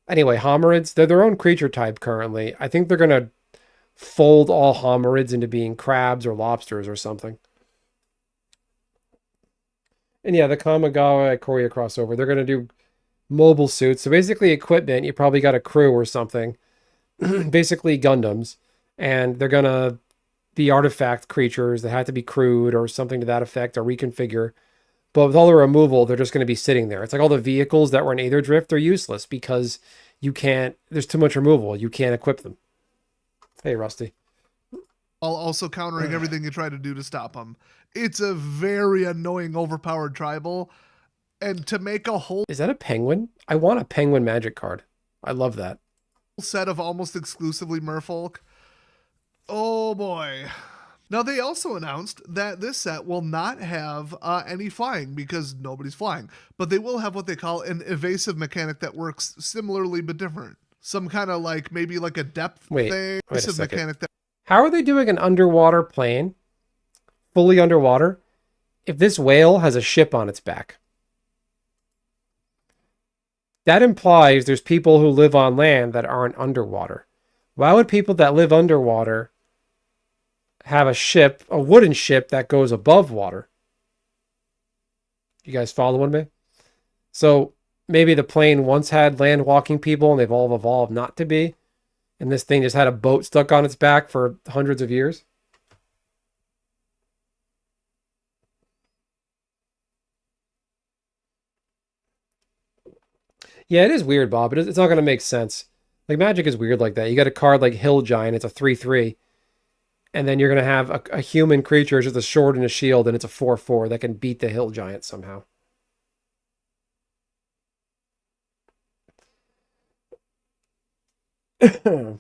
Anyway, Homerids, they're their own creature type currently. I think they're gonna fold all Homerids into being crabs or lobsters or something. And yeah, the Kamigawa Korea crossover, they're gonna do mobile suits. So basically equipment, you probably got a crew or something. Basically Gundams. And they're gonna be artifact creatures that have to be crewed or something to that effect or reconfigure. But with all the removal, they're just going to be sitting there. It's like all the vehicles that were in Aether Drift are useless because you can't, there's too much removal. You can't equip them. Hey, Rusty. also countering everything you try to do to stop them. It's a very annoying, overpowered tribal. And to make a whole Is that a penguin? I want a penguin magic card. I love that. set of almost exclusively merfolk, oh boy. Now, they also announced that this set will not have any flying because nobody's flying, but they will have what they call an evasive mechanic that works similarly but different. Some kind of like maybe like a depth Wait thing. a Evasive second. mechanic that How are they doing an underwater plane, fully underwater, if this whale has a ship on its back? That implies there's people who live on land that aren't underwater. Why would people that live underwater have a ship, a wooden ship that goes above water? You guys following me? So maybe the plane once had land walking people and they've all evolved not to be. And this thing just had a boat stuck on its back for hundreds of years. Yeah, it is weird, Bob. It's not going to make sense. Like Magic is weird like that. You got a card like Hill Giant, it's a 3/3. And then you're going to have a human creature, it's just a sword and a shield, and it's a 4/4 that can beat the Hill Giant somehow. The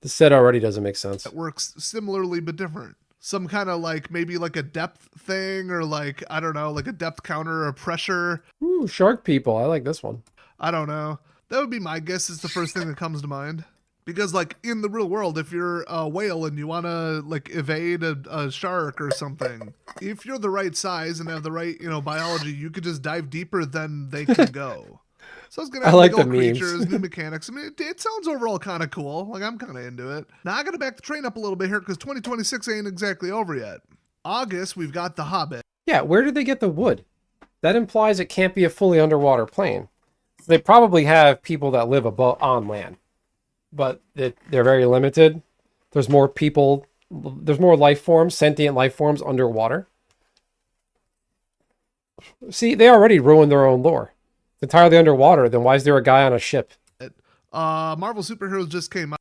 set already doesn't make sense. works similarly but different. Some kind of like maybe like a depth thing or like, I don't know, like a depth counter or pressure. Ooh, shark people. I like this one. I don't know. That would be my guess. Is the first thing that comes to mind. Because like in the real world, if you're a whale and you want to like evade a shark or something, if you're the right size and have the right, biology, you could just dive deeper than they can go. So it's gonna have I like big old the memes. creatures, new mechanics. I mean, it sounds overall kind of cool. Like I'm kind of into it. Now I gotta back the train up a little bit here because 2026 ain't exactly over yet. August, we've got The Hobbit. Yeah, where did they get the wood? That implies it can't be a fully underwater plane. They probably have people that live above on land, but they're very limited. There's more people, there's more life forms, sentient life forms underwater. See, they already ruined their own lore. It's entirely underwater, then why is there a guy on a ship? Marvel Superheroes just came out.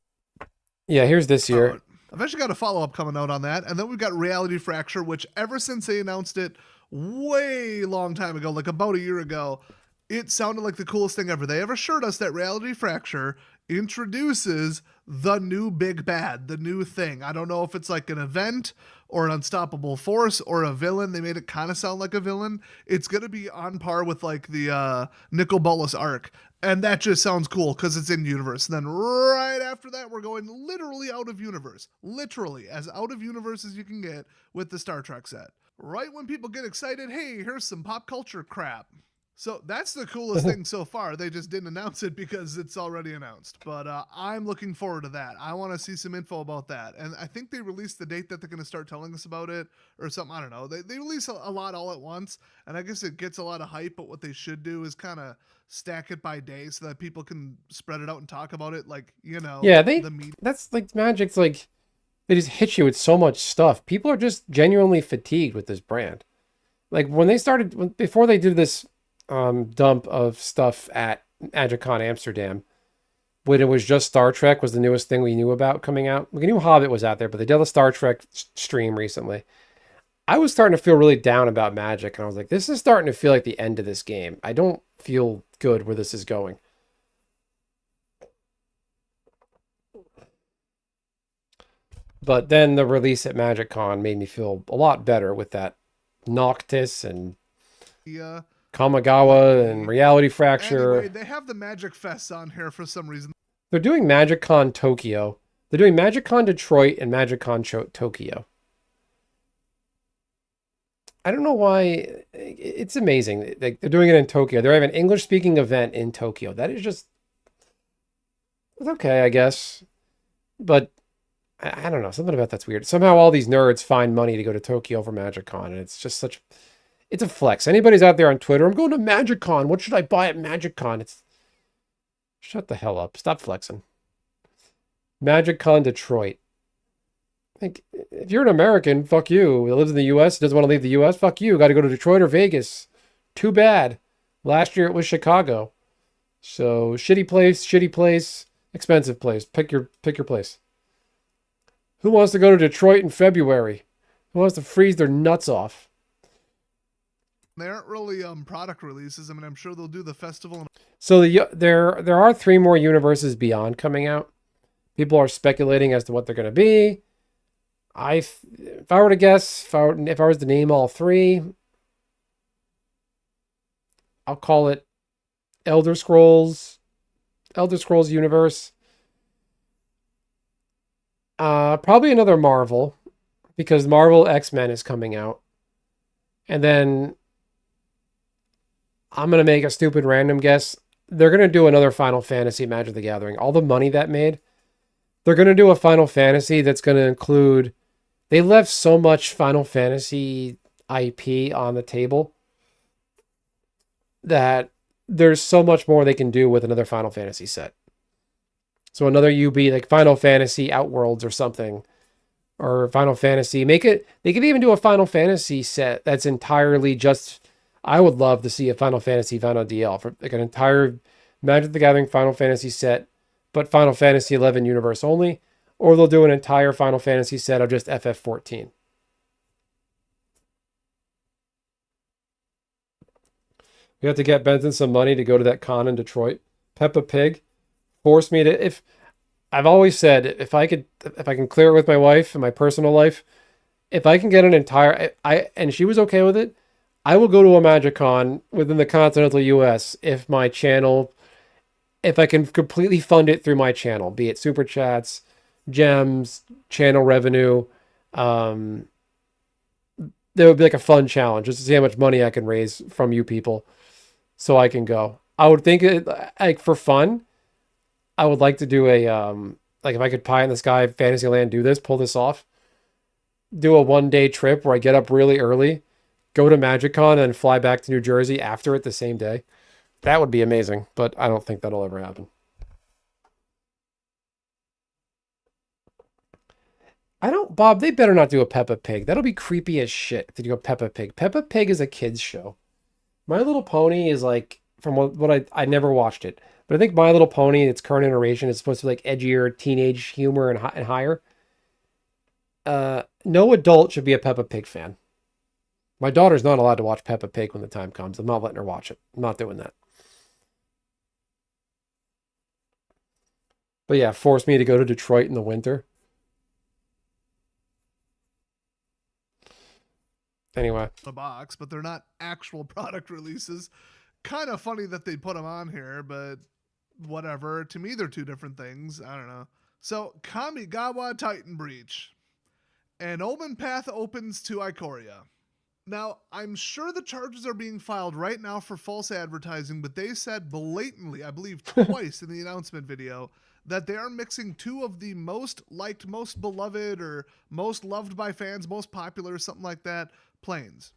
Yeah, here's this year. I've actually got a follow-up coming out on that. And then we've got Reality Fracture, which ever since they announced it way long time ago, like about a year ago, it sounded like the coolest thing ever. They ever assured us that Reality Fracture introduces the new big bad, the new thing. I don't know if it's like an event or an unstoppable force or a villain. They made it kind of sound like a villain. It's going to be on par with like the Nicol Bolas arc. And that just sounds cool because it's in universe. And then right after that, we're going literally out of universe. Literally as out of universe as you can get with the Star Trek set. Right when people get excited, hey, here's some pop culture crap. So that's the coolest thing so far. They just didn't announce it because it's already announced. But I'm looking forward to that. I want to see some info about that. And I think they released the date that they're going to start telling us about it or something. I don't know. They release a lot all at once. And I guess it gets a lot of hype. But what they should do is kind of stack it by day so that people can spread it out and talk about it. Like, Yeah, the media. that's like Magic's like, They just hit you with so much stuff. People are just genuinely fatigued with this brand. Like when they started, before they did this dump of stuff at MagicCon Amsterdam, when it was just Star Trek was the newest thing we knew about coming out. We knew Hobbit was out there, but they did a Star Trek stream recently. I was starting to feel really down about Magic, and I was like, this is starting to feel like the end of this game. I don't feel good where this is going. But then the release at MagicCon made me feel a lot better with that Noctis and Yeah. Kamigawa and Reality Fracture. Anyway, they have the Magic Fest on here for some reason. They're doing MagicCon Tokyo. They're doing MagicCon Detroit and MagicCon Tokyo. I don't know why. It's amazing. They're doing it in Tokyo. They're having an English-speaking event in Tokyo. That is just... It's okay, I guess. But I don't know. Something about that's weird. Somehow all these nerds find money to go to Tokyo for MagicCon, and it's just such... It's a flex. Anybody's out there on Twitter, I'm going to MagicCon. What should I buy at MagicCon? It's... Shut the hell up. Stop flexing. MagicCon Detroit. Like, if you're an American, fuck you. Who lives in the U.S., doesn't want to leave the U.S., fuck you. Got to go to Detroit or Vegas. Too bad. Last year it was Chicago. So, shitty place, expensive place. Pick your place. Who wants to go to Detroit in February? Who wants to freeze their nuts off? They aren't really product releases. I mean, I'm sure they'll do the festival. So there are 3 more Universes Beyond coming out. People are speculating as to what they're going to be. If I were to guess, if I was to name all 3, I'll call it Elder Scrolls Universe. Probably another Marvel, because Marvel X-Men is coming out. And then I'm going to make a stupid random guess. They're going to do another Final Fantasy Magic the Gathering. All the money that made, they're going to do a Final Fantasy that's going to include... They left so much Final Fantasy IP on the table that there's so much more they can do with another Final Fantasy set. So another UB, like Final Fantasy Outworlds or something. Or Final Fantasy. They could even do a Final Fantasy set that's entirely just... I would love to see a Final Fantasy Final DL for like an entire Magic the Gathering Final Fantasy set, but Final Fantasy 11 universe only, or they'll do an entire Final Fantasy set of just FF14. We have to get Benson some money to go to that con in Detroit. Peppa Pig forced me to... I've always said if I can clear it with my wife in my personal life, if I can get an entire... and she was okay with it, I will go to a MagicCon within the continental US if my channel, if I can completely fund it through my channel, be it super chats, gems, channel revenue. There would be like a fun challenge just to see how much money I can raise from you people so I can go. I would think like for fun, I would like to do a, like if I could pie in the sky Fantasyland, pull this off, do a 1-day trip where I get up really early, go to MagicCon and fly back to New Jersey after it the same day. That would be amazing, but I don't think that'll ever happen. Bob, they better not do a Peppa Pig. That'll be creepy as shit if they do a Peppa Pig. Peppa Pig is a kid's show. My Little Pony is like, from what I never watched it, but I think My Little Pony, its current iteration, is supposed to be like edgier teenage humor and higher. No adult should be a Peppa Pig fan. My daughter's not allowed to watch Peppa Pig when the time comes. I'm not letting her watch it. I'm not doing that. But yeah, force me to go to Detroit in the winter. Anyway. The box, but they're not actual product releases. Kind of funny that they put them on here, but whatever. To me, they're 2 different things. I don't know. So, Kamigawa Titan Breach. And Omen Path opens to Ikoria. Now, I'm sure the charges are being filed right now for false advertising, but they said blatantly, I believe twice in the announcement video, that they are mixing 2 of the most liked, most beloved, or most loved by fans, most popular, something like that, planes.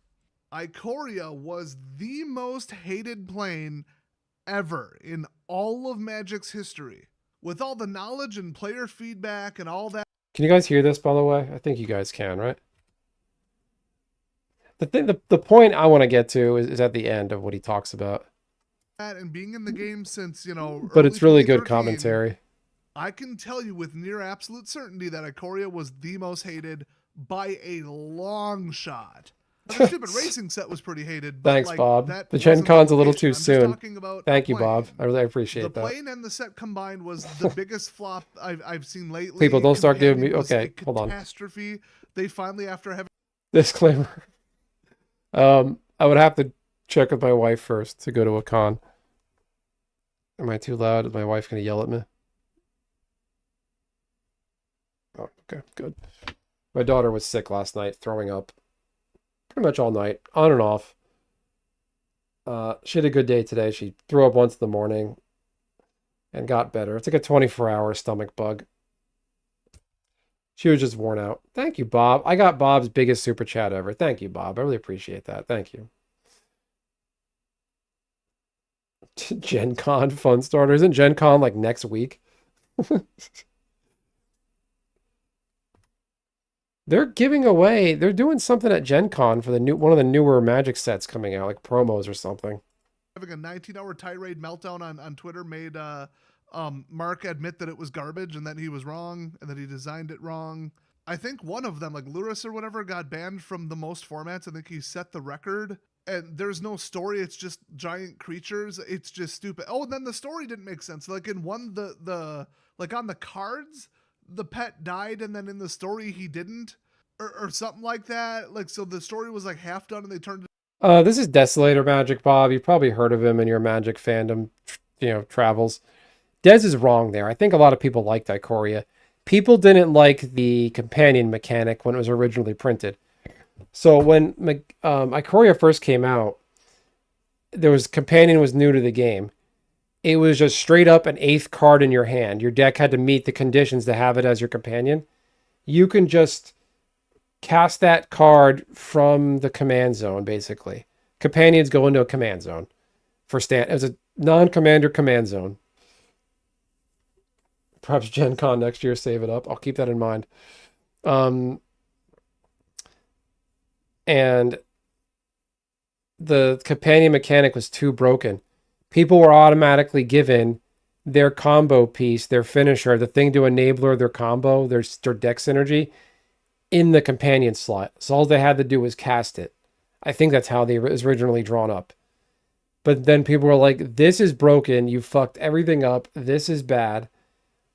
Ikoria was the most hated plane ever in all of Magic's history. With all the knowledge and player feedback and all that, Can you guys hear this, by the way? I think you guys can, right? The point I want to get to is at the end of what he talks about. And being in the game since, But early it's really good 2013, commentary. I can tell you with near absolute certainty that Ikoria was the most hated by a long shot. The stupid racing set was pretty hated, but Thanks, like, Bob. that The Gen wasn't Con's a the little location. too I'm soon. just talking about Thank a you, Bob. plane. I really The appreciate that. plane and the set combined was the biggest flop I've seen lately. People, don't start giving me... Companion was Okay, a hold on. catastrophe. They finally, after having Disclaimer. I would have to check with my wife first to go to a con. Am I too loud? Is my wife going to yell at me? Oh, okay, good. My daughter was sick last night, throwing up pretty much all night, on and off. She had a good day today. She threw up once in the morning and got better. It's like a 24-hour stomach bug. She was just worn out. Thank you, Bob. I got Bob's biggest super chat ever. Thank you, Bob. I really appreciate that. Thank you. Gen Con fun starter. Isn't Gen Con like next week? They're giving away, they're doing something at Gen Con for one of the newer Magic sets coming out, like promos or something. having a 19-hour tirade meltdown on Twitter made Mark admit that it was garbage and that he was wrong and that he designed it wrong. I think one of them, like Luris or whatever, got banned from the most formats. I think he set the record. And there's no story. It's just giant creatures. It's just stupid. Oh, and then the story didn't make sense. Like in one, the like on the cards, the pet died, and then in the story he didn't, or something like that. Like, so the story was like half done, and they turned it. This is Desolator Magic, Bob. You've probably heard of him in your Magic fandom, travels. Dez is wrong there. I think a lot of people liked Ikoria. People didn't like the companion mechanic when it was originally printed. So when Ikoria first came out, companion was new to the game. It was just straight up an 8th card in your hand. Your deck had to meet the conditions to have it as your companion. You can just cast that card from the command zone, basically. Companions go into a command zone. It was a non-commander command zone. Perhaps Gen Con next year, save it up. I'll keep that in mind. And the companion mechanic was too broken. People were automatically given their combo piece, their finisher, the thing to enabler their combo, their deck synergy, in the companion slot. So all they had to do was cast it. I think that's how it was originally drawn up. But then people were like, this is broken. You fucked everything up. This is bad.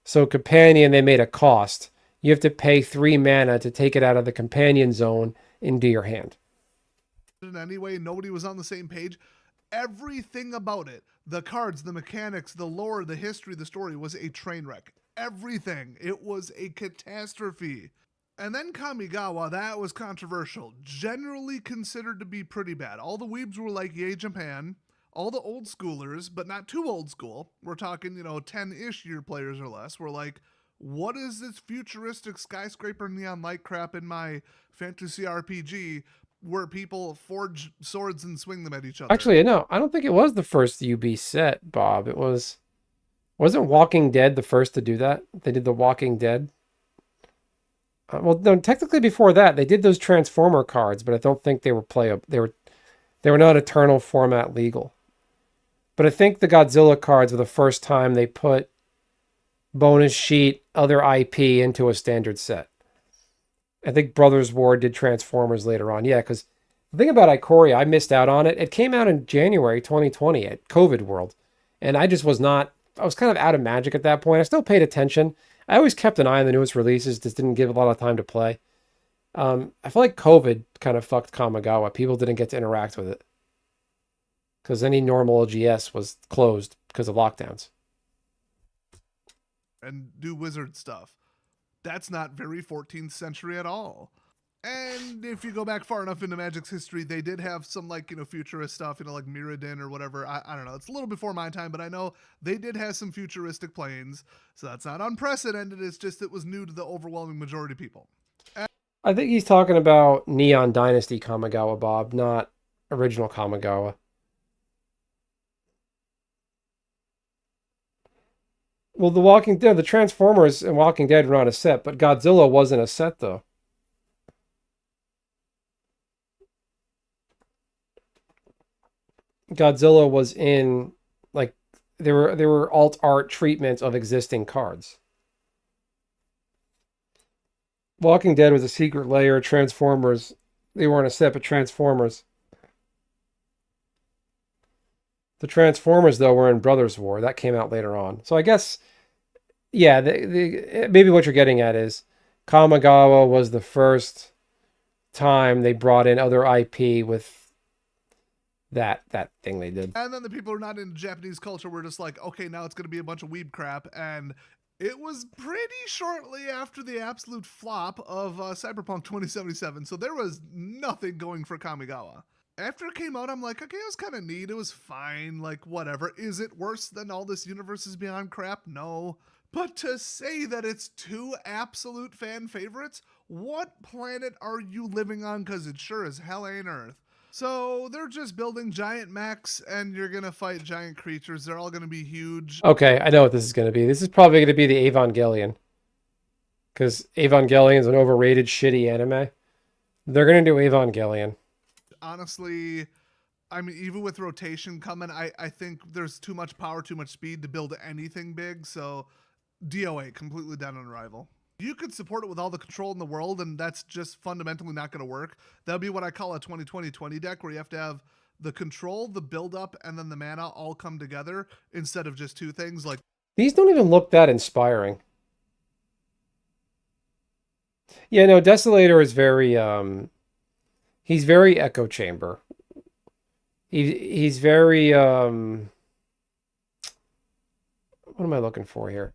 So companion, they made a cost. You have to pay 3 mana to take it out of the companion zone into your hand. Anyway, nobody was on the same page. Everything about it, the cards, the mechanics, the lore, the history, the story, was a train wreck. Everything. It was a catastrophe. And then Kamigawa, that was controversial. Generally considered to be pretty bad. All the weebs were like, yay, Japan. All the old schoolers, but not too old school, we're talking, 10-ish year players or less, were like, what is this futuristic skyscraper neon light crap in my fantasy RPG where people forge swords and swing them at each other? Actually, no, I don't think it was the first UB set, Bob. Wasn't Walking Dead the first to do that? They did the Walking Dead. Well, no, technically before that, they did those Transformer cards, but I don't think they were playable. They were not Eternal format legal. But I think the Godzilla cards were the first time they put bonus sheet, other IP into a standard set. I think Brothers War did Transformers later on. Yeah, because the thing about Ikoria, I missed out on it. It came out in January 2020 at COVID World. And I was kind of out of Magic at that point. I still paid attention. I always kept an eye on the newest releases, just didn't give a lot of time to play. I feel like COVID kind of fucked Kamigawa. People didn't get to interact with it. Because any normal OGS was closed because of lockdowns. And do wizard stuff. That's not very 14th century at all. And if you go back far enough into Magic's history, they did have some futurist stuff, like Mirrodin or whatever. I don't know. It's a little before my time, but I know they did have some futuristic planes. So that's not unprecedented. It's just it was new to the overwhelming majority of people. I think he's talking about Neon Dynasty Kamigawa, Bob, not original Kamigawa. Well, The Walking Dead, the Transformers and Walking Dead were on a set, but Godzilla wasn't a set though. Godzilla was in like there were alt art treatments of existing cards. Walking Dead was a Secret LAIR. Transformers, they weren't a set, but Transformers. The Transformers though were in Brothers War. That came out later on. So I guess yeah, maybe what you're getting at is Kamigawa was the first time they brought in other IP with that thing they did. And then the people who are not in Japanese culture were just like, okay, now it's going to be a bunch of weeb crap. And it was pretty shortly after the absolute flop of Cyberpunk 2077. So there was nothing going for Kamigawa. After it came out, I'm like, okay, it was kind of neat. It was fine. Like, whatever. Is it worse than all this Universes Beyond crap? No. But to say that it's two absolute fan favorites, what planet are you living on? Because it sure as hell ain't Earth. So they're just building giant mechs, and you're going to fight giant creatures. They're all going to be huge. Okay, I know what this is going to be. This is probably going to be the Evangelion. Because Evangelion is an overrated, shitty anime. They're going to do Evangelion. Honestly, I mean, even with rotation coming, I think there's too much power, too much speed to build anything big. So DOA, completely dead on arrival. You could support it with all the control in the world, and that's just fundamentally not going to work. That'll be what I call a 20-20-20 deck, where you have to have the control, the build-up, and then the mana all come together instead of just two things. Like These don't even look that inspiring. Yeah, no, Desolator is very he's very echo chamber. He's very what am I looking for here?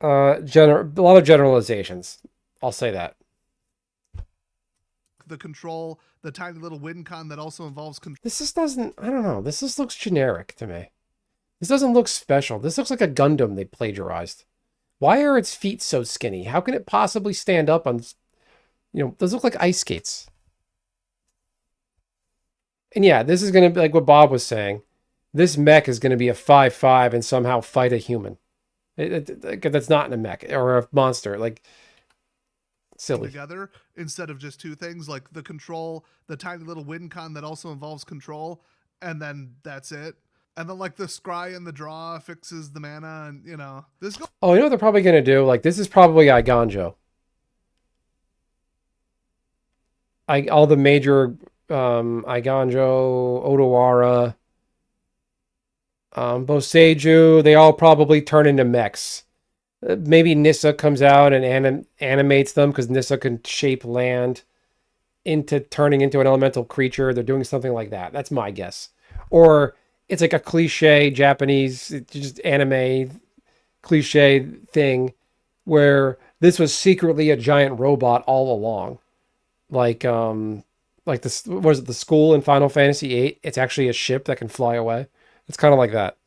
A lot of generalizations. I'll say that. the control, the tiny little win con that also involves control. This just doesn't, I don't know. This just looks generic to me. This doesn't look special. This looks like a Gundam they plagiarized. Why are its feet so skinny? How can it possibly stand up on, those look like ice skates. And yeah, this is going to be like what Bob was saying. This mech is going to be a 5/5 and somehow fight a human. That's not in a mech or a monster. Like, silly. Together instead of just two things, like the control, the tiny little win con that also involves control, and then that's it. And then like the scry and the draw fixes the mana, and this go. Oh, you know what they're probably going to do? Like, this is probably Iganjo. All the major Iganjo, Odawara, Boseiju, they all probably turn into mechs. Maybe Nissa comes out and animates them because Nissa can shape land into turning into an elemental creature. They're doing something like that. That's my guess. Or it's like a cliche Japanese, just anime cliche thing where this was secretly a giant robot all along. Like this, was it the school in Final Fantasy VIII? It's actually a ship that can fly away. It's kind of like that.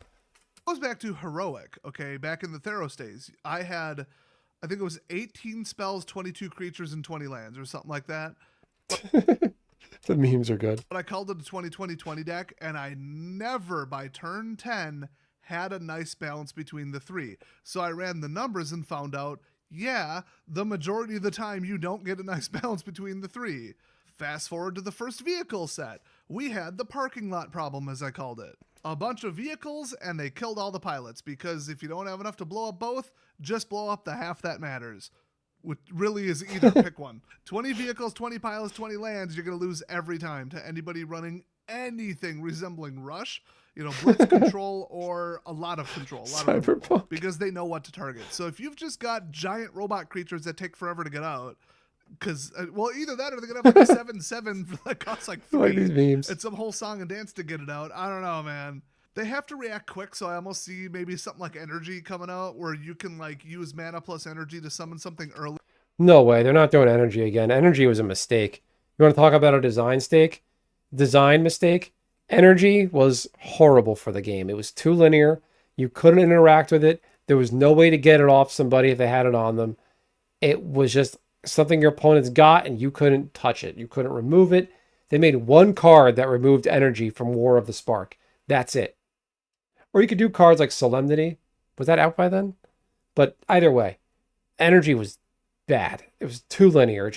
Goes back to heroic. Okay, back in the Theros days, I think it was 18 spells, 22 creatures, and 20 lands, or something like that. The memes are good. But I called it a 20-20-20 deck, and I never, by turn 10, had a nice balance between the three. So I ran the numbers and found out, yeah, the majority of the time you don't get a nice balance between the three. Fast forward to the first vehicle set. We had the parking lot problem, as I called it. A bunch of vehicles, and they killed all the pilots, because if you don't have enough to blow up both, just blow up the half that matters. Which really is either pick one. 20 vehicles, 20 pilots, 20 lands, you're going to lose every time to anybody running anything resembling Rush, Blitz control or a lot of control. Cyberpunk. Because they know what to target. So if you've just got giant robot creatures that take forever to get out, because, either that or they're going to have like a 7/7 that costs like 3. Like these memes. It's some whole song and dance to get it out. I don't know, man. They have to react quick, so I almost see maybe something like Energy coming out where you can like use mana plus energy to summon something early. No way. They're not doing Energy again. Energy was a mistake. You want to talk about a design mistake? Energy was horrible for the game. It was too linear. You couldn't interact with it. There was no way to get it off somebody if they had it on them. It was just something your opponents got and you couldn't touch it. You couldn't remove it. They made one card that removed Energy from War of the Spark. That's it. Or you could do cards like Solemnity. Was that out by then? But either way, energy was bad. It was too linear.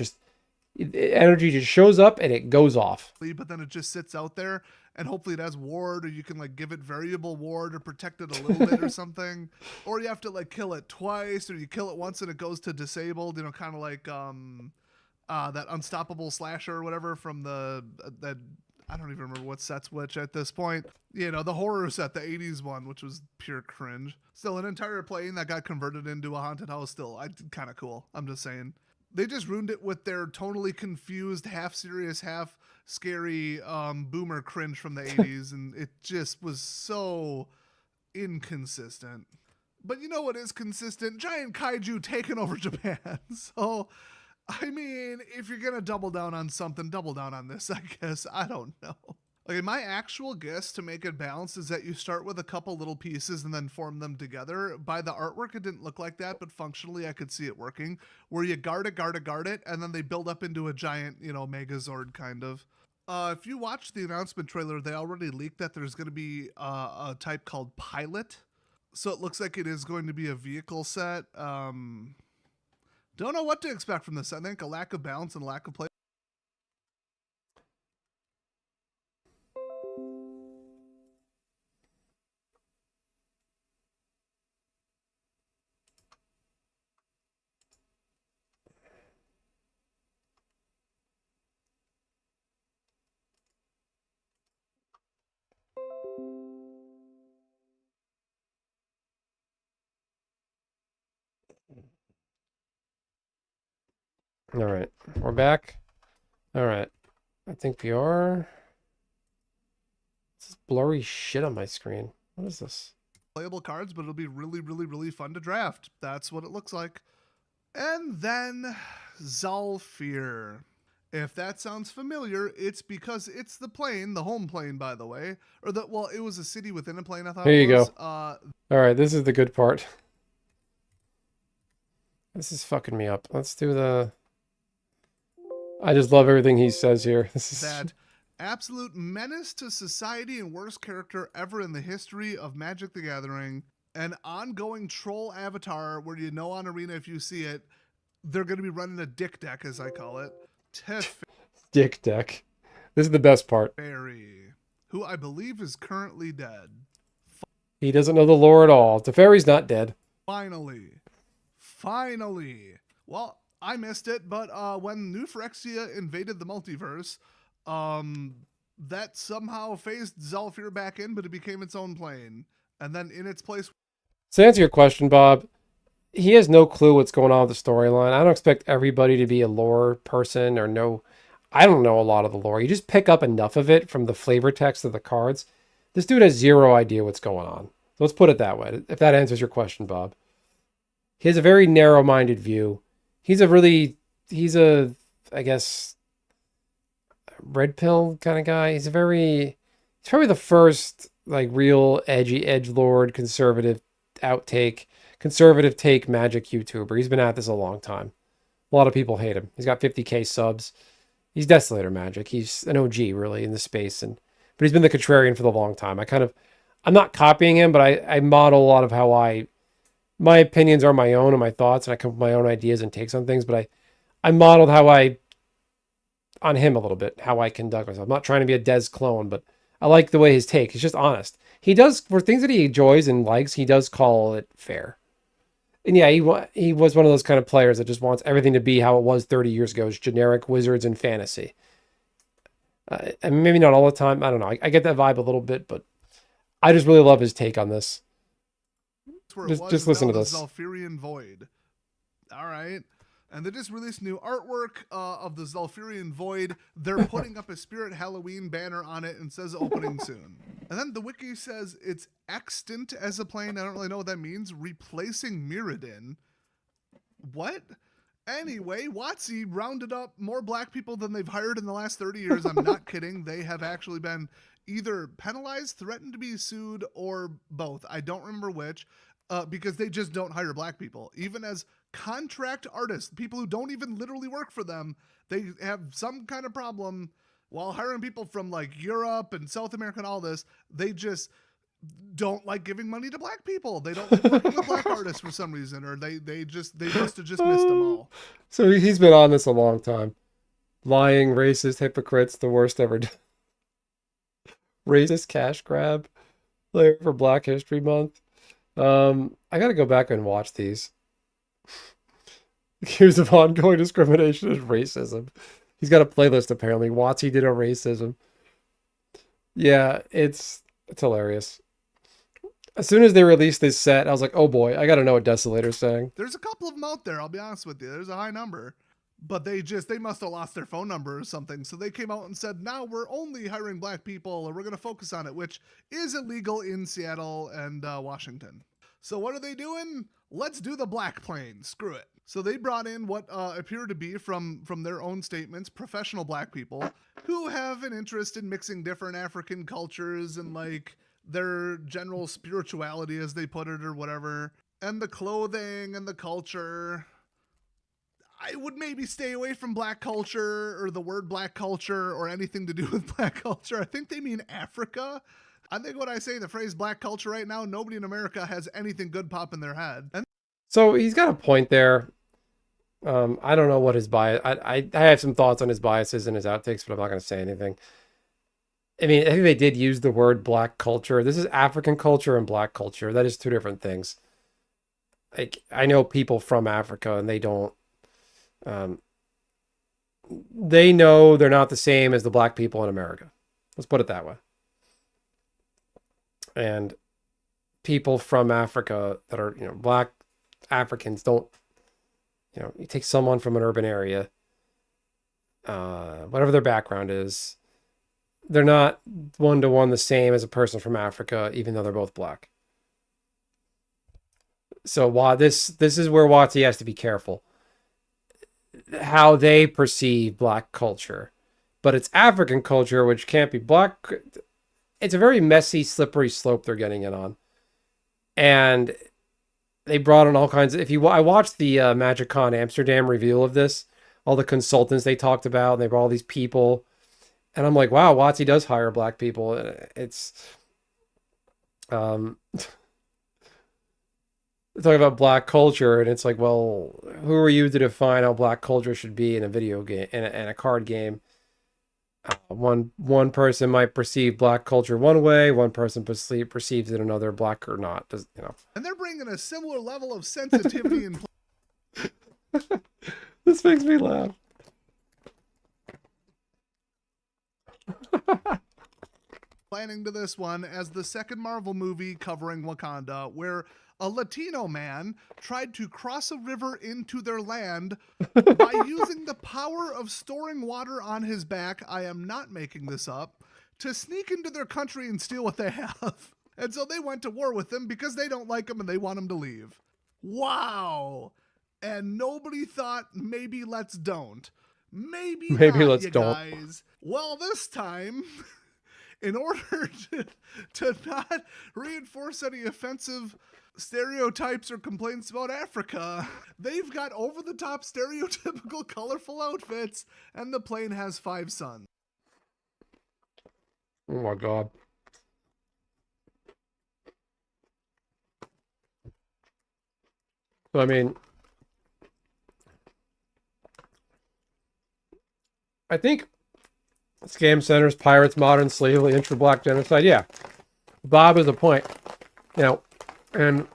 Energy just shows up and it goes off. but then it just sits out there, and hopefully it has ward, or you can like give it variable ward or protect it a little bit or something. Or you have to like kill it twice, or you kill it once and it goes to disabled, kind of like that unstoppable slasher or whatever from that I don't even remember what set's which at this point. The horror set, the 80s one, which was pure cringe. Still an entire plane that got converted into a haunted house. Still, kind of cool. I'm just saying. They just ruined it with their totally confused, half serious, half scary boomer cringe from the 80s, and it just was so inconsistent. But you know what is consistent? Giant kaiju taking over Japan. So, I mean, if you're going to double down on something, double down on this, I guess. I don't know. Okay, my actual guess to make it balanced is that you start with a couple little pieces and then form them together. By the artwork, it didn't look like that, but functionally I could see it working, where you guard it, and then they build up into a giant, Megazord kind of. If you watch the announcement trailer, they already leaked that there's going to be a type called Pilot. So it looks like it is going to be a vehicle set. Don't know what to expect from this. I think a lack of balance and lack of play. All right, we're back. All right, I think we are. This is blurry shit on my screen. What is this? Playable cards, but it'll be really, really, really fun to draft. That's what it looks like. And then Zalfir. If that sounds familiar, it's because it's the plane, the home plane, by the way. It was a city within a plane, I thought. Here you go. All right, this is the good part. This is fucking me up. Let's do the... I just love everything he says here. This is... That absolute menace to society and worst character ever in the history of Magic the Gathering. An ongoing troll avatar where on Arena if you see it, they're going to be running a dick deck, as I call it. Dick deck. This is the best part. Teferi, who I believe is currently dead. He doesn't know the lore at all. Teferi's not dead. Finally. Well, I missed it, but when New Phyrexia invaded the multiverse, that somehow phased Zalfir back in, but it became its own plane. And then in its place... So to answer your question, Bob, he has no clue what's going on with the storyline. I don't expect everybody to be a lore person or know. I don't know a lot of the lore. You just pick up enough of it from the flavor text of the cards. This dude has zero idea what's going on. So let's put it that way, if that answers your question, Bob. He has a very narrow-minded view. He's a, I guess, red pill kind of guy. He's probably the first like real edgelord conservative take Magic YouTuber. He's been at this a long time. A lot of people hate him. He's got 50K subs. He's Desolator Magic. He's an OG really in the space, but he's been the contrarian for the long time. I'm not copying him, but I model a lot of my opinions are my own and my thoughts, and I come up with my own ideas and takes on things, but I modeled on him a little bit, how I conduct myself. I'm not trying to be a Des clone, but I like the way his take. He's just honest. He does, for things that he enjoys and likes, he does call it fair. And yeah, he was one of those kind of players that just wants everything to be how it was 30 years ago. It's generic wizards and fantasy. And maybe not all the time. I don't know. I get that vibe a little bit, but I just really love his take on this. Just listen to this. Zalfirian Void. All right. And they just released new artwork of the Zalfirian Void. They're putting up a Spirit Halloween banner on it and says opening soon. And then the wiki says it's extant as a plane. I don't really know what that means. Replacing Mirrodin. What? Anyway, WotC rounded up more black people than they've hired in the last 30 years. I'm not kidding. They have actually been either penalized, threatened to be sued, or both. I don't remember which. Because they just don't hire black people. Even as contract artists, people who don't even literally work for them, they have some kind of problem while hiring people from like Europe and South America and all this. They just don't like giving money to black people. They don't like working with black artists for some reason, or they must have just missed them all. So he's been on this a long time. Lying, racist, hypocrites, the worst ever done. Racist cash grab layer for Black History Month. I gotta go back and watch these. Accused of ongoing discrimination and racism. He's got a playlist apparently. Watsy did a racism. Yeah, it's hilarious. As soon as they released this set, I was like, oh boy, I gotta know what Desolator's saying. There's a couple of them out there, I'll be honest with you. There's a high number. But they must have lost their phone number or something. So they came out and said, now we're only hiring black people, and we're going to focus on it, which is illegal in Seattle and Washington. So what are they doing? Let's do the black plane. Screw it. So they brought in what appear to be, from their own statements, professional black people who have an interest in mixing different African cultures and like their general spirituality, as they put it, or whatever, and the clothing and the culture. I would maybe stay away from black culture or the word black culture or anything to do with black culture. I think they mean Africa. I think when I say the phrase black culture right now, nobody in America has anything good pop in their head. And so he's got a point there. I don't know what his bias. I have some thoughts on his biases and his outtakes, but I'm not going to say anything. I mean, I think they did use the word black culture. This is African culture and black culture. That is two different things. Like, I know people from Africa and they don't. They know they're not the same as the black people in America. Let's put it that way. And people from Africa that are, black Africans don't, you take someone from an urban area, whatever their background is, they're not one-to-one the same as a person from Africa, even though they're both black. So this is where Watsy has to be careful. How they perceive black culture, but it's African culture, which can't be black. It's a very messy, slippery slope they're getting in on, and they brought in all kinds of. I watched the MagicCon Amsterdam reveal of this, all the consultants they talked about, and they brought all these people, and I'm like, wow, Watsy does hire black people. It's talking about black culture, and it's like, well, who are you to define how black culture should be in a video game, in a card game? One person might perceive black culture one way, one person perceives it another, black or not. And they're bringing a similar level of sensitivity and This makes me laugh. planning to this one as the second Marvel movie covering Wakanda, where a Latino man tried to cross a river into their land by using the power of storing water on his back, I am not making this up, to sneak into their country and steal what they have. And so they went to war with them because they don't like him and they want him to leave. Wow. And nobody thought, maybe let's don't. Maybe not, let's don't. guys. Well, this time, in order to not reinforce any offensive stereotypes or complaints about Africa, they've got over-the-top stereotypical colorful outfits, and the plane has 5 suns. Oh my god. So, I mean, I think scam centers, pirates, modern slavery, intra-black genocide. Yeah, Bob is a point. And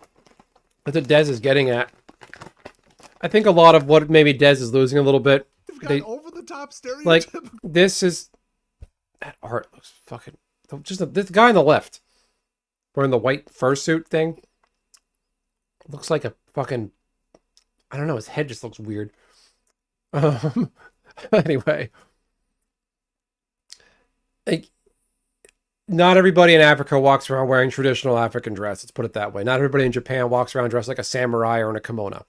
that's what Dez is getting at. I think a lot of what maybe Dez is losing a little bit. They've got over-the-top stereotypical. Like, this is... That art looks fucking... this guy on the left, wearing the white fursuit thing, looks like a fucking... I don't know, his head just looks weird. Anyway. Like, not everybody in Africa walks around wearing traditional African dress. Let's put it that way. Not everybody in Japan walks around dressed like a samurai or in a kimono.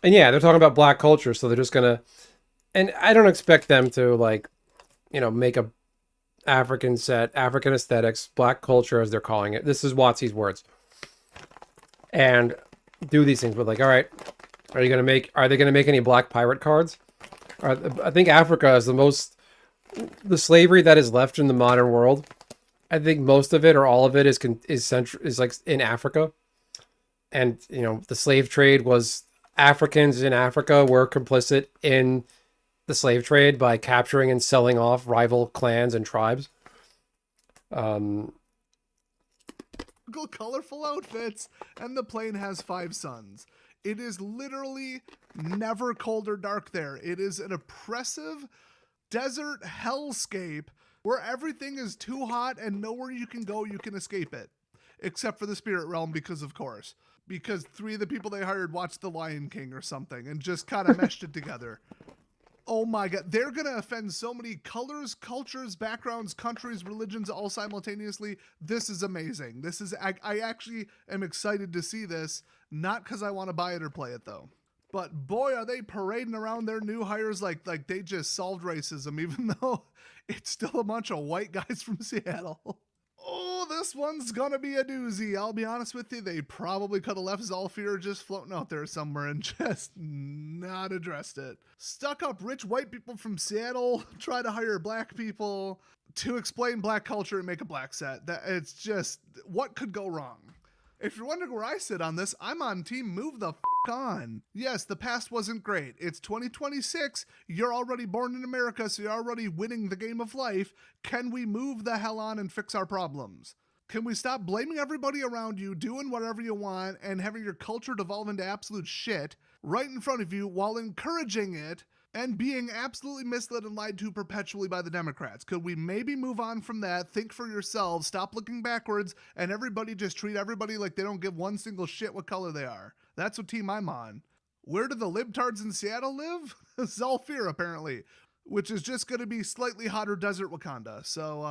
And yeah, they're talking about black culture, so they're just going to... And I don't expect them to, like, make a African set, African aesthetics, black culture, as they're calling it. This is Watsy's words. And do these things, but like, all right, are they going to make any black pirate cards? I think Africa is the slavery that is left in the modern world. I think most of it or all of it is like in Africa, and the slave trade was Africans in Africa were complicit in the slave trade by capturing and selling off rival clans and tribes. Um, Colorful outfits, and the plane has 5 suns. It is literally never cold or dark there. It is an oppressive desert hellscape where everything is too hot and nowhere you can go you can escape it. Except for the spirit realm, because 3 of the people they hired watched The Lion King or something and just kind of meshed it together. Oh my god, they're gonna offend so many colors, cultures, backgrounds, countries, religions all simultaneously. This is amazing. I actually am excited to see this, not because I want to buy it or play it though. But boy, are they parading around their new hires like they just solved racism, even though it's still a bunch of white guys from Seattle. Oh, this one's gonna be a doozy. I'll be honest with you, they probably could have left Zolfir just floating out there somewhere and just not addressed it. Stuck up rich white people from Seattle try to hire black people to explain black culture and make a black set. It's just, what could go wrong? If you're wondering where I sit on this, I'm on team move the on. Yes, the past wasn't great. It's 2026. You're already born in America, so you're already winning the game of life. Can we move the hell on and fix our problems? Can we stop blaming everybody around you, doing whatever you want, and having your culture devolve into absolute shit right in front of you while encouraging it and being absolutely misled and lied to perpetually by the Democrats? Could we maybe move on from that, think for yourselves, stop looking backwards, and everybody just treat everybody like they don't give one single shit what color they are? That's what team I'm on. Where do the libtards in Seattle live? Zolfir, apparently, which is just going to be slightly hotter desert Wakanda. So,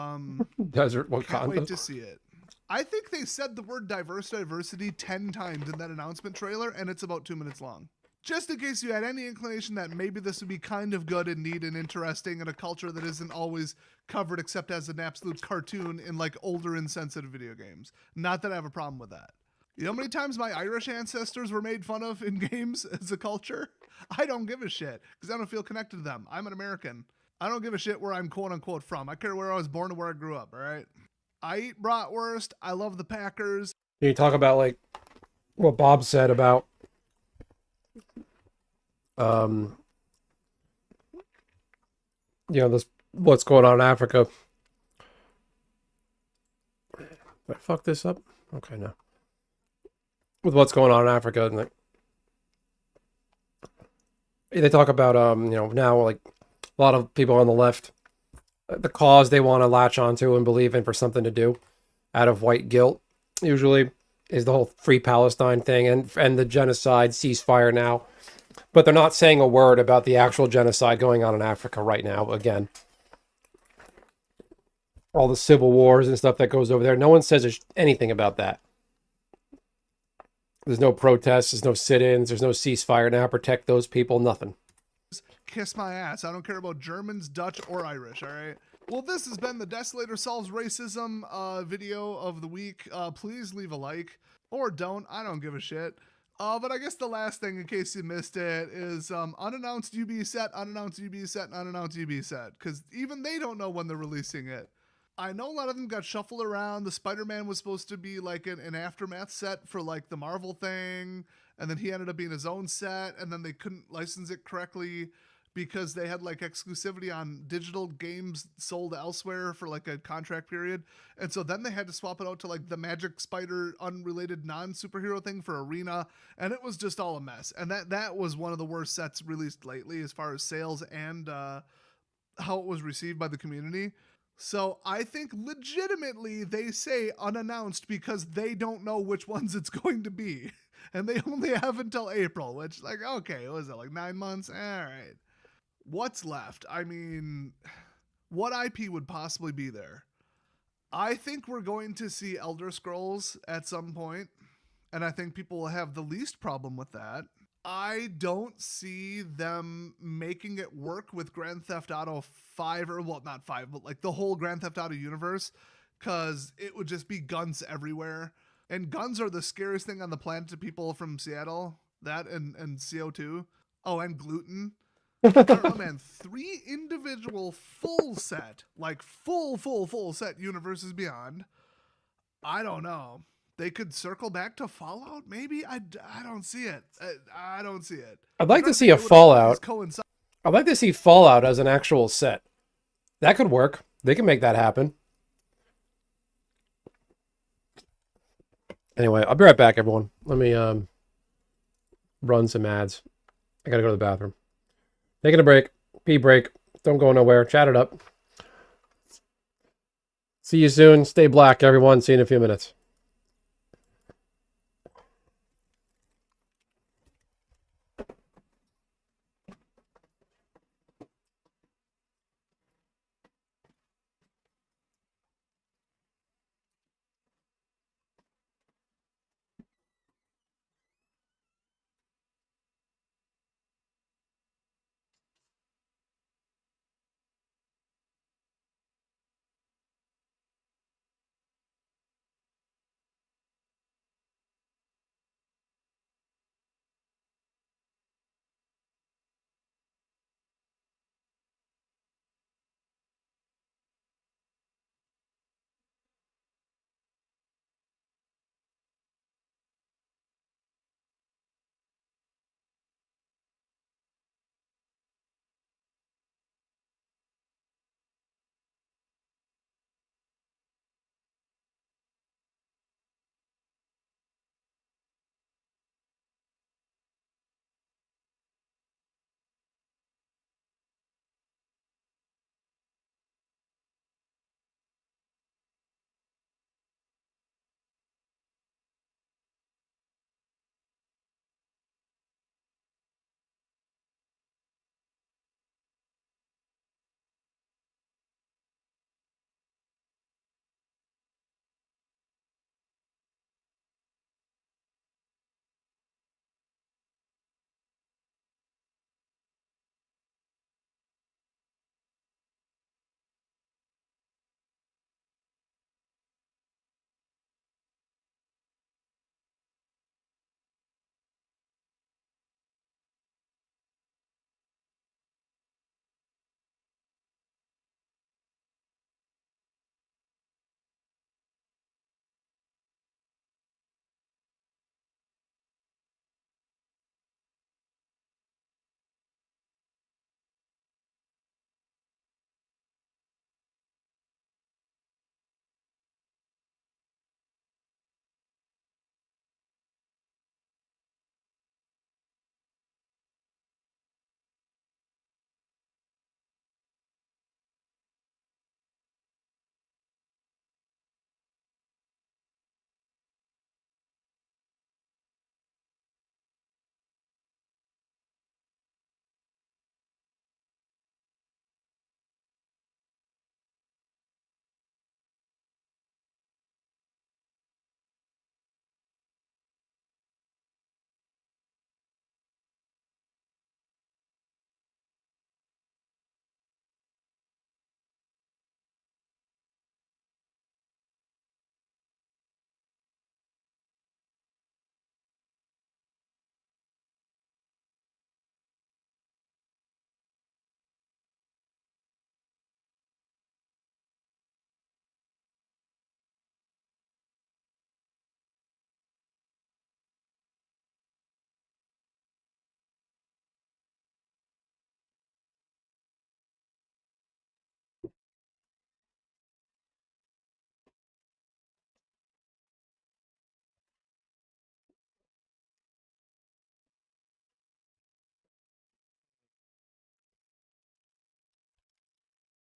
Desert Wakanda. Can't wait to see it. I think they said the word diversity 10 times in that announcement trailer, and it's about 2 minutes long. Just in case you had any inclination that maybe this would be kind of good and neat and interesting in a culture that isn't always covered except as an absolute cartoon in like older insensitive video games. Not that I have a problem with that. You know how many times my Irish ancestors were made fun of in games as a culture? I don't give a shit because I don't feel connected to them. I'm an American. I don't give a shit where I'm quote unquote from. I care where I was born and where I grew up, all right? I eat bratwurst. I love the Packers. You talk about like what Bob said about this what's going on in Africa. Did I fuck this up? Okay, no. With what's going on in Africa, and like they talk about now like a lot of people on the left, the cause they want to latch onto and believe in for something to do out of white guilt usually is the whole Free Palestine thing and the genocide ceasefire now. But they're not saying a word about the actual genocide going on in Africa right now. Again, all the civil wars and stuff that goes over there. No one says anything about that. There's no protests. There's no sit-ins. There's no ceasefire now. Protect those people. Nothing. Kiss my ass. I don't care about Germans, Dutch, or Irish, all right? Well, this has been the Desolator Solves Racism video of the week. Please leave a like. Or don't. I don't give a shit. But I guess the last thing, in case you missed it, is unannounced UB set, unannounced UB set, and unannounced UB set. Because even they don't know when they're releasing it. I know a lot of them got shuffled around. The Spider-Man was supposed to be like an aftermath set for like the Marvel thing. And then he ended up being his own set. And then they couldn't license it correctly because they had like exclusivity on digital games sold elsewhere for like a contract period. And so then they had to swap it out to like the Magic Spider unrelated non-superhero thing for Arena. And it was just all a mess. And that was one of the worst sets released lately as far as sales and how it was received by the community. So I think legitimately they say unannounced because they don't know which ones it's going to be. And they only have until April, which like, okay, what was it, like 9 months? All right. What's left? I mean, what IP would possibly be there? I think we're going to see Elder Scrolls at some point, and I think people will have the least problem with that. I don't see them making it work with Grand Theft Auto 5, or well, not 5, but like the whole Grand Theft Auto universe, because it would just be guns everywhere. And guns are the scariest thing on the planet to people from Seattle. That and CO2. Oh, and gluten. Oh man, 3 individual full set, like full set universes beyond. I don't know. They could circle back to Fallout, maybe. I don't see it. I don't see it. I'd I'm like trying to to see think a it would always Fallout. coincide. I'd like to see Fallout as an actual set. That could work. They can make that happen. Anyway, I'll be right back, everyone. Let me run some ads. I gotta go to the bathroom. Taking a break. Pee break. Don't go nowhere. Chat it up. See you soon. Stay black, everyone. See you in a few minutes.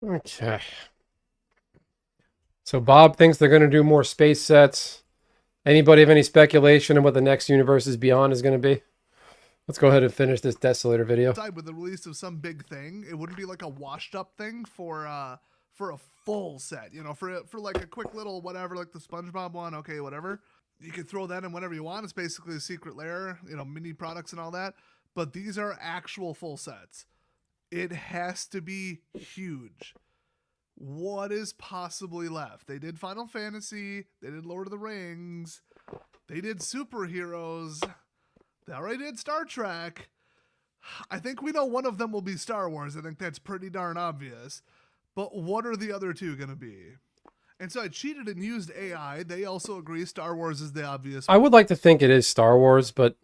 Okay. So Bob thinks they're going to do more space sets. Anybody have any speculation on what the next Universes Beyond is going to be? Let's go ahead and finish this Desolator video. With the release of some big thing, it wouldn't be like a washed up thing for a full set, you know, for like a quick little whatever, like the SpongeBob one, okay, whatever. You could throw that in whenever you want. It's basically a Secret LAIR, you know, mini products and all that. But these are actual full sets. It has to be huge. What is possibly left? They did Final Fantasy, they did Lord of the Rings, they did superheroes, they already did Star Trek. I think we know one of them will be Star Wars. I think that's pretty darn obvious. But what are the other two going to be? And so I cheated and used AI. They also agree Star Wars is the obvious. I would like to think it is Star Wars, but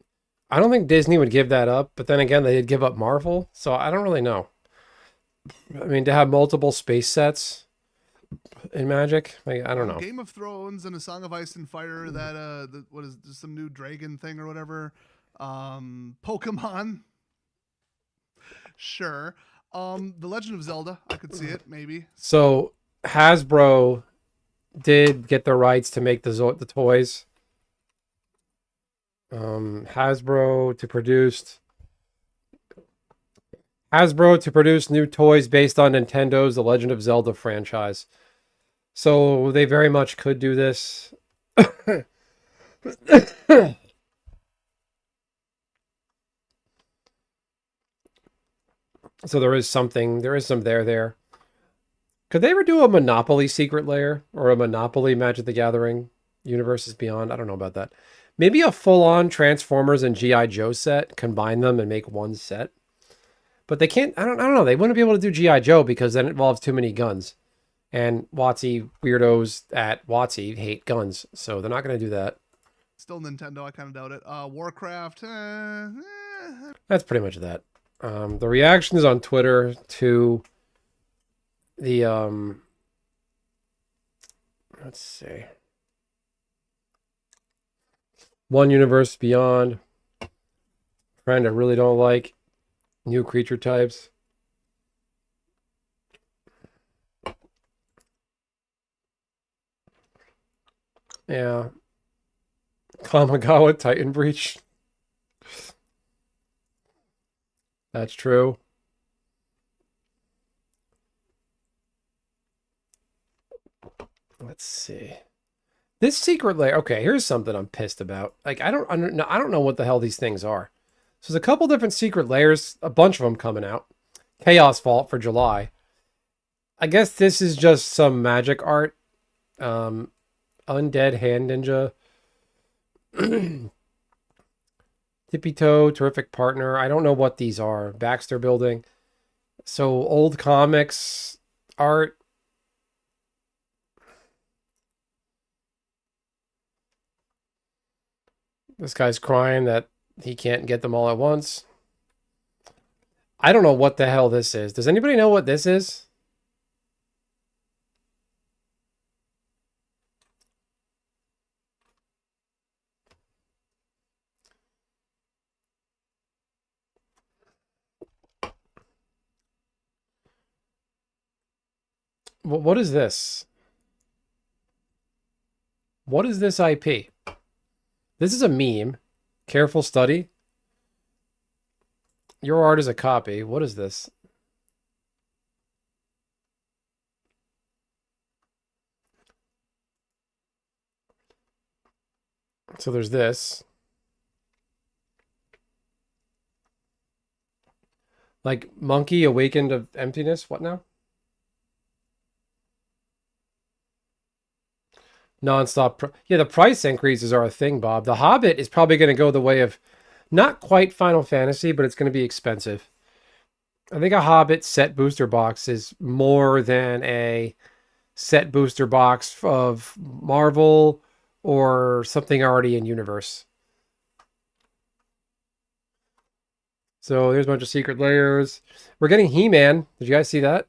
I don't think Disney would give that up. But then again, they did give up Marvel, so I don't really know. I mean, to have multiple space sets in Magic, like, I don't know. Game of Thrones and A Song of Ice and Fire. That what is this, some new dragon thing or whatever? Pokemon. Sure. The Legend of Zelda. I could see it maybe. So Hasbro did get the rights to make the toys. Hasbro to produce new toys based on Nintendo's The Legend of Zelda franchise. So they very much could do this. So there is some there. Could they ever do a Monopoly Secret Lair or a Monopoly Magic the Gathering Universes Beyond? I don't know about that. Maybe a full-on Transformers and G.I. Joe set, combine them and make one set. But they can't, I don't know. They wouldn't be able to do G.I. Joe because then it involves too many guns. And WotC weirdos at WotC hate guns, so they're not going to do that. Still Nintendo, I kind of doubt it. Warcraft. That's pretty much that. The reactions on Twitter to the let's see, One Universe Beyond, friend I really don't like, new creature types. Yeah, Kamigawa Titan Breach. That's true. Let's see. This Secret Lair. Okay, here's something I'm pissed about. Like, I don't know what the hell these things are. So there's a couple different Secret Lairs, a bunch of them coming out. Chaos Vault for July. I guess this is just some magic art. Undead Hand Ninja. Tippy Toe, Terrific Partner. I don't know what these are. Baxter Building. So old comics art. This guy's crying that he can't get them all at once. I don't know what the hell this is. Does anybody know what this is? What is this? What is this IP? This is a meme. Careful study. Your art is a copy. What is this? So there's this. Like Monkey Awakened of Emptiness. What now? Nonstop. Yeah, the price increases are a thing, Bob. The Hobbit is probably going to go the way of not quite Final Fantasy, but it's going to be expensive. I think a Hobbit set booster box is more than a set booster box of Marvel or something already in universe. So there's a bunch of Secret Lairs. We're getting He-Man. Did you guys see that?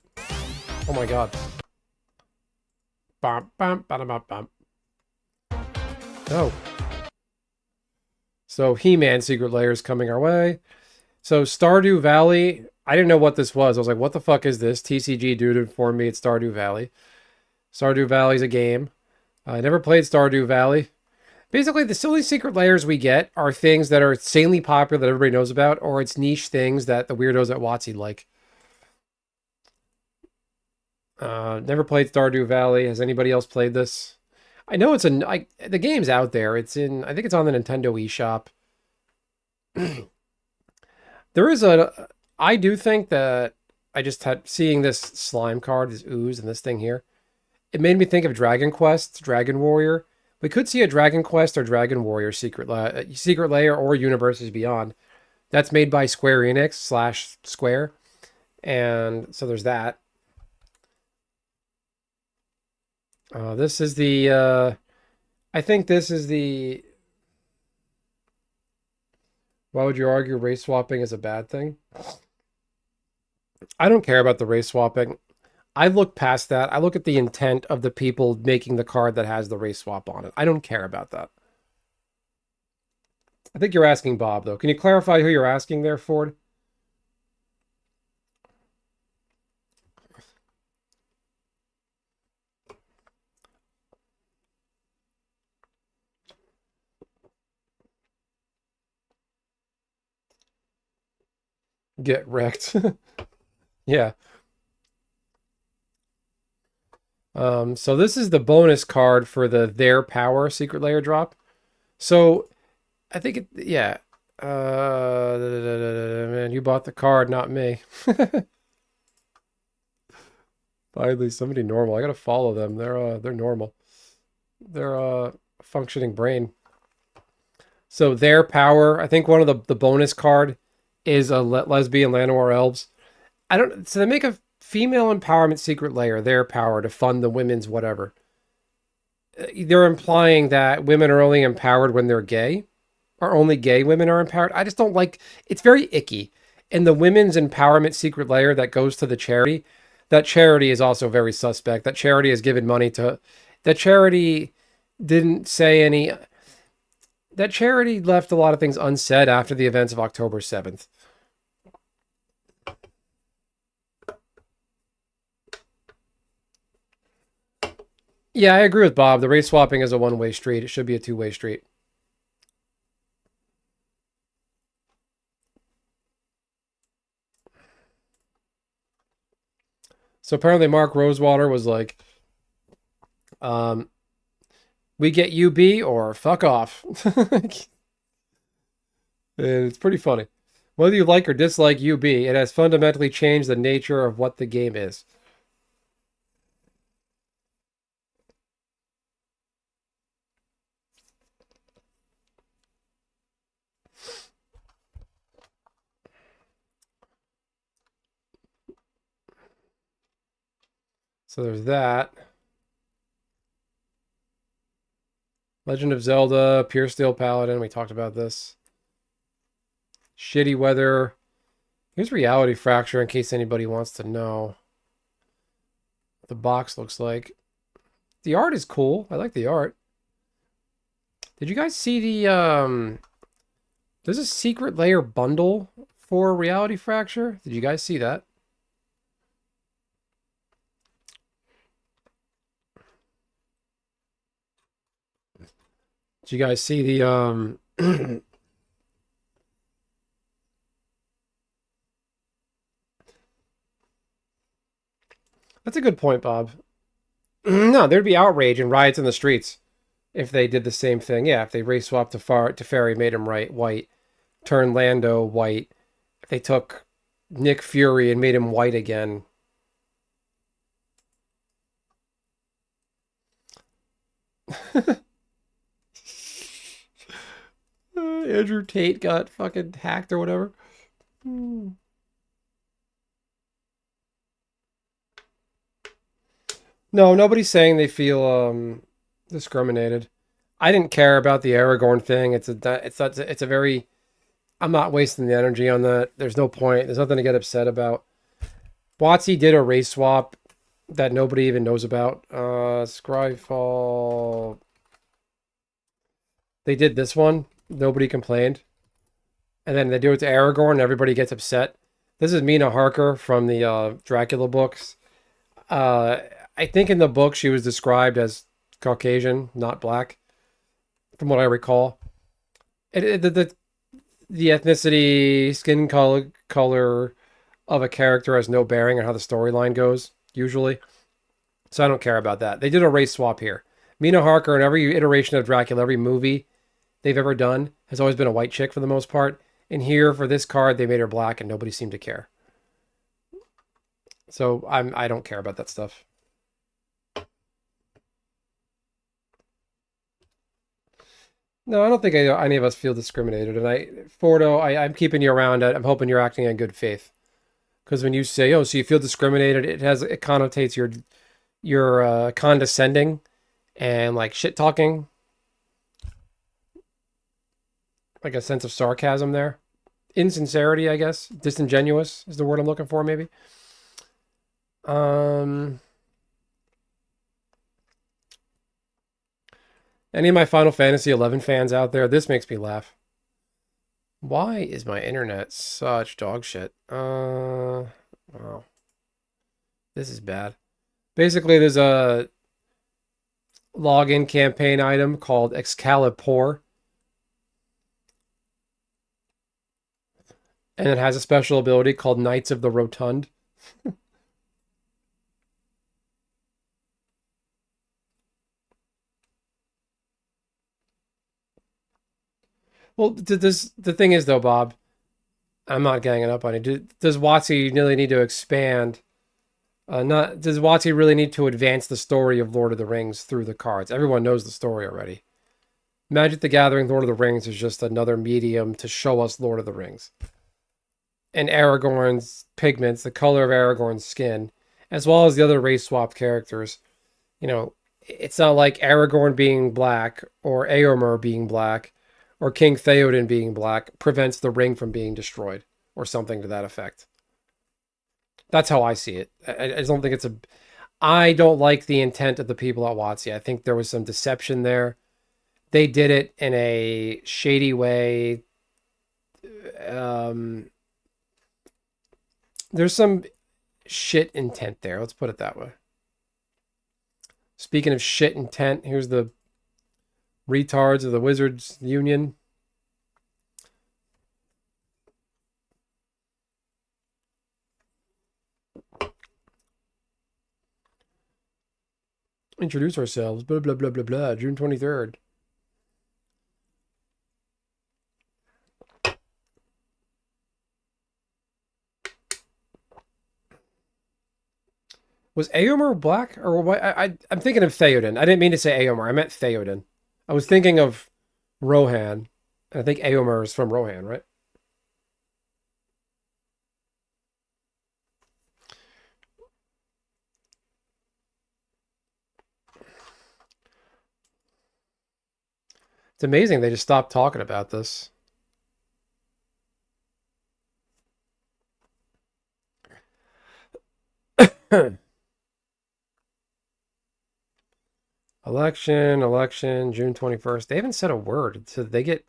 Oh my god. Bum, bum, bum, bum, bum. Oh. So He-Man Secret Lair is coming our way. So Stardew Valley, I didn't know what this was. I was like, what the fuck is this? TCG dude informed me it's Stardew Valley. Stardew Valley's a game. I never played Stardew Valley. Basically, the silly Secret Lairs we get are things that are insanely popular that everybody knows about, or it's niche things that the weirdos at WotC like. Never played Stardew Valley. Has anybody else played this? I know it's the game's out there. It's in, I think it's on the Nintendo eShop. I do think that I just had, seeing this slime card, this ooze, and this thing here, it made me think of Dragon Quest, Dragon Warrior. We could see a Dragon Quest or Dragon Warrior Secret Lair or Universes Beyond. That's made by Square Enix slash Square. And so there's that. This is the, I think this is the, why would you argue race swapping is a bad thing? I don't care about the race swapping. I look past that. I look at the intent of the people making the card that has the race swap on it. I don't care about that. I think you're asking Bob, though. Can you clarify who you're asking there, Ford? Get wrecked. Yeah. So this is the bonus card for the Their Power Secret Lair drop. So I think it, yeah. Man, you bought the card, not me. Finally, somebody normal. I gotta follow them. They're normal. They're a functioning brain. So Their Power, I think one of the bonus card is a lesbian Llanowar elves. I don't. So they make a female empowerment Secret Lair, Their Power, to fund the women's whatever. They're implying that women are only empowered when they're gay, or only gay women are empowered. I just don't like. It's very icky. And the women's empowerment Secret Lair that goes to the charity, that charity is also very suspect. That charity has given money to. That charity didn't say any. That charity left a lot of things unsaid after the events of October 7th. Yeah, I agree with Bob. The race swapping is a one-way street. It should be a two-way street. So apparently Mark Rosewater was like, we get UB or fuck off. And it's pretty funny. Whether you like or dislike UB, it has fundamentally changed the nature of what the game is. So there's that. Legend of Zelda, Pure Steel Paladin. We talked about this. Shitty weather. Here's Reality Fracture in case anybody wants to know what the box looks like. The art is cool. I like the art. Did you guys see there's a Secret Lair bundle for Reality Fracture? Did you guys see that? Did you guys see the That's a good point, Bob. No, there'd be outrage and riots in the streets if they did the same thing. Yeah, if they race swapped to Fairy, made him white, turned Lando white. If they took Nick Fury and made him white again. Andrew Tate got fucking hacked or whatever. No, nobody's saying they feel discriminated. I didn't care about the Aragorn thing. It's a very. I'm not wasting the energy on that. There's no point. There's nothing to get upset about. WotC did a race swap that nobody even knows about. Scryfall. They did this one. Nobody complained. And then they do it to Aragorn and everybody gets upset. This is Mina Harker from the Dracula books. I think in the book she was described as Caucasian, not black, from what I recall. The ethnicity, skin color of a character has no bearing on how the storyline goes, usually. So I don't care about that. They did a race swap here. Mina Harker in every iteration of Dracula, every movie they've ever done, has always been a white chick for the most part. And here, for this card, they made her black and nobody seemed to care. So I don't care about that stuff. No, I don't think any of us feel discriminated. And Fordo, I'm keeping you around. I'm hoping you're acting in good faith. Because when you say, "Oh, so you feel discriminated," it connotates your condescending and like shit talking, like a sense of sarcasm there, insincerity, I guess, disingenuous is the word I'm looking for, maybe. Um, any of my Final Fantasy 11 fans out there, this makes me laugh. Why is my internet such dog shit? Wow, this is bad. Basically, there's a login campaign item called Excalibur, and it has a special ability called Knights of the Rotund. Well, the thing is though, Bob, I'm not ganging up on you. Does WotC really need to expand? Not does WotC really need to advance the story of Lord of the Rings through the cards? Everyone knows the story already. Magic the Gathering, Lord of the Rings is just another medium to show us Lord of the Rings. And Aragorn's pigments, the color of Aragorn's skin, as well as the other race swap characters. You know, it's not like Aragorn being black or Éomer being black or King Theoden being black prevents the ring from being destroyed or something to that effect. That's how I see it. I just don't think it's a. I don't like the intent of the people at WotC. I think there was some deception there. They did it in a shady way. Um, there's some shit intent there. Let's put it that way. Speaking of shit intent, here's the retards of the Wizards Union. Introduce ourselves. Blah, blah, blah, blah, blah. June 23rd. Was Éomer black or what? I'm thinking of Theoden. I didn't mean to say Éomer. I meant Theoden. I was thinking of Rohan. I think Éomer is from Rohan, right? It's amazing they just stopped talking about this. Election, June 21st. They haven't said a word. So they get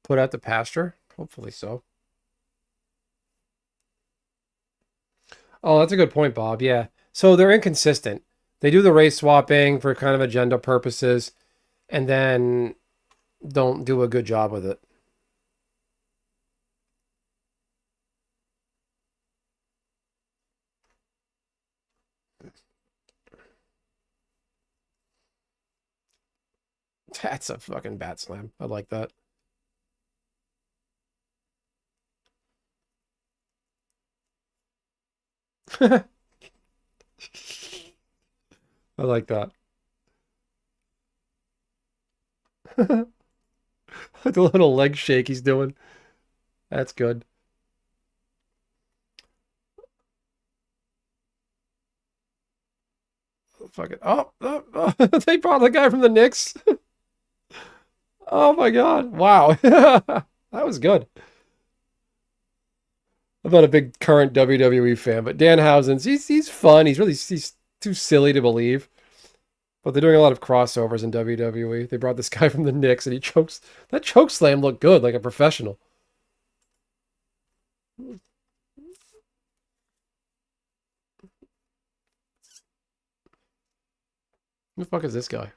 put out to pasture? Hopefully so. Oh, that's a good point, Bob. Yeah. So they're inconsistent. They do the race swapping for kind of agenda purposes and then don't do a good job with it. That's a fucking bat slam. I like that. I like that. The little leg shake he's doing. That's good. Fuck it. Oh, they brought the guy from the Knicks. Oh my God. Wow. That was good. I'm not a big current WWE fan, but Danhausen's he's fun. He's too silly to believe. But they're doing a lot of crossovers in WWE. They brought this guy from the Knicks and he chokes. That choke slam looked good, like a professional. Who the fuck is this guy?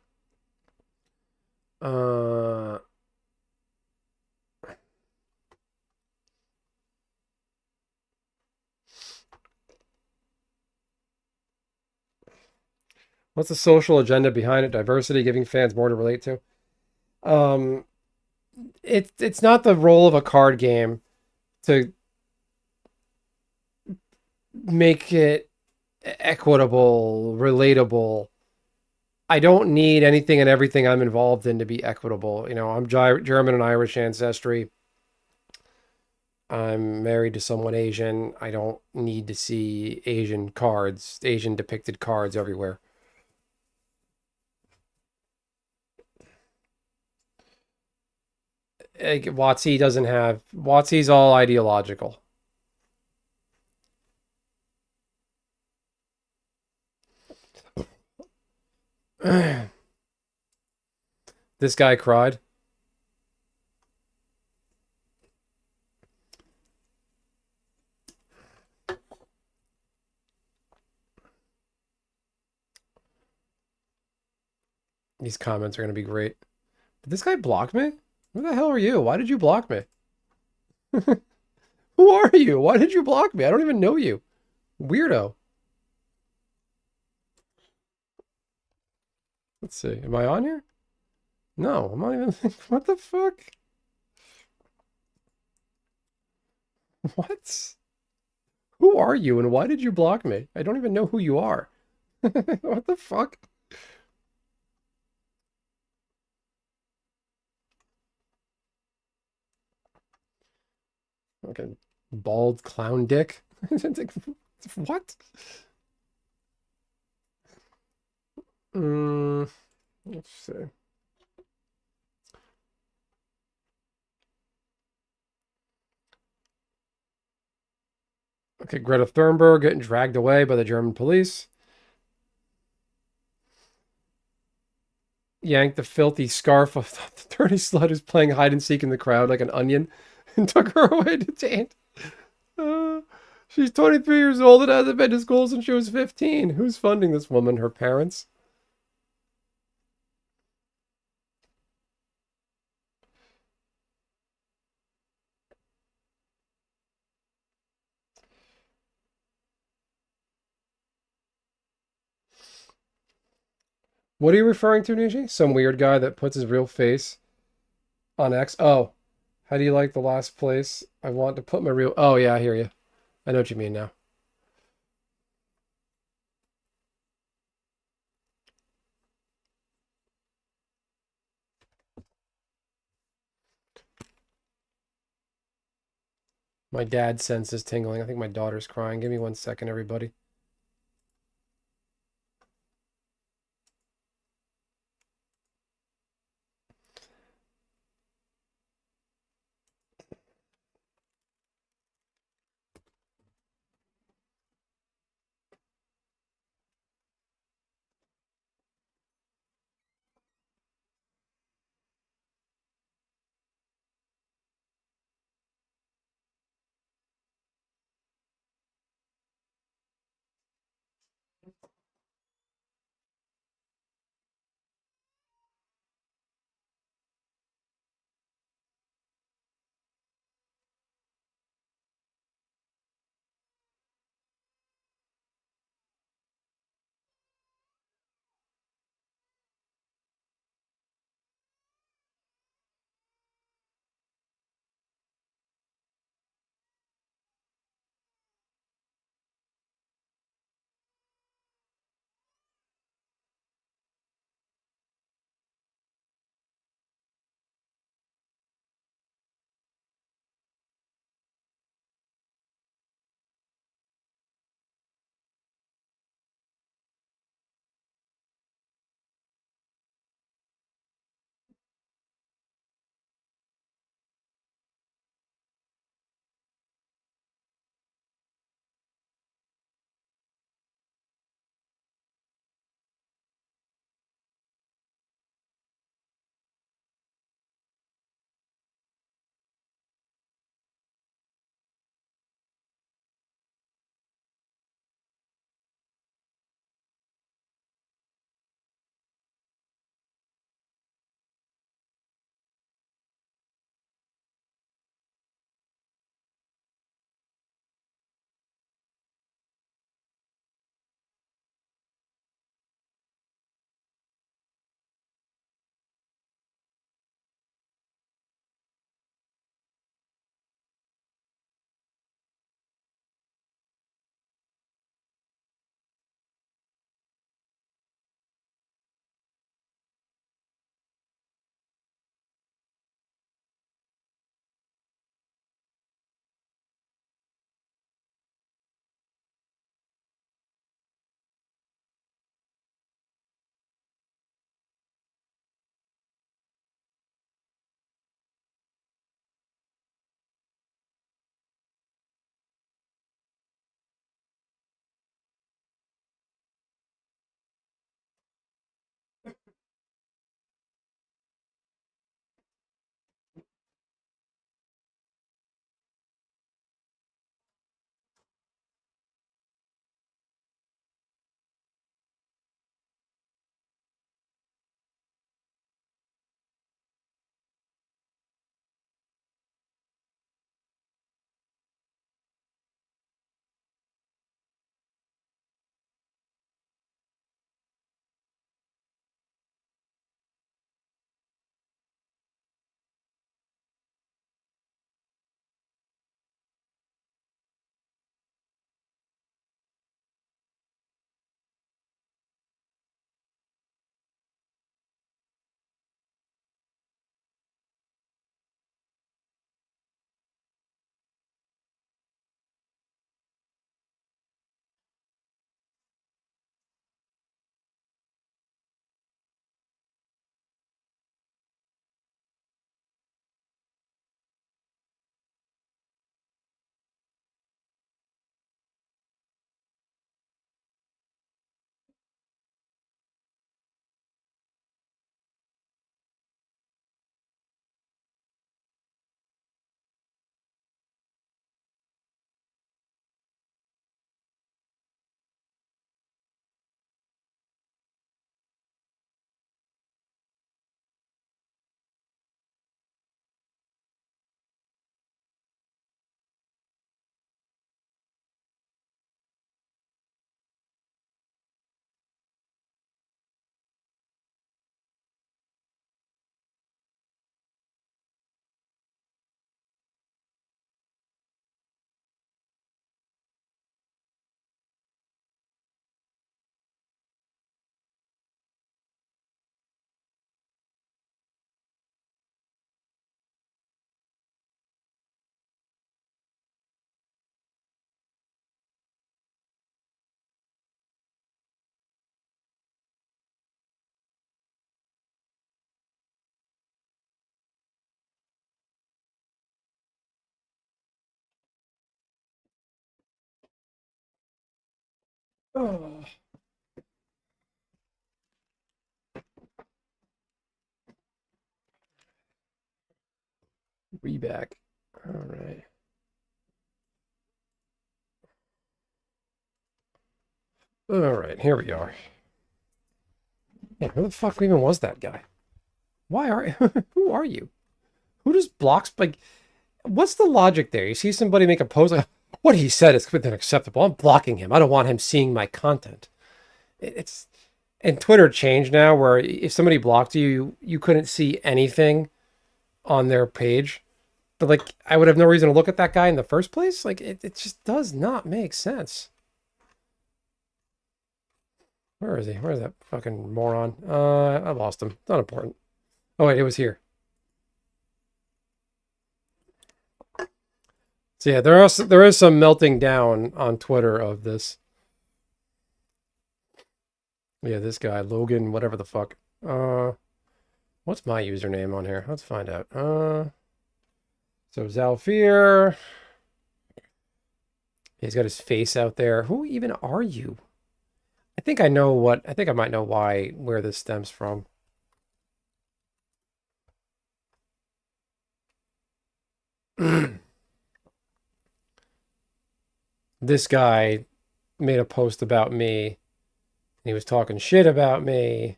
Uh, what's the social agenda behind it? Diversity, giving fans more to relate to. Um, it's not the role of a card game to make it equitable, relatable, I don't need anything and everything I'm involved in to be equitable. You know, I'm German and Irish ancestry. I'm married to someone Asian. I don't need to see Asian cards, Asian depicted cards everywhere. Like, WotC doesn't have, WotC's all ideological. This guy cried. These comments are going to be great. Did this guy block me? Who the hell are you? Why did you block me? Who are you? Why did you block me? I don't even know you. Weirdo. Let's see. Am I on here? No, I'm not even. What the fuck? What? Who are you and why did you block me? I don't even know who you are. What the fuck? Okay, bald clown dick. What? Let's see. Okay, Greta Thunberg getting dragged away by the German police. Yanked the filthy scarf of the dirty slut who's playing hide and seek in the crowd like an onion and took her away detained. Uh, she's 23 years old and hasn't been to school since she was 15. Who's funding this woman? Her parents? What are you referring to, Nishi? Some weird guy that puts his real face on X? Oh, how do you like the last place? I want to put my real... Oh, yeah, I hear you. I know what you mean now. My dad's sense is tingling. I think my daughter's crying. Give me 1 second, everybody. Oh. We back. All right. All right, here we are. Yeah, who the fuck even was that guy? Why are who are you? Who just blocks like what's the logic there? You see somebody make a post like what he said is unacceptable. I'm blocking him. I don't want him seeing my content. It's and Twitter changed now where if somebody blocked you, you couldn't see anything on their page. But like I would have no reason to look at that guy in the first place. Like it just does not make sense. Where is he? Where is that fucking moron? I lost him. It's not important. Oh wait, it was here. So yeah, there is some melting down on Twitter of this. Yeah, this guy, Logan, whatever the fuck. What's my username on here? Let's find out. So Zalfir. He's got his face out there. Who even are you? I think I might know where this stems from. This guy made a post about me. And he was talking shit about me.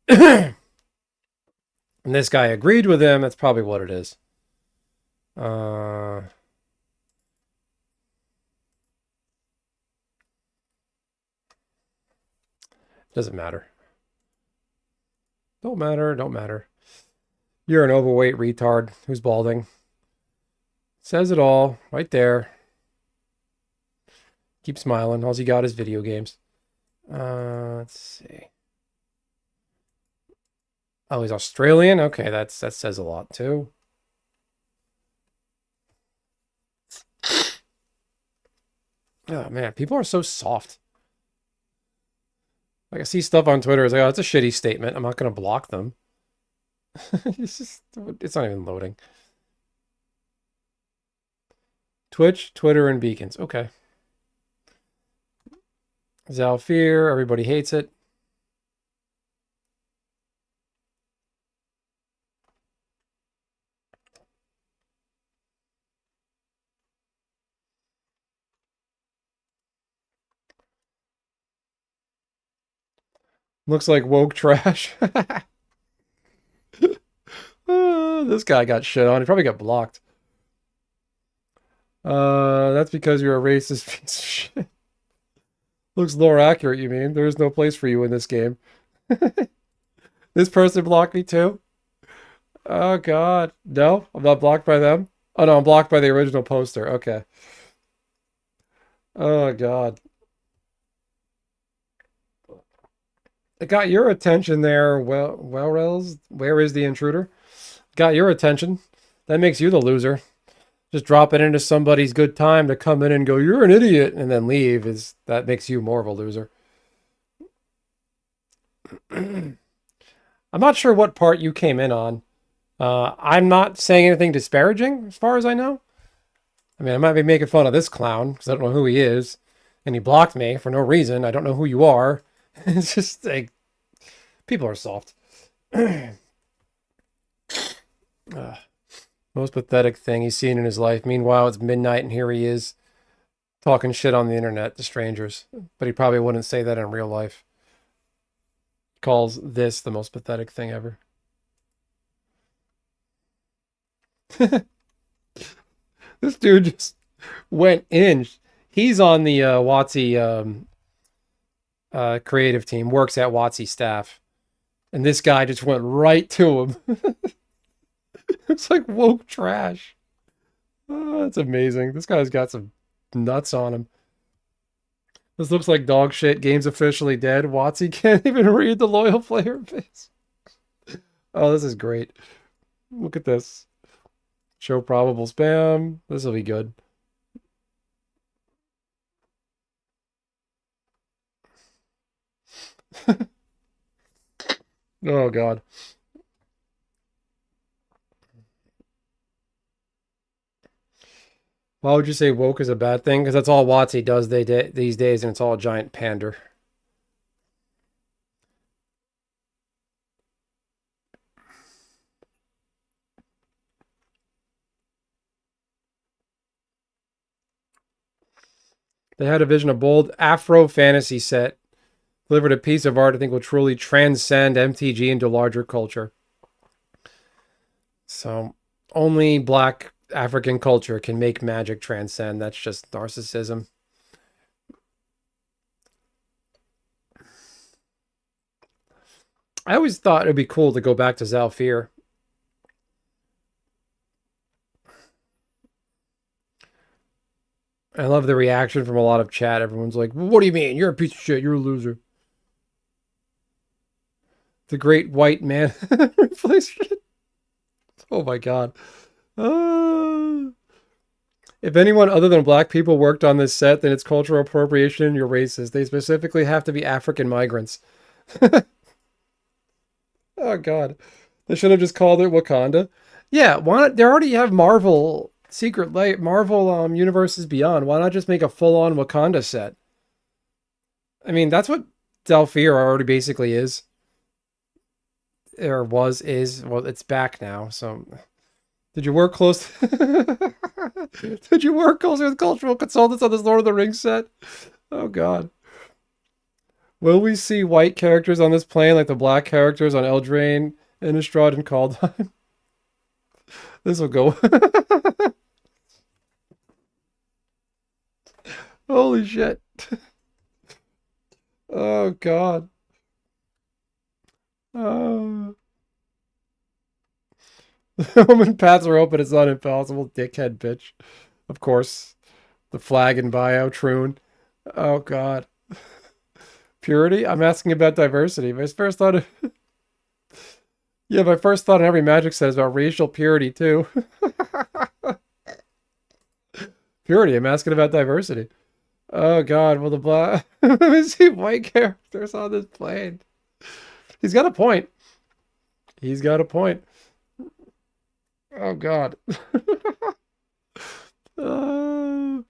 And this guy agreed with him. That's probably what it is. Doesn't matter. Don't matter. You're an overweight retard who's balding. Says it all right there. Keep smiling. All he got is video games. Let's see. Oh, he's Australian? Okay, that says a lot too. Oh man, people are so soft. Like I see stuff on Twitter, it's like, oh, it's a shitty statement. I'm not gonna block them. It's not even loading. Twitch, Twitter, and beacons. Okay. Zalfir, everybody hates it. Looks like woke trash. This guy got shit on. He probably got blocked. That's because you're a racist piece of shit. Looks lore accurate, you mean? There is no place for you in this game. This person blocked me too? Oh god. No, I'm not blocked by them. Oh no, I'm blocked by the original poster. Okay. Oh god. It got your attention there, Welrels. Where is the intruder? Got your attention. That makes you the loser. Just drop it into somebody's good time to come in and go, you're an idiot, and then leave. That makes you more of a loser. I'm not sure what part you came in on. I'm not saying anything disparaging, as far as I know. I mean, I might be making fun of this clown, because I don't know who he is. And he blocked me for no reason. I don't know who you are. It's just like, people are soft. Most pathetic thing he's seen in his life. Meanwhile, it's midnight and here he is talking shit on the internet to strangers. But he probably wouldn't say that in real life. Calls this the most pathetic thing ever. This dude just went in. He's on the WotC creative team, works at WotC staff. And this guy just went right to him. It's like woke trash. Oh, that's amazing. This guy's got some nuts on him. This looks like dog shit. Game's officially dead. WotC can't even read the loyal player base. Oh, this is great. Look at this. Show probable spam. This will be good. Oh, God. Why would you say woke is a bad thing? Because that's all WotC does these days, and it's all a giant pander. They had a vision of bold Afro fantasy set, delivered a piece of art I think will truly transcend MTG into larger culture. So only Black African culture can make magic transcend. That's just narcissism. I always thought it'd be cool to go back to Zalfir. I love the reaction from a lot of chat. Everyone's like, "What do you mean? You're a piece of shit. You're a loser." The great white man replacement. Oh my god. If anyone other than black people worked on this set, then it's cultural appropriation and you're racist. They specifically have to be African migrants. Oh god. They should have just called it Wakanda. Yeah, why not? They already have Marvel Secret LAIR, Marvel Universes Beyond. Why not just make a full-on Wakanda set? I mean, that's what Zalfir already basically is. Or was, is. Well, it's back now, so... Did you work close? Did you work closely with cultural consultants on this Lord of the Rings set? Oh god. Will we see white characters on this plane like the black characters on Eldraine, Innistrad, and Kaldheim? This will go. Holy shit. Oh god. Oh. The woman paths are open, it's not impossible. Dickhead bitch. Of course. The flag in bio, Troon. Oh god. Purity? I'm asking about diversity. My first thought of... Yeah, my first thought in every Magic set is about racial purity too. Purity, I'm asking about diversity. Oh god, well the black... Let me see white characters on this plane. He's got a point. He's got a point. Oh god. They're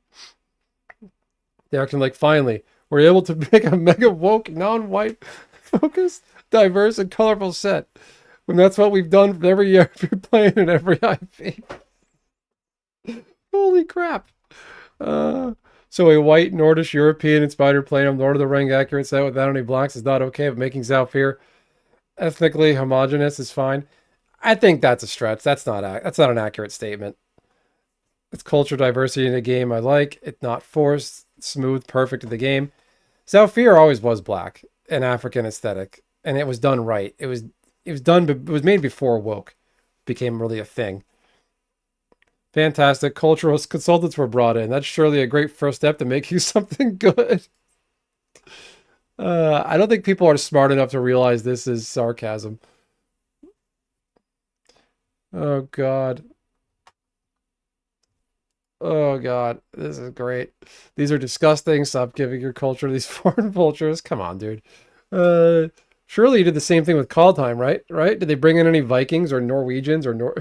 acting like, finally, we're able to make a mega woke, non-white, focused, diverse, and colorful set. When that's what we've done for every year if you're playing in every IP. Holy crap. So a white, Nordish, European-inspired plane of Lord of the Ring accurate set without any blacks is not okay, but making Zalfir ethnically homogenous is fine. I think that's a stretch. That's not an accurate statement. It's culture diversity in the game I like. It's not forced, smooth, perfect in the game. Zalfir always was black, an African aesthetic, and it was done right. It was made before woke became really a thing. Fantastic. Cultural consultants were brought in. That's surely a great first step to making something good. I don't think people are smart enough to realize this is sarcasm. Oh god. Oh god, this is great. These are disgusting. Stop giving your culture to these foreign vultures. Come on, dude. Surely you did the same thing with Kaldheim, right? Right? Did they bring in any Vikings or Norwegians or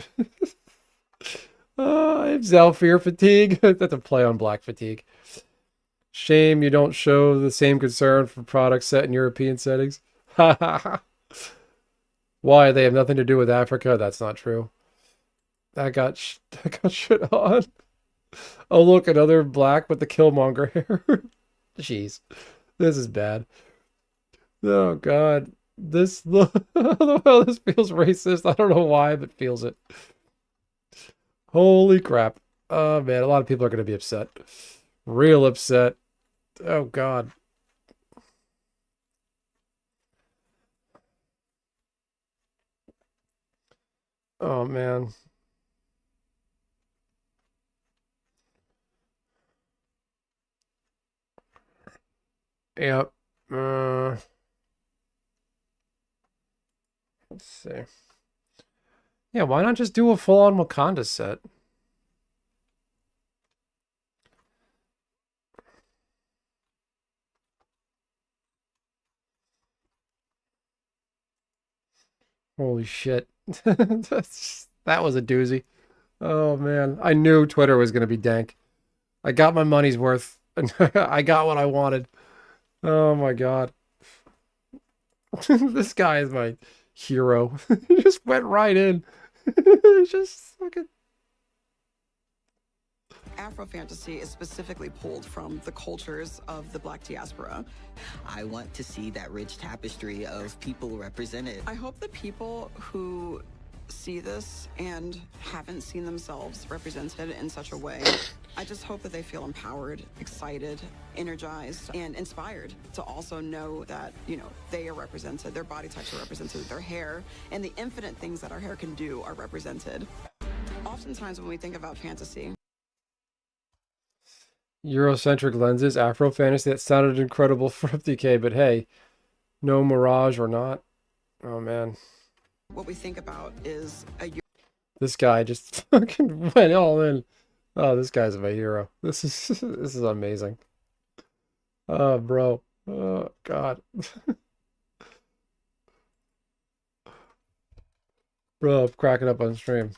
I have Zalfir fatigue. That's a play on black fatigue. Shame you don't show the same concern for products set in European settings. Why? They have nothing to do with Africa? That's not true. That got shit on. Oh, look, another black with the Killmonger hair. Jeez. This is bad. Oh, God. This, I don't know how this feels racist. I don't know why, but feels it. Holy crap. Oh, man, a lot of people are going to be upset. Real upset. Oh, God. Oh, man. Yep. Let's see. Yeah, why not just do a full-on Wakanda set? Holy shit. That was a doozy. Oh man, I knew Twitter was going to be dank. I got my money's worth. I got what I wanted. Oh my god. This guy is my hero. He just went right in. Just fucking. Afro fantasy is specifically pulled from the cultures of the Black diaspora. I want to see that rich tapestry of people represented. I hope the people who see this and haven't seen themselves represented in such a way, I just hope that they feel empowered, excited, energized, and inspired to also know that, you know, they are represented, their body types are represented, their hair, and the infinite things that our hair can do are represented. Oftentimes when we think about fantasy, Eurocentric lenses, Afro fantasy. That sounded incredible for FTK, but hey, no mirage or not. Oh man. what we think about is a This guy just fucking went all in. Oh, this guy's my hero. This is amazing. Oh, bro. Oh, God. Bro, I'm cracking up on stream.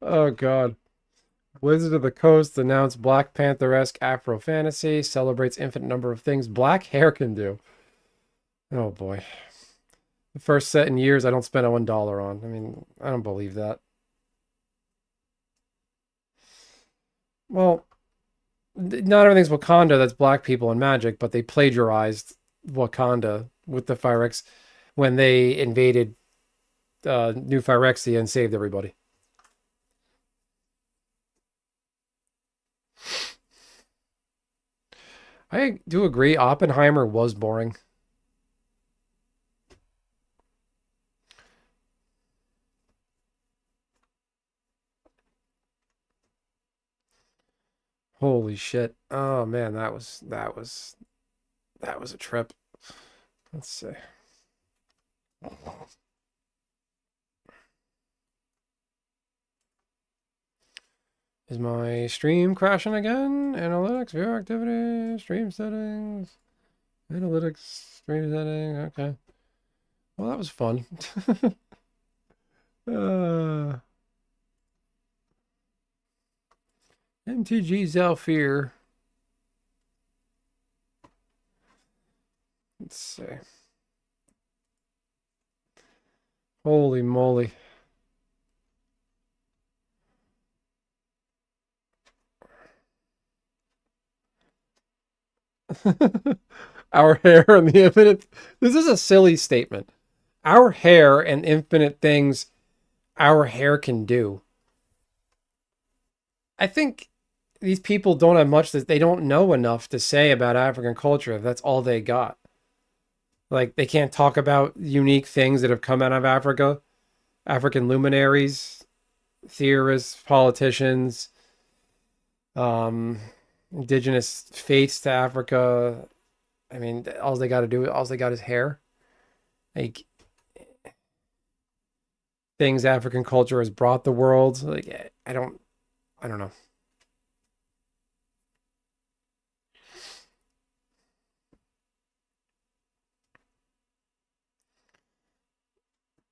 Oh, God. Wizard of the Coast announced Black Panther-esque Afro fantasy, celebrates infinite number of things black hair can do. Oh boy. The first set in years I don't spend a $1 on. I mean, I don't believe that. Well, not everything's Wakanda that's black people and magic, but they plagiarized Wakanda with the Phyrexia when they invaded New Phyrexia and saved everybody. I do agree, Oppenheimer was boring. Holy shit. Oh man, that was a trip. Let's see. Is my stream crashing again? Analytics, viewer activity, stream settings, analytics, stream settings. Okay. Well, that was fun. MTG Zalfir. Let's see. Holy moly. Our hair and the infinite. This is a silly statement. Our hair and infinite things our hair can do. I think these people don't have much that they don't know enough to say about African culture if that's all they got. Like they can't talk about unique things that have come out of Africa, African luminaries, theorists, politicians, indigenous faiths to Africa. I mean, all they got is hair. Like things African culture has brought the world. Like I don't know.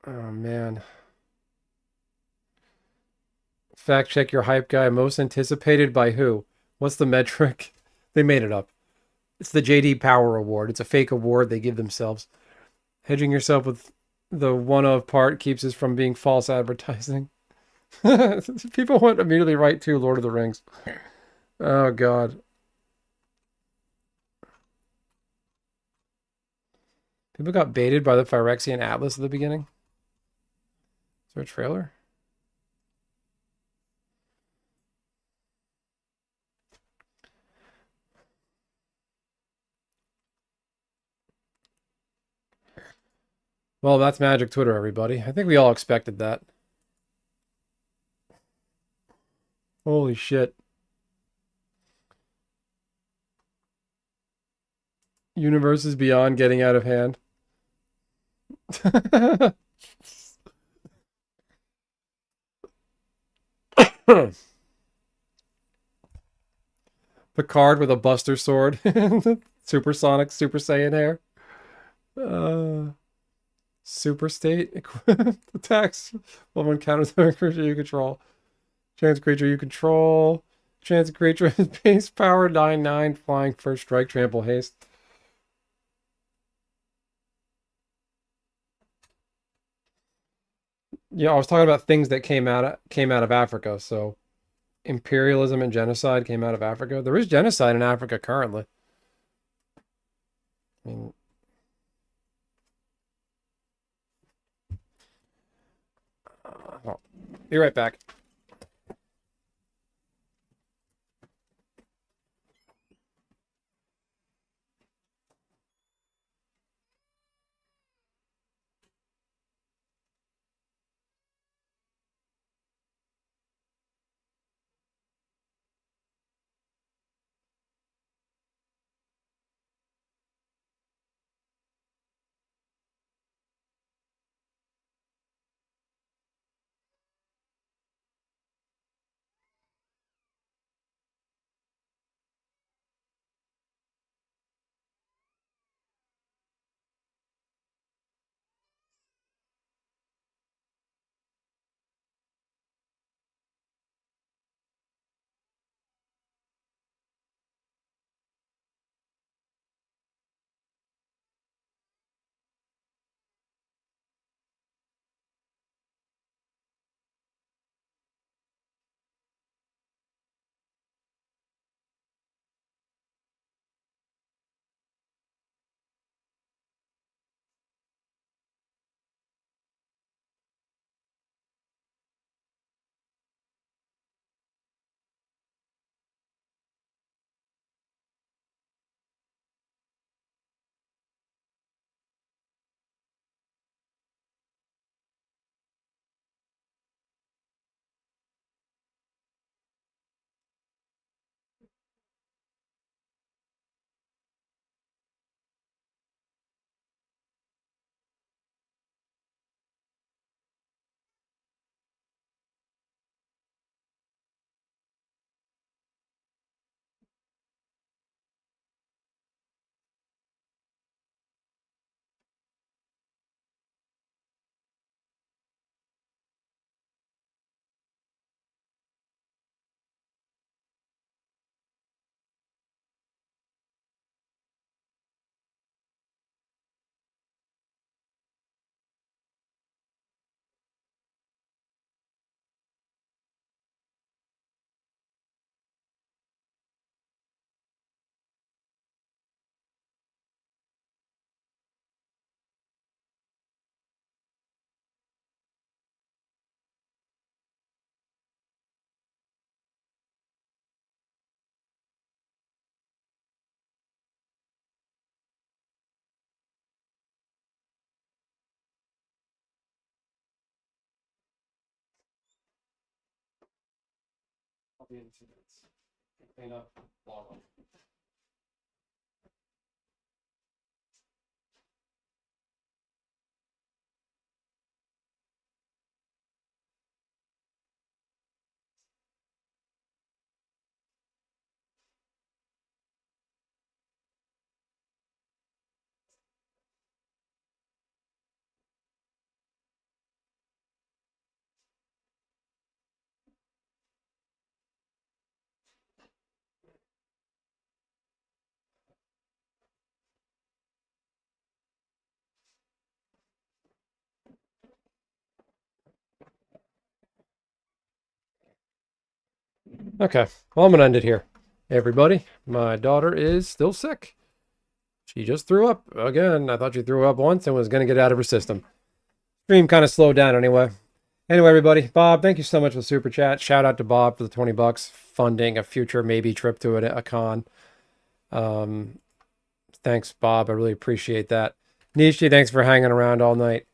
Oh man. Fact check your hype guy. Most anticipated by who? What's the metric? They made it up. It's the JD Power Award. It's a fake award they give themselves. Hedging yourself with the one of part keeps us from being false advertising. People went immediately right to Lord of the Rings. Oh God. People got baited by the Phyrexian Atlas at the beginning. Is there a trailer? Well, that's Magic Twitter, everybody. I think we all expected that. Holy shit. Universe is beyond getting out of hand. Picard with a Buster Sword. Supersonic Super Saiyan hair. Super state attacks. Well, encounters the creature you control. Chance creature you control. Chance creature is base power 9/9, flying, first strike, trample, haste. Yeah, I was talking about things that came out of Africa. So imperialism and genocide came out of Africa. There is genocide in Africa currently. I mean, be right back. I'll be in 2 minutes. Clean up, log on. Okay, well, I'm gonna end it here. Hey, everybody, my daughter is still sick. She just threw up again. I thought she threw up once and was gonna get out of her system. Stream kind of slowed down anyway. Anyway, everybody, Bob, thank you so much for the super chat. Shout out to Bob for the $20 funding a future maybe trip to a con. Thanks, Bob. I really appreciate that. Nishi, thanks for hanging around all night.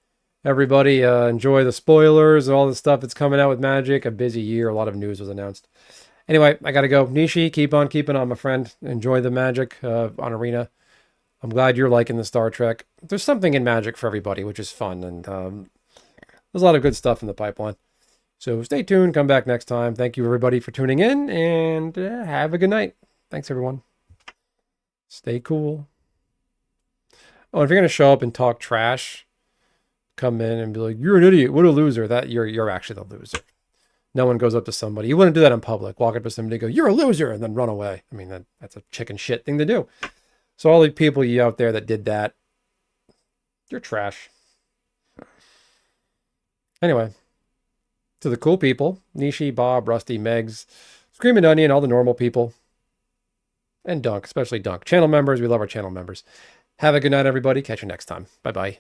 Everybody, enjoy the spoilers, all the stuff that's coming out with Magic. A busy year. A lot of news was announced. Anyway, I gotta go. Nishi, keep on keeping on, my friend. Enjoy the Magic on Arena. I'm glad you're liking the Star Trek. There's something in Magic for everybody, which is fun, and there's a lot of good stuff in the pipeline. So stay tuned. Come back next time. Thank you, everybody, for tuning in, and have a good night. Thanks, everyone. Stay cool. Oh, if you're gonna show up and talk trash, come in and be like, "You're an idiot. What a loser." That you're actually the loser. No one goes up to somebody. You wouldn't do that in public. Walk up to somebody and go, "You're a loser," and then run away. I mean, that's a chicken shit thing to do. So all the people you out there that did that, you're trash. Anyway, to the cool people, Nishi, Bob, Rusty, Megs, Screaming Onion, all the normal people, and Dunk, especially Dunk. Channel members, we love our channel members. Have a good night, everybody. Catch you next time. Bye-bye.